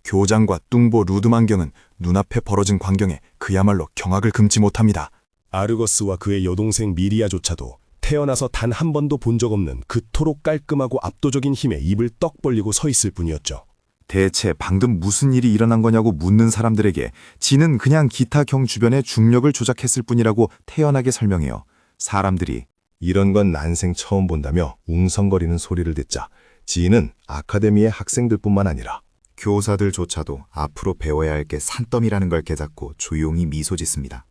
교장과 뚱보 루드만경은 눈앞에 벌어진 광경에 그야말로 경악을 금치 못합니다. 아르거스와 그의 여동생 미리아조차도 태어나서 단 한 번도 본 적 없는 그토록 깔끔하고 압도적인 힘에 입을 떡 벌리고 서 있을 뿐이었죠. 대체 방금 무슨 일이 일어난 거냐고 묻는 사람들에게 진은 그냥 기타경 주변의 중력을 조작했을 뿐이라고 태연하게 설명해요. 사람들이 이런 건 난생 처음 본다며 웅성거리는 소리를 듣자 지인은 아카데미의 학생들뿐만 아니라 교사들조차도 앞으로 배워야 할 게 산더미라는 걸 깨닫고 조용히 미소 짓습니다.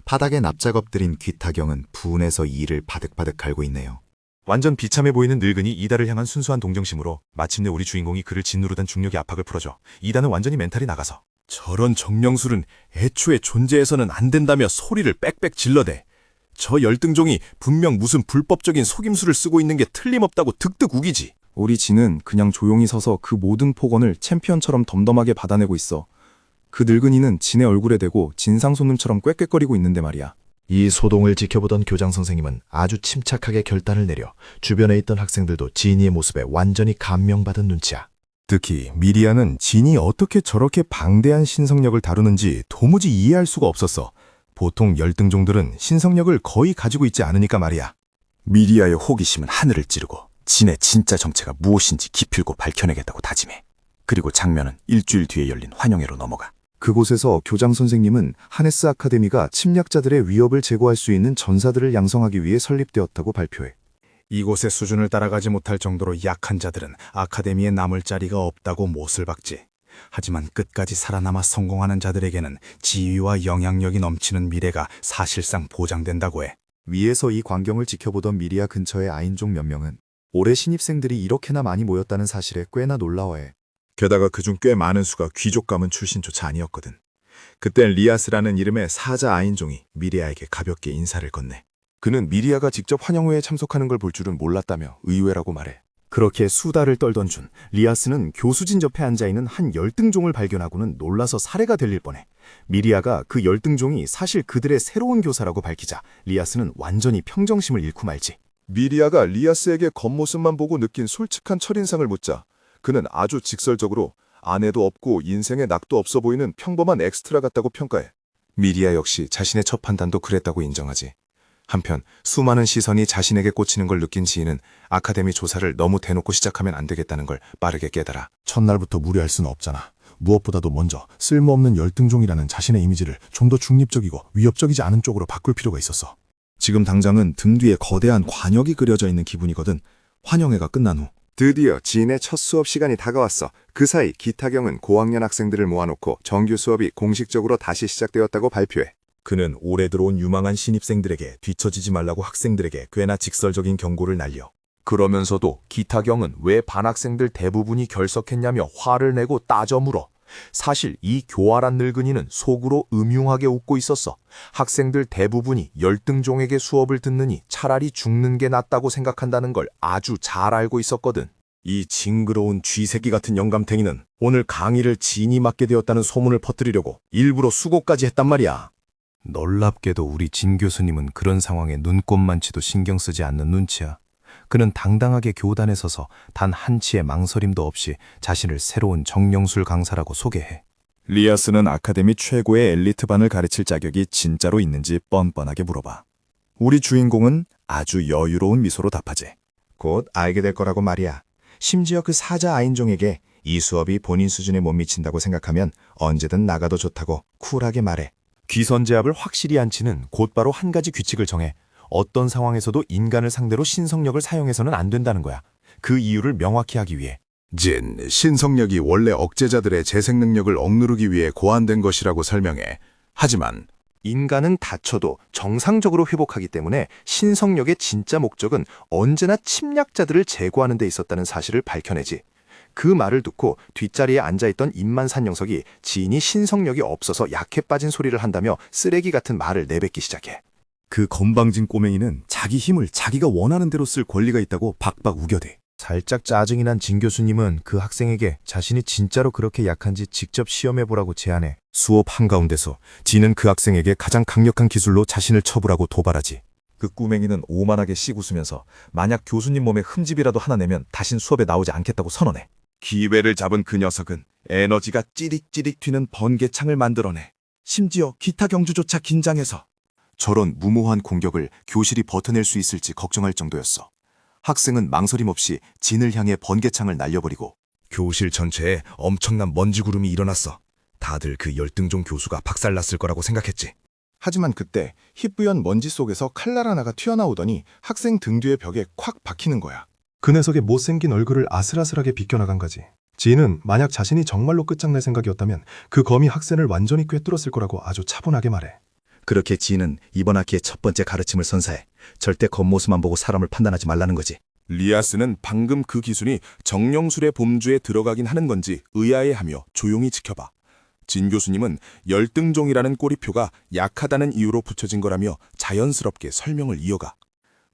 바닥에 납작 엎드린 귀타경은 분해서 이를 바득바득 갈고 있네요. 완전 비참해 보이는 늙은이 이다를 향한 순수한 동정심으로 마침내 우리 주인공이 그를 짓누르던 중력의 압박을 풀어줘. 이다는 완전히 멘탈이 나가서 저런 정령술은 애초에 존재해서는 안 된다며 소리를 빽빽 질러대. 저 열등종이 분명 무슨 불법적인 속임수를 쓰고 있는 게 틀림없다고 득득 우기지. 우리 진은 그냥 조용히 서서 그 모든 폭언을 챔피언처럼 덤덤하게 받아내고 있어. 그 늙은이는 진의 얼굴에 대고 진상손님처럼 꽥꽥거리고 있는데 말이야. 이 소동을 지켜보던 교장 선생님은 아주 침착하게 결단을 내려 주변에 있던 학생들도 진이의 모습에 완전히 감명받은 눈치야. 특히 미리아는 진이 어떻게 저렇게 방대한 신성력을 다루는지 도무지 이해할 수가 없었어. 보통 열등종들은 신성력을 거의 가지고 있지 않으니까 말이야. 미리아의 호기심은 하늘을 찌르고 진의 진짜 정체가 무엇인지 기필고 밝혀내겠다고 다짐해. 그리고 장면은 일주일 뒤에 열린 환영회로 넘어가. 그곳에서 교장 선생님은 하네스 아카데미가 침략자들의 위협을 제거할 수 있는 전사들을 양성하기 위해 설립되었다고 발표해. 이곳의 수준을 따라가지 못할 정도로 약한 자들은 아카데미에 남을 자리가 없다고 못을 박지. 하지만 끝까지 살아남아 성공하는 자들에게는 지위와 영향력이 넘치는 미래가 사실상 보장된다고 해. 위에서 이 광경을 지켜보던 미리아 근처의 아인족 몇 명은 올해 신입생들이 이렇게나 많이 모였다는 사실에 꽤나 놀라워해. 게다가 그중 꽤 많은 수가 귀족 가문 출신조차 아니었거든. 그땐 리아스라는 이름의 사자 아인종이 미리아에게 가볍게 인사를 건네. 그는 미리아가 직접 환영회에 참석하는 걸 볼 줄은 몰랐다며 의외라고 말해. 그렇게 수다를 떨던 중 리아스는 교수진 옆에 앉아있는 한 열등종을 발견하고는 놀라서 사례가 들릴 뻔해. 미리아가 그 열등종이 사실 그들의 새로운 교사라고 밝히자 리아스는 완전히 평정심을 잃고 말지. 미리아가 리아스에게 겉모습만 보고 느낀 솔직한 첫인상을 묻자 그는 아주 직설적으로 아내도 없고 인생에 낙도 없어 보이는 평범한 엑스트라 같다고 평가해. 미리아 역시 자신의 첫 판단도 그랬다고 인정하지. 한편 수많은 시선이 자신에게 꽂히는 걸 느낀 지인은 아카데미 조사를 너무 대놓고 시작하면 안 되겠다는 걸 빠르게 깨달아. 첫날부터 무리할 수는 없잖아. 무엇보다도 먼저 쓸모없는 열등종이라는 자신의 이미지를 좀 더 중립적이고 위협적이지 않은 쪽으로 바꿀 필요가 있었어. 지금 당장은 등 뒤에 거대한 관역이 그려져 있는 기분이거든. 환영회가 끝난 후 드디어 지인의 첫 수업 시간이 다가왔어. 그 사이 기타경은 고학년 학생들을 모아놓고 정규 수업이 공식적으로 다시 시작되었다고 발표해. 그는 올해 들어온 유망한 신입생들에게 뒤처지지 말라고 학생들에게 꽤나 직설적인 경고를 날려. 그러면서도 기타경은 왜 반학생들 대부분이 결석했냐며 화를 내고 따져 물어. 사실 이 교활한 늙은이는 속으로 음흉하게 웃고 있었어. 학생들 대부분이 열등종에게 수업을 듣느니 차라리 죽는 게 낫다고 생각한다는 걸 아주 잘 알고 있었거든. 이 징그러운 쥐새끼 같은 영감탱이는 오늘 강의를 진이 맡게 되었다는 소문을 퍼뜨리려고 일부러 수고까지 했단 말이야. 놀랍게도 우리 진 교수님은 그런 상황에 눈꼽만치도 신경 쓰지 않는 눈치야. 그는 당당하게 교단에 서서 단 한치의 망설임도 없이 자신을 새로운 정령술 강사라고 소개해. 리아스는 아카데미 최고의 엘리트반을 가르칠 자격이 진짜로 있는지 뻔뻔하게 물어봐. 우리 주인공은 아주 여유로운 미소로 답하지. 곧 알게 될 거라고 말이야. 심지어 그 사자 아인종에게 이 수업이 본인 수준에 못 미친다고 생각하면 언제든 나가도 좋다고 쿨하게 말해. 귀선제압을 확실히 한 치는 곧바로 한 가지 규칙을 정해 어떤 상황에서도 인간을 상대로 신성력을 사용해서는 안 된다는 거야. 그 이유를 명확히 하기 위해. 진, 신성력이 원래 억제자들의 재생 능력을 억누르기 위해 고안된 것이라고 설명해. 하지만 인간은 다쳐도 정상적으로 회복하기 때문에 신성력의 진짜 목적은 언제나 침략자들을 제거하는 데 있었다는 사실을 밝혀내지. 그 말을 듣고 뒷자리에 앉아있던 임만산 녀석이 지인이 신성력이 없어서 약해 빠진 소리를 한다며 쓰레기 같은 말을 내뱉기 시작해. 그 건방진 꼬맹이는 자기 힘을 자기가 원하는 대로 쓸 권리가 있다고 박박 우겨대. 살짝 짜증이 난 진 교수님은 그 학생에게 자신이 진짜로 그렇게 약한지 직접 시험해보라고 제안해. 수업 한가운데서 진은 그 학생에게 가장 강력한 기술로 자신을 처벌하고 도발하지. 그 꾸맹이는 오만하게 씩 웃으면서 만약 교수님 몸에 흠집이라도 하나 내면 다신 수업에 나오지 않겠다고 선언해. 기회를 잡은 그 녀석은 에너지가 찌릿찌릿 튀는 번개창을 만들어내. 심지어 기타 경주조차 긴장해서. 저런 무모한 공격을 교실이 버텨낼 수 있을지 걱정할 정도였어. 학생은 망설임 없이 진을 향해 번개창을 날려버리고 교실 전체에 엄청난 먼지 구름이 일어났어. 다들 그 열등종 교수가 박살났을 거라고 생각했지. 하지만 그때 희뿌연 먼지 속에서 칼날 하나가 튀어나오더니 학생 등 뒤의 벽에 콱 박히는 거야. 그 녀석의 못생긴 얼굴을 아슬아슬하게 비껴나간 거지. 지인은 만약 자신이 정말로 끝장낼 생각이었다면 그 검이 학생을 완전히 꿰뚫었을 거라고 아주 차분하게 말해. 그렇게 지인은 이번 학기의 첫 번째 가르침을 선사해. 절대 겉모습만 보고 사람을 판단하지 말라는 거지. 리아스는 방금 그 기술이 정령술의 범주에 들어가긴 하는 건지 의아해하며 조용히 지켜봐. 진 교수님은 열등종이라는 꼬리표가 약하다는 이유로 붙여진 거라며 자연스럽게 설명을 이어가.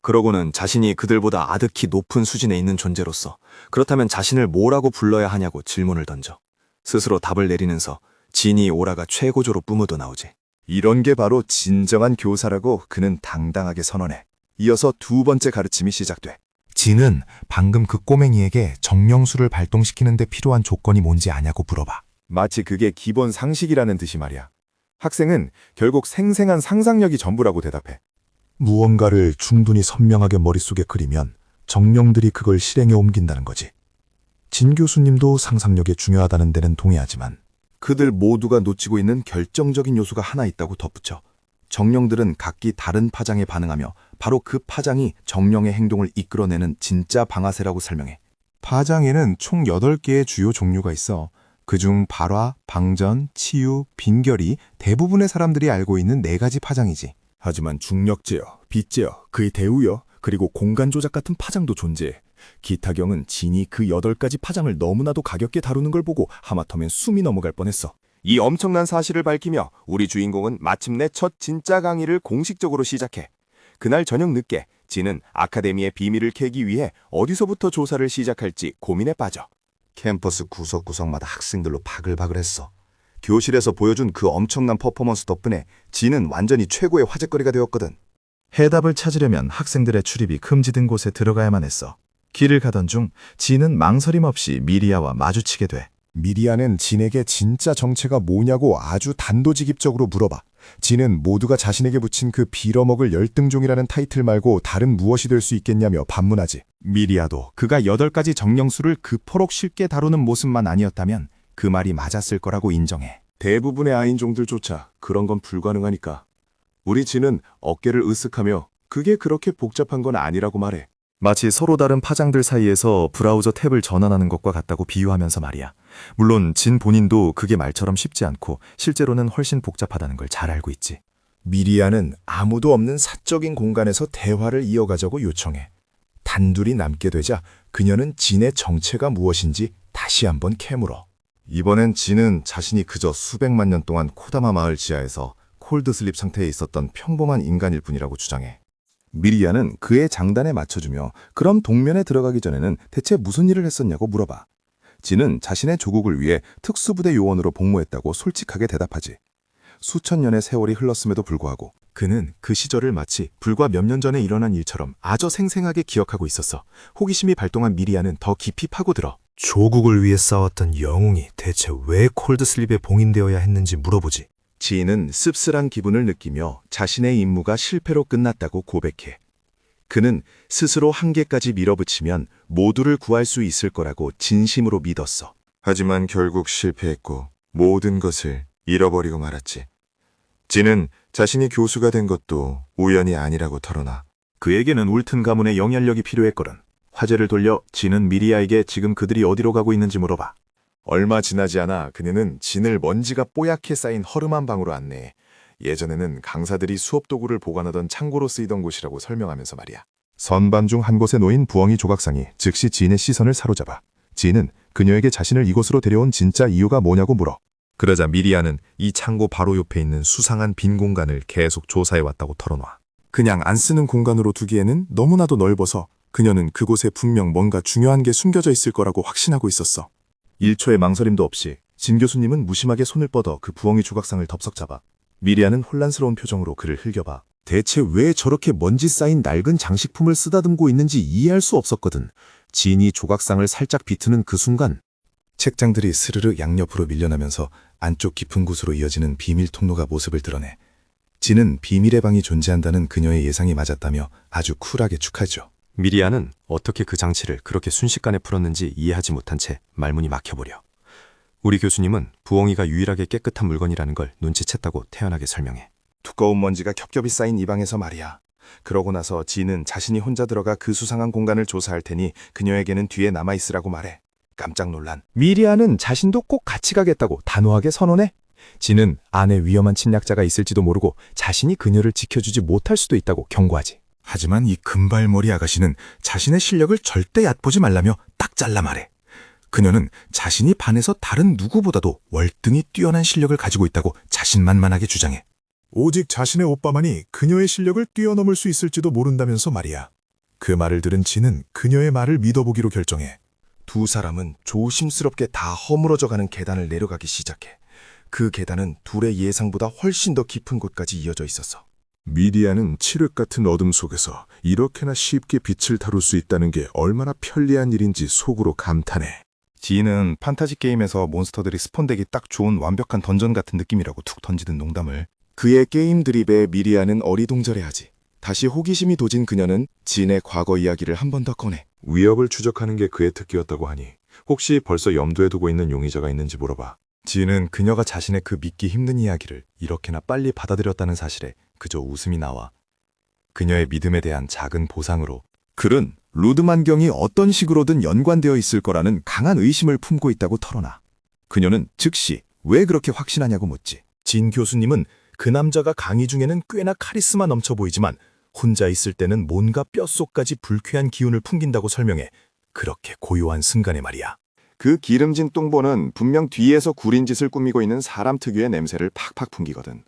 그러고는 자신이 그들보다 아득히 높은 수준에 있는 존재로서 그렇다면 자신을 뭐라고 불러야 하냐고 질문을 던져. 스스로 답을 내리면서 진이 오라가 최고조로 뿜어도 나오지. 이런 게 바로 진정한 교사라고 그는 당당하게 선언해. 이어서 두 번째 가르침이 시작돼. 진은 방금 그 꼬맹이에게 정령술을 발동시키는 데 필요한 조건이 뭔지 아냐고 물어봐. 마치 그게 기본 상식이라는 듯이 말이야. 학생은 결국 생생한 상상력이 전부라고 대답해. 무언가를 충분히 선명하게 머릿속에 그리면 정령들이 그걸 실행에 옮긴다는 거지. 진 교수님도 상상력이 중요하다는 데는 동의하지만 그들 모두가 놓치고 있는 결정적인 요소가 하나 있다고 덧붙여. 정령들은 각기 다른 파장에 반응하며 바로 그 파장이 정령의 행동을 이끌어내는 진짜 방아쇠라고 설명해. 파장에는 총 8개의 주요 종류가 있어. 그중 발화, 방전, 치유, 빈결이 대부분의 사람들이 알고 있는 4가지 파장이지. 하지만 중력제어, 빛제어, 그의 대우여, 그리고 공간 조작 같은 파장도 존재해. 기타경은 진이 그 8가지 파장을 너무나도 가볍게 다루는 걸 보고 하마터면 숨이 넘어갈 뻔했어. 이 엄청난 사실을 밝히며 우리 주인공은 마침내 첫 진짜 강의를 공식적으로 시작해. 그날 저녁 늦게 진은 아카데미의 비밀을 캐기 위해 어디서부터 조사를 시작할지 고민에 빠져. 캠퍼스 구석구석마다 학생들로 바글바글했어. 교실에서 보여준 그 엄청난 퍼포먼스 덕분에 진은 완전히 최고의 화제거리가 되었거든. 해답을 찾으려면 학생들의 출입이 금지된 곳에 들어가야만 했어. 길을 가던 중 진은 망설임 없이 미리아와 마주치게 돼. 미리아는 진에게 진짜 정체가 뭐냐고 아주 단도직입적으로 물어봐. 진은 모두가 자신에게 붙인 그 빌어먹을 열등종이라는 타이틀 말고 다른 무엇이 될 수 있겠냐며 반문하지. 미리아도 그가 8가지 정령술을 그토록 쉽게 다루는 모습만 아니었다면 그 말이 맞았을 거라고 인정해. 대부분의 아인종들조차 그런 건 불가능하니까. 우리 진은 어깨를 으쓱하며 그게 그렇게 복잡한 건 아니라고 말해. 마치 서로 다른 파장들 사이에서 브라우저 탭을 전환하는 것과 같다고 비유하면서 말이야. 물론 진 본인도 그게 말처럼 쉽지 않고 실제로는 훨씬 복잡하다는 걸 잘 알고 있지. 미리아는 아무도 없는 사적인 공간에서 대화를 이어가자고 요청해. 단둘이 남게 되자 그녀는 진의 정체가 무엇인지 다시 한번 캐물어. 이번엔 진은 자신이 그저 수백만 년 동안 코다마 마을 지하에서 콜드슬립 상태에 있었던 평범한 인간일 뿐이라고 주장해. 미리아는 그의 장단에 맞춰주며 그럼 동면에 들어가기 전에는 대체 무슨 일을 했었냐고 물어봐. 진은 자신의 조국을 위해 특수부대 요원으로 복무했다고 솔직하게 대답하지. 수천 년의 세월이 흘렀음에도 불구하고 그는 그 시절을 마치 불과 몇 년 전에 일어난 일처럼 아저 생생하게 기억하고 있었어. 호기심이 발동한 미리아는 더 깊이 파고들어. 조국을 위해 싸웠던 영웅이 대체 왜 콜드슬립에 봉인되어야 했는지 물어보지. 지인은 씁쓸한 기분을 느끼며 자신의 임무가 실패로 끝났다고 고백해. 그는 스스로 한계까지 밀어붙이면 모두를 구할 수 있을 거라고 진심으로 믿었어. 하지만 결국 실패했고 모든 것을 잃어버리고 말았지. 지는 자신이 교수가 된 것도 우연이 아니라고 털어놔. 그에게는 울튼 가문의 영향력이 필요했거든. 화제를 돌려 지는 미리아에게 지금 그들이 어디로 가고 있는지 물어봐. 얼마 지나지 않아 그녀는 진을 먼지가 뽀얗게 쌓인 허름한 방으로 안내해. 예전에는 강사들이 수업 도구를 보관하던 창고로 쓰이던 곳이라고 설명하면서 말이야. 선반 중 한 곳에 놓인 부엉이 조각상이 즉시 지인의 시선을 사로잡아. 지인은 그녀에게 자신을 이곳으로 데려온 진짜 이유가 뭐냐고 물어. 그러자 미리아는 이 창고 바로 옆에 있는 수상한 빈 공간을 계속 조사해왔다고 털어놔. 그냥 안 쓰는 공간으로 두기에는 너무나도 넓어서 그녀는 그곳에 분명 뭔가 중요한 게 숨겨져 있을 거라고 확신하고 있었어. 1초의 망설임도 없이 진 교수님은 무심하게 손을 뻗어 그 부엉이 조각상을 덥석 잡아. 미리아는 혼란스러운 표정으로 그를 흘겨봐. 대체 왜 저렇게 먼지 쌓인 낡은 장식품을 쓰다듬고 있는지 이해할 수 없었거든. 진이 조각상을 살짝 비트는 그 순간 책장들이 스르르 양옆으로 밀려나면서 안쪽 깊은 곳으로 이어지는 비밀 통로가 모습을 드러내. 진은 비밀의 방이 존재한다는 그녀의 예상이 맞았다며 아주 쿨하게 축하죠. 미리아는 어떻게 그 장치를 그렇게 순식간에 풀었는지 이해하지 못한 채 말문이 막혀버려. 우리 교수님은 부엉이가 유일하게 깨끗한 물건이라는 걸 눈치챘다고 태연하게 설명해. 두꺼운 먼지가 겹겹이 쌓인 이 방에서 말이야. 그러고 나서 지는 자신이 혼자 들어가 그 수상한 공간을 조사할 테니 그녀에게는 뒤에 남아있으라고 말해. 깜짝 놀란 미리아는 자신도 꼭 같이 가겠다고 단호하게 선언해. 지는 안에 위험한 침략자가 있을지도 모르고 자신이 그녀를 지켜주지 못할 수도 있다고 경고하지. 하지만 이 금발머리 아가씨는 자신의 실력을 절대 얕보지 말라며 딱 잘라 말해. 그녀는 자신이 반에서 다른 누구보다도 월등히 뛰어난 실력을 가지고 있다고 자신만만하게 주장해. 오직 자신의 오빠만이 그녀의 실력을 뛰어넘을 수 있을지도 모른다면서 말이야. 그 말을 들은 지는 그녀의 말을 믿어보기로 결정해. 두 사람은 조심스럽게 다 허물어져가는 계단을 내려가기 시작해. 그 계단은 둘의 예상보다 훨씬 더 깊은 곳까지 이어져 있었어. 미리아는 칠흑 같은 어둠 속에서 이렇게나 쉽게 빛을 다룰 수 있다는 게 얼마나 편리한 일인지 속으로 감탄해. 지인은 판타지 게임에서 몬스터들이 스폰되기 딱 좋은 완벽한 던전 같은 느낌이라고 툭 던지는 농담을. 그의 게임 드립에 미리아는 어리동절해하지. 다시 호기심이 도진 그녀는 지인의 과거 이야기를 한 번 더 꺼내. 위협을 추적하는 게 그의 특기였다고 하니 혹시 벌써 염두에 두고 있는 용의자가 있는지 물어봐. 지인은 그녀가 자신의 그 믿기 힘든 이야기를 이렇게나 빨리 받아들였다는 사실에 그저 웃음이 나와. 그녀의 믿음에 대한 작은 보상으로 글은 루드만경이 어떤 식으로든 연관되어 있을 거라는 강한 의심을 품고 있다고 털어놔. 그녀는 즉시 왜 그렇게 확신하냐고 묻지. 진 교수님은 그 남자가 강의 중에는 꽤나 카리스마 넘쳐 보이지만 혼자 있을 때는 뭔가 뼛속까지 불쾌한 기운을 풍긴다고 설명해. 그렇게 고요한 순간에 말이야. 그 기름진 똥보는 분명 뒤에서 구린 짓을 꾸미고 있는 사람 특유의 냄새를 팍팍 풍기거든.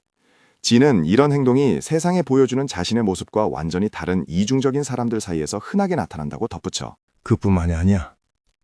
지는 이런 행동이 세상에 보여주는 자신의 모습과 완전히 다른 이중적인 사람들 사이에서 흔하게 나타난다고 덧붙여. 그뿐만이 아니야.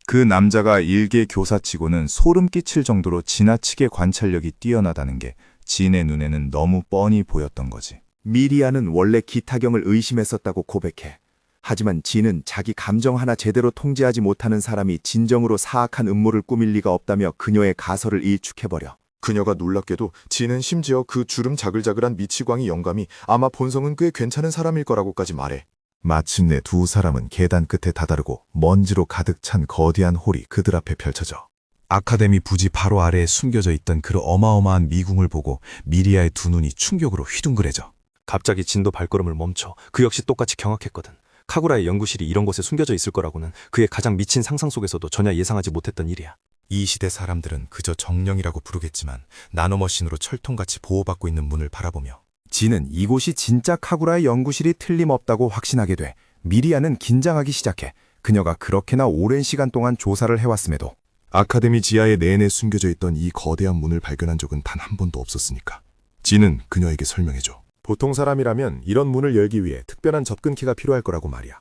그 남자가 일개 교사치고는 소름 끼칠 정도로 지나치게 관찰력이 뛰어나다는 게 진의 눈에는 너무 뻔히 보였던 거지. 미리아는 원래 기타경을 의심했었다고 고백해. 하지만 진은 자기 감정 하나 제대로 통제하지 못하는 사람이 진정으로 사악한 음모를 꾸밀 리가 없다며 그녀의 가설을 일축해버려. 그녀가 놀랍게도 진은 심지어 그 주름 자글자글한 미치광이 영감이 아마 본성은 꽤 괜찮은 사람일 거라고까지 말해. 마침내 두 사람은 계단 끝에 다다르고 먼지로 가득 찬 거대한 홀이 그들 앞에 펼쳐져. 아카데미 부지 바로 아래에 숨겨져 있던 그 어마어마한 미궁을 보고 미리아의 두 눈이 충격으로 휘둥그레져. 갑자기 진도 발걸음을 멈춰. 그 역시 똑같이 경악했거든. 카구라의 연구실이 이런 곳에 숨겨져 있을 거라고는 그의 가장 미친 상상 속에서도 전혀 예상하지 못했던 일이야. 이 시대 사람들은 그저 정령이라고 부르겠지만 나노머신으로 철통같이 보호받고 있는 문을 바라보며 지는 이곳이 진짜 카구라의 연구실이 틀림없다고 확신하게 돼. 미리아는 긴장하기 시작해. 그녀가 그렇게나 오랜 시간 동안 조사를 해왔음에도 아카데미 지하에 내내 숨겨져 있던 이 거대한 문을 발견한 적은 단 한 번도 없었으니까. 지는 그녀에게 설명해줘. 보통 사람이라면 이런 문을 열기 위해 특별한 접근키가 필요할 거라고 말이야.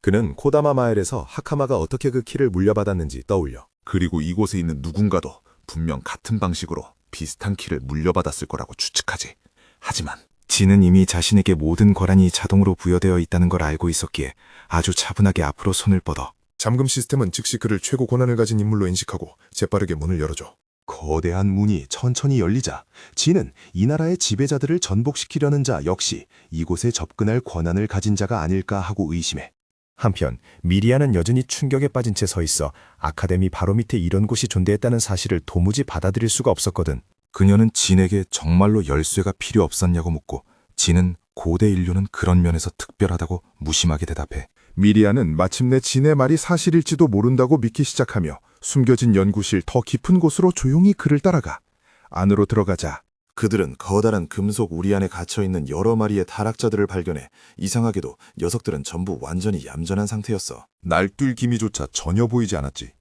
그는 코다마 마을에서 하카마가 어떻게 그 키를 물려받았는지 떠올려. 그리고 이곳에 있는 누군가도 분명 같은 방식으로 비슷한 키를 물려받았을 거라고 추측하지. 하지만 진은 이미 자신에게 모든 권한이 자동으로 부여되어 있다는 걸 알고 있었기에 아주 차분하게 앞으로 손을 뻗어 잠금 시스템은 즉시 그를 최고 권한을 가진 인물로 인식하고 재빠르게 문을 열어줘. 거대한 문이 천천히 열리자 진은 이 나라의 지배자들을 전복시키려는 자 역시 이곳에 접근할 권한을 가진 자가 아닐까 하고 의심해. 한편 미리아는 여전히 충격에 빠진 채 서 있어 아카데미 바로 밑에 이런 곳이 존재했다는 사실을 도무지 받아들일 수가 없었거든. 그녀는 진에게 정말로 열쇠가 필요 없었냐고 묻고 진은 고대 인류는 그런 면에서 특별하다고 무심하게 대답해. 미리아는 마침내 진의 말이 사실일지도 모른다고 믿기 시작하며 숨겨진 연구실 더 깊은 곳으로 조용히 그를 따라가. 안으로 들어가자 그들은 커다란 금속 우리 안에 갇혀있는 여러 마리의 타락자들을 발견해 이상하게도 녀석들은 전부 완전히 얌전한 상태였어. 날뛸 기미조차 전혀 보이지 않았지.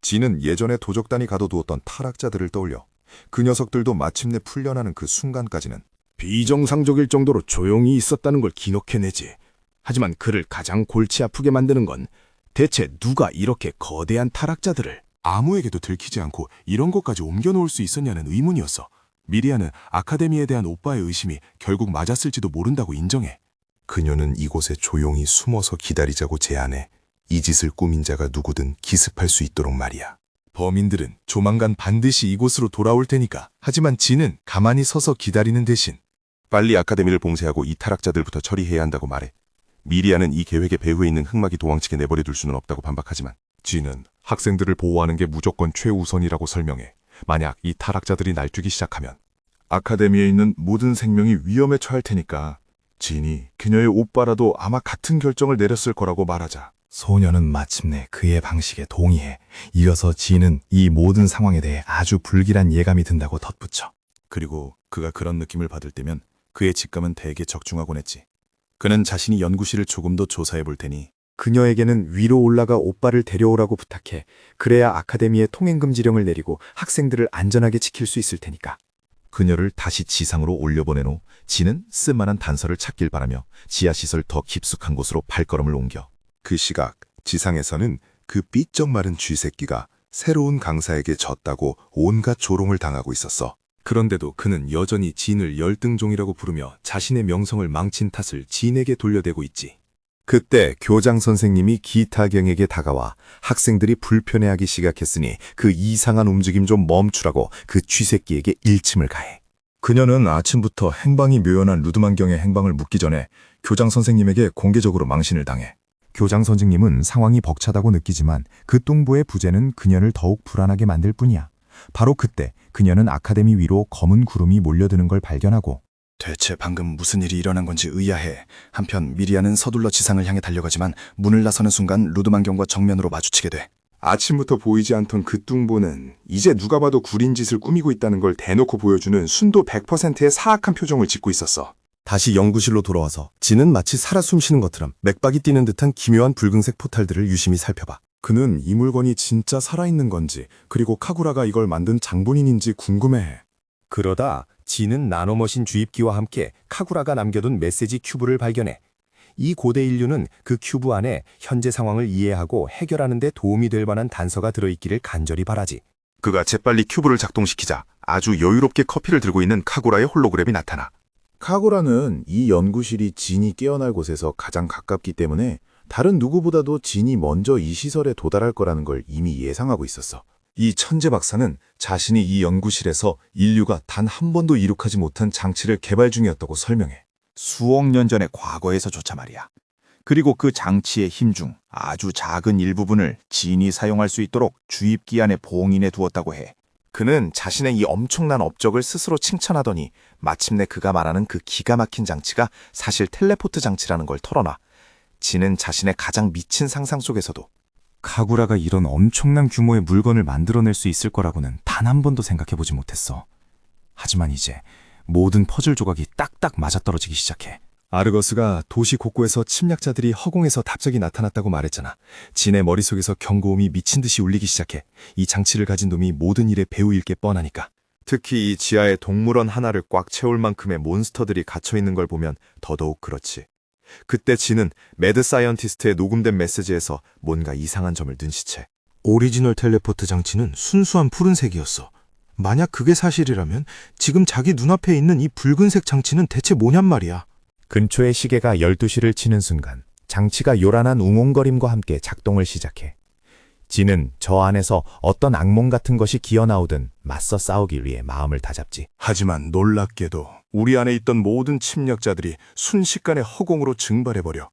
진은 예전에 도적단이 가둬두었던 타락자들을 떠올려 그 녀석들도 마침내 풀려나는 그 순간까지는 비정상적일 정도로 조용히 있었다는 걸 기억해내지. 하지만 그를 가장 골치 아프게 만드는 건 대체 누가 이렇게 거대한 타락자들을 아무에게도 들키지 않고 이런 곳까지 옮겨놓을 수 있었냐는 의문이었어. 미리아는 아카데미에 대한 오빠의 의심이 결국 맞았을지도 모른다고 인정해. 그녀는 이곳에 조용히 숨어서 기다리자고 제안해 이 짓을 꾸민 자가 누구든 기습할 수 있도록 말이야. 범인들은 조만간 반드시 이곳으로 돌아올 테니까. 하지만 진은 가만히 서서 기다리는 대신 빨리 아카데미를 봉쇄하고 이 타락자들부터 처리해야 한다고 말해. 미리아는 이 계획의 배후에 있는 흑막이 도망치게 내버려둘 수는 없다고 반박하지만 진은 학생들을 보호하는 게 무조건 최우선이라고 설명해. 만약 이 타락자들이 날뛰기 시작하면 아카데미에 있는 모든 생명이 위험에 처할 테니까 진이 그녀의 오빠라도 아마 같은 결정을 내렸을 거라고 말하자. 소녀는 마침내 그의 방식에 동의해. 이어서 진은 이 모든 상황에 대해 아주 불길한 예감이 든다고 덧붙여. 그리고 그가 그런 느낌을 받을 때면 그의 직감은 대개 적중하곤 했지. 그는 자신이 연구실을 조금 더 조사해 볼 테니 그녀에게는 위로 올라가 오빠를 데려오라고 부탁해. 그래야 아카데미에 통행금지령을 내리고 학생들을 안전하게 지킬 수 있을 테니까. 그녀를 다시 지상으로 올려보낸 후 진은 쓸만한 단서를 찾길 바라며 지하시설 더 깊숙한 곳으로 발걸음을 옮겨. 그 시각 지상에서는 그 삐쩍 마른 쥐새끼가 새로운 강사에게 졌다고 온갖 조롱을 당하고 있었어. 그런데도 그는 여전히 진을 열등종이라고 부르며 자신의 명성을 망친 탓을 진에게 돌려대고 있지. 그때 교장 선생님이 기타경에게 다가와 학생들이 불편해하기 시작했으니 그 이상한 움직임 좀 멈추라고 그 쥐새끼에게 일침을 가해. 그녀는 아침부터 행방이 묘연한 루드만경의 행방을 묻기 전에 교장 선생님에게 공개적으로 망신을 당해. 교장 선생님은 상황이 벅차다고 느끼지만 그 뚱보의 부재는 그녀를 더욱 불안하게 만들 뿐이야. 바로 그때 그녀는 아카데미 위로 검은 구름이 몰려드는 걸 발견하고 대체 방금 무슨 일이 일어난 건지 의아해. 한편 미리아는 서둘러 지상을 향해 달려가지만 문을 나서는 순간 루드만경과 정면으로 마주치게 돼. 아침부터 보이지 않던 그 뚱보는 이제 누가 봐도 구린 짓을 꾸미고 있다는 걸 대놓고 보여주는 순도 100%의 사악한 표정을 짓고 있었어. 다시 연구실로 돌아와서 진은 마치 살아 숨쉬는 것처럼 맥박이 뛰는 듯한 기묘한 붉은색 포탈들을 유심히 살펴봐. 그는 이 물건이 진짜 살아있는 건지 그리고 카구라가 이걸 만든 장본인인지 궁금해해. 그러다 진은 나노머신 주입기와 함께 카구라가 남겨둔 메시지 큐브를 발견해. 이 고대 인류는 그 큐브 안에 현재 상황을 이해하고 해결하는 데 도움이 될 만한 단서가 들어있기를 간절히 바라지. 그가 재빨리 큐브를 작동시키자 아주 여유롭게 커피를 들고 있는 카구라의 홀로그램이 나타나. 카구라는 이 연구실이 진이 깨어날 곳에서 가장 가깝기 때문에 다른 누구보다도 진이 먼저 이 시설에 도달할 거라는 걸 이미 예상하고 있었어. 이 천재 박사는 자신이 이 연구실에서 인류가 단 한 번도 이룩하지 못한 장치를 개발 중이었다고 설명해. 수억 년 전의 과거에서조차 말이야. 그리고 그 장치의 힘 중 아주 작은 일부분을 진이 사용할 수 있도록 주입기 안에 봉인해 두었다고 해. 그는 자신의 이 엄청난 업적을 스스로 칭찬하더니 마침내 그가 말하는 그 기가 막힌 장치가 사실 텔레포트 장치라는 걸 털어놔. 진은 자신의 가장 미친 상상 속에서도 카구라가 이런 엄청난 규모의 물건을 만들어낼 수 있을 거라고는 단 한 번도 생각해보지 못했어. 하지만 이제 모든 퍼즐 조각이 딱딱 맞아떨어지기 시작해. 아르거스가 도시 곳곳에서 침략자들이 허공에서 답적이 나타났다고 말했잖아. 진의 머릿속에서 경고음이 미친 듯이 울리기 시작해. 이 장치를 가진 놈이 모든 일의 배우일 게 뻔하니까. 특히 이 지하에 동물원 하나를 꽉 채울 만큼의 몬스터들이 갇혀있는 걸 보면 더더욱 그렇지. 그때 진은 매드 사이언티스트의 녹음된 메시지에서 뭔가 이상한 점을 눈치채. 오리지널 텔레포트 장치는 순수한 푸른색이었어. 만약 그게 사실이라면 지금 자기 눈앞에 있는 이 붉은색 장치는 대체 뭐냔 말이야. 근처의 시계가 12시를 치는 순간 장치가 요란한 웅웅거림과 함께 작동을 시작해. 진은 저 안에서 어떤 악몽 같은 것이 기어나오든 맞서 싸우기 위해 마음을 다잡지. 하지만 놀랍게도 우리 안에 있던 모든 침략자들이 순식간에 허공으로 증발해버려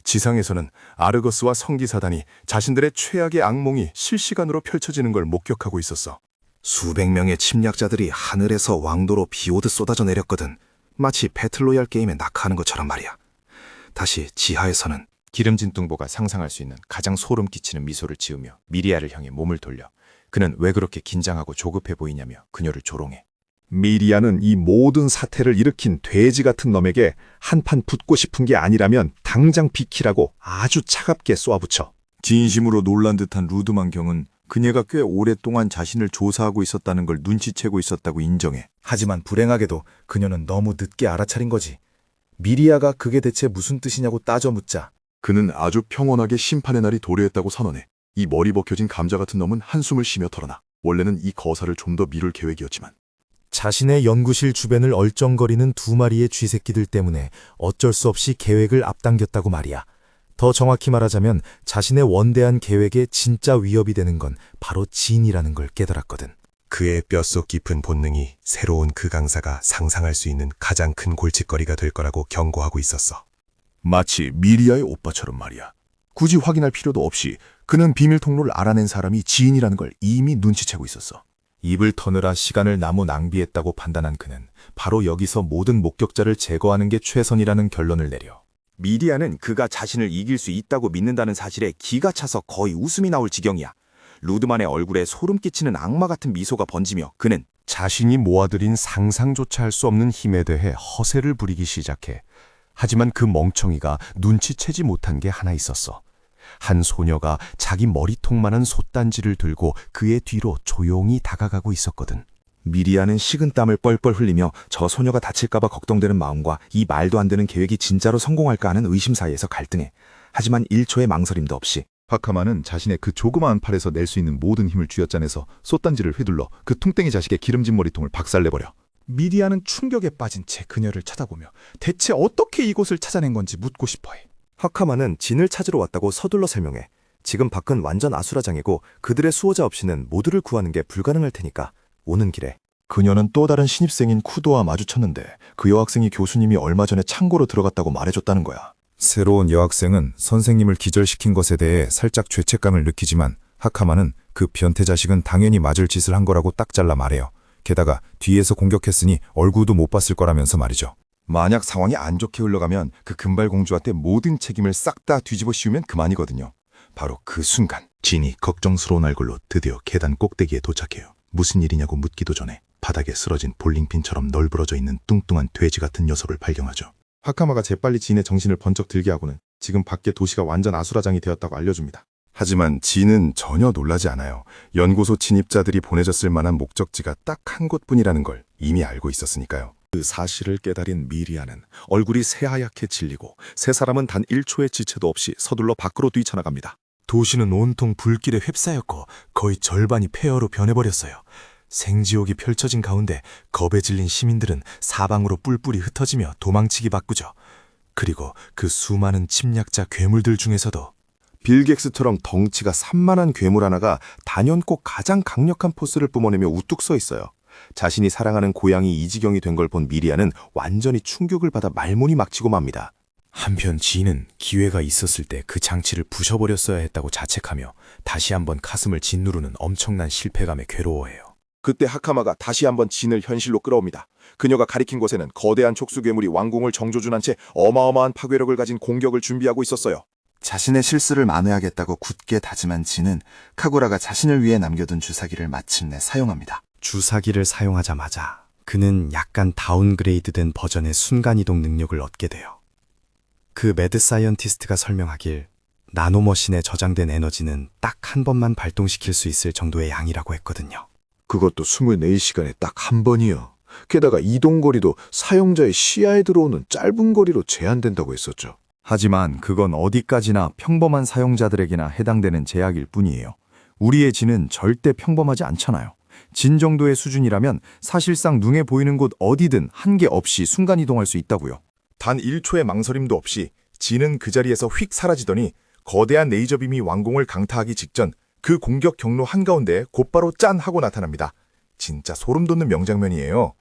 지상에서는 아르거스와 성기사단이 자신들의 최악의 악몽이 실시간으로 펼쳐지는 걸 목격하고 있었어. 수백 명의 침략자들이 하늘에서 왕도로 비오듯 쏟아져 내렸거든. 마치 배틀로얄 게임에 낙하하는 것처럼 말이야. 다시 지하에서는 기름진 뚱보가 상상할 수 있는 가장 소름 끼치는 미소를 지으며 미리아를 향해 몸을 돌려 그는 왜 그렇게 긴장하고 조급해 보이냐며 그녀를 조롱해. 미리아는 이 모든 사태를 일으킨 돼지 같은 놈에게 한판 붙고 싶은 게 아니라면 당장 비키라고 아주 차갑게 쏘아붙여. 진심으로 놀란 듯한 루드만 경은 그녀가 꽤 오랫동안 자신을 조사하고 있었다는 걸 눈치채고 있었다고 인정해. 하지만 불행하게도 그녀는 너무 늦게 알아차린 거지. 미리아가 그게 대체 무슨 뜻이냐고 따져 묻자 그는 아주 평온하게 심판의 날이 도래했다고 선언해. 이 머리 벗겨진 감자 같은 놈은 한숨을 쉬며 털어나. 원래는 이 거사를 좀 더 미룰 계획이었지만 자신의 연구실 주변을 얼쩡거리는 두 마리의 쥐새끼들 때문에 어쩔 수 없이 계획을 앞당겼다고 말이야. 더 정확히 말하자면 자신의 원대한 계획에 진짜 위협이 되는 건 바로 진이라는 걸 깨달았거든. 그의 뼛속 깊은 본능이 새로운 그 강사가 상상할 수 있는 가장 큰 골칫거리가 될 거라고 경고하고 있었어. 마치 미리아의 오빠처럼 말이야. 굳이 확인할 필요도 없이 그는 비밀 통로를 알아낸 사람이 지인이라는 걸 이미 눈치채고 있었어. 입을 터느라 시간을 너무 낭비했다고 판단한 그는 바로 여기서 모든 목격자를 제거하는 게 최선이라는 결론을 내려. 미리아는 그가 자신을 이길 수 있다고 믿는다는 사실에 기가 차서 거의 웃음이 나올 지경이야. 루드만의 얼굴에 소름 끼치는 악마 같은 미소가 번지며 그는 자신이 모아들인 상상조차 할 수 없는 힘에 대해 허세를 부리기 시작해. 하지만 그 멍청이가 눈치채지 못한 게 하나 있었어. 한 소녀가 자기 머리통만한 솥단지를 들고 그의 뒤로 조용히 다가가고 있었거든. 미리아는 식은땀을 뻘뻘 흘리며 저 소녀가 다칠까봐 걱정되는 마음과 이 말도 안 되는 계획이 진짜로 성공할까 하는 의심 사이에서 갈등해. 하지만 1초의 망설임도 없이 하카마는 자신의 그 조그마한 팔에서 낼 수 있는 모든 힘을 쥐어짜내서 솥단지를 휘둘러 그 퉁땡이 자식의 기름진 머리통을 박살내버려. 미리아는 충격에 빠진 채 그녀를 쳐다보며 대체 어떻게 이곳을 찾아낸 건지 묻고 싶어해. 하카마는 진을 찾으러 왔다고 서둘러 설명해. 지금 밖은 완전 아수라장이고 그들의 수호자 없이는 모두를 구하는 게 불가능할 테니까 오는 길에. 그녀는 또 다른 신입생인 쿠도와 마주쳤는데 그 여학생이 교수님이 얼마 전에 창고로 들어갔다고 말해줬다는 거야. 새로운 여학생은 선생님을 기절시킨 것에 대해 살짝 죄책감을 느끼지만 하카마는 그 변태 자식은 당연히 맞을 짓을 한 거라고 딱 잘라 말해요. 게다가 뒤에서 공격했으니 얼굴도 못 봤을 거라면서 말이죠. 만약 상황이 안 좋게 흘러가면 그 금발공주한테 모든 책임을 싹 다 뒤집어 씌우면 그만이거든요. 바로 그 순간 진이 걱정스러운 얼굴로 드디어 계단 꼭대기에 도착해요. 무슨 일이냐고 묻기도 전에 바닥에 쓰러진 볼링핀처럼 널브러져 있는 뚱뚱한 돼지 같은 녀석을 발견하죠. 하카마가 재빨리 진의 정신을 번쩍 들게 하고는 지금 밖에 도시가 완전 아수라장이 되었다고 알려줍니다. 하지만 진은 전혀 놀라지 않아요. 연구소 진입자들이 보내졌을 만한 목적지가 딱 한 곳뿐이라는 걸 이미 알고 있었으니까요. 그 사실을 깨달은 미리아는 얼굴이 새하얗게 질리고 세 사람은 단 1초의 지체도 없이 서둘러 밖으로 뛰쳐나갑니다. 도시는 온통 불길에 휩싸였고 거의 절반이 폐허로 변해버렸어요. 생지옥이 펼쳐진 가운데 겁에 질린 시민들은 사방으로 뿔뿔이 흩어지며 도망치기 바꾸죠. 그리고 그 수많은 침략자 괴물들 중에서도 빌객스처럼 덩치가 산만한 괴물 하나가 단연코 가장 강력한 포스를 뿜어내며 우뚝 서 있어요. 자신이 사랑하는 고향이 이 지경이 된 걸 본 미리아는 완전히 충격을 받아 말문이 막히고 맙니다. 한편 지인은 기회가 있었을 때 그 장치를 부셔버렸어야 했다고 자책하며 다시 한번 가슴을 짓누르는 엄청난 실패감에 괴로워해요. 그때 하카마가 다시 한번 진을 현실로 끌어옵니다. 그녀가 가리킨 곳에는 거대한 촉수괴물이 왕궁을 정조준한 채 어마어마한 파괴력을 가진 공격을 준비하고 있었어요. 자신의 실수를 만회하겠다고 굳게 다짐한 진은 카구라가 자신을 위해 남겨둔 주사기를 마침내 사용합니다. 주사기를 사용하자마자 그는 약간 다운그레이드된 버전의 순간이동 능력을 얻게 돼요. 그 매드 사이언티스트가 설명하길 나노머신에 저장된 에너지는 딱 한 번만 발동시킬 수 있을 정도의 양이라고 했거든요. 그것도 24시간에 딱 한 번이요. 게다가 이동거리도 사용자의 시야에 들어오는 짧은 거리로 제한된다고 했었죠. 하지만 그건 어디까지나 평범한 사용자들에게나 해당되는 제약일 뿐이에요. 우리의 진은 절대 평범하지 않잖아요. 진 정도의 수준이라면 사실상 눈에 보이는 곳 어디든 한계 없이 순간이동할 수 있다고요. 단 1초의 망설임도 없이 진은 그 자리에서 휙 사라지더니 거대한 레이저빔이 왕궁을 강타하기 직전 그 공격 경로 한가운데 곧바로 짠 하고 나타납니다. 진짜 소름 돋는 명장면이에요.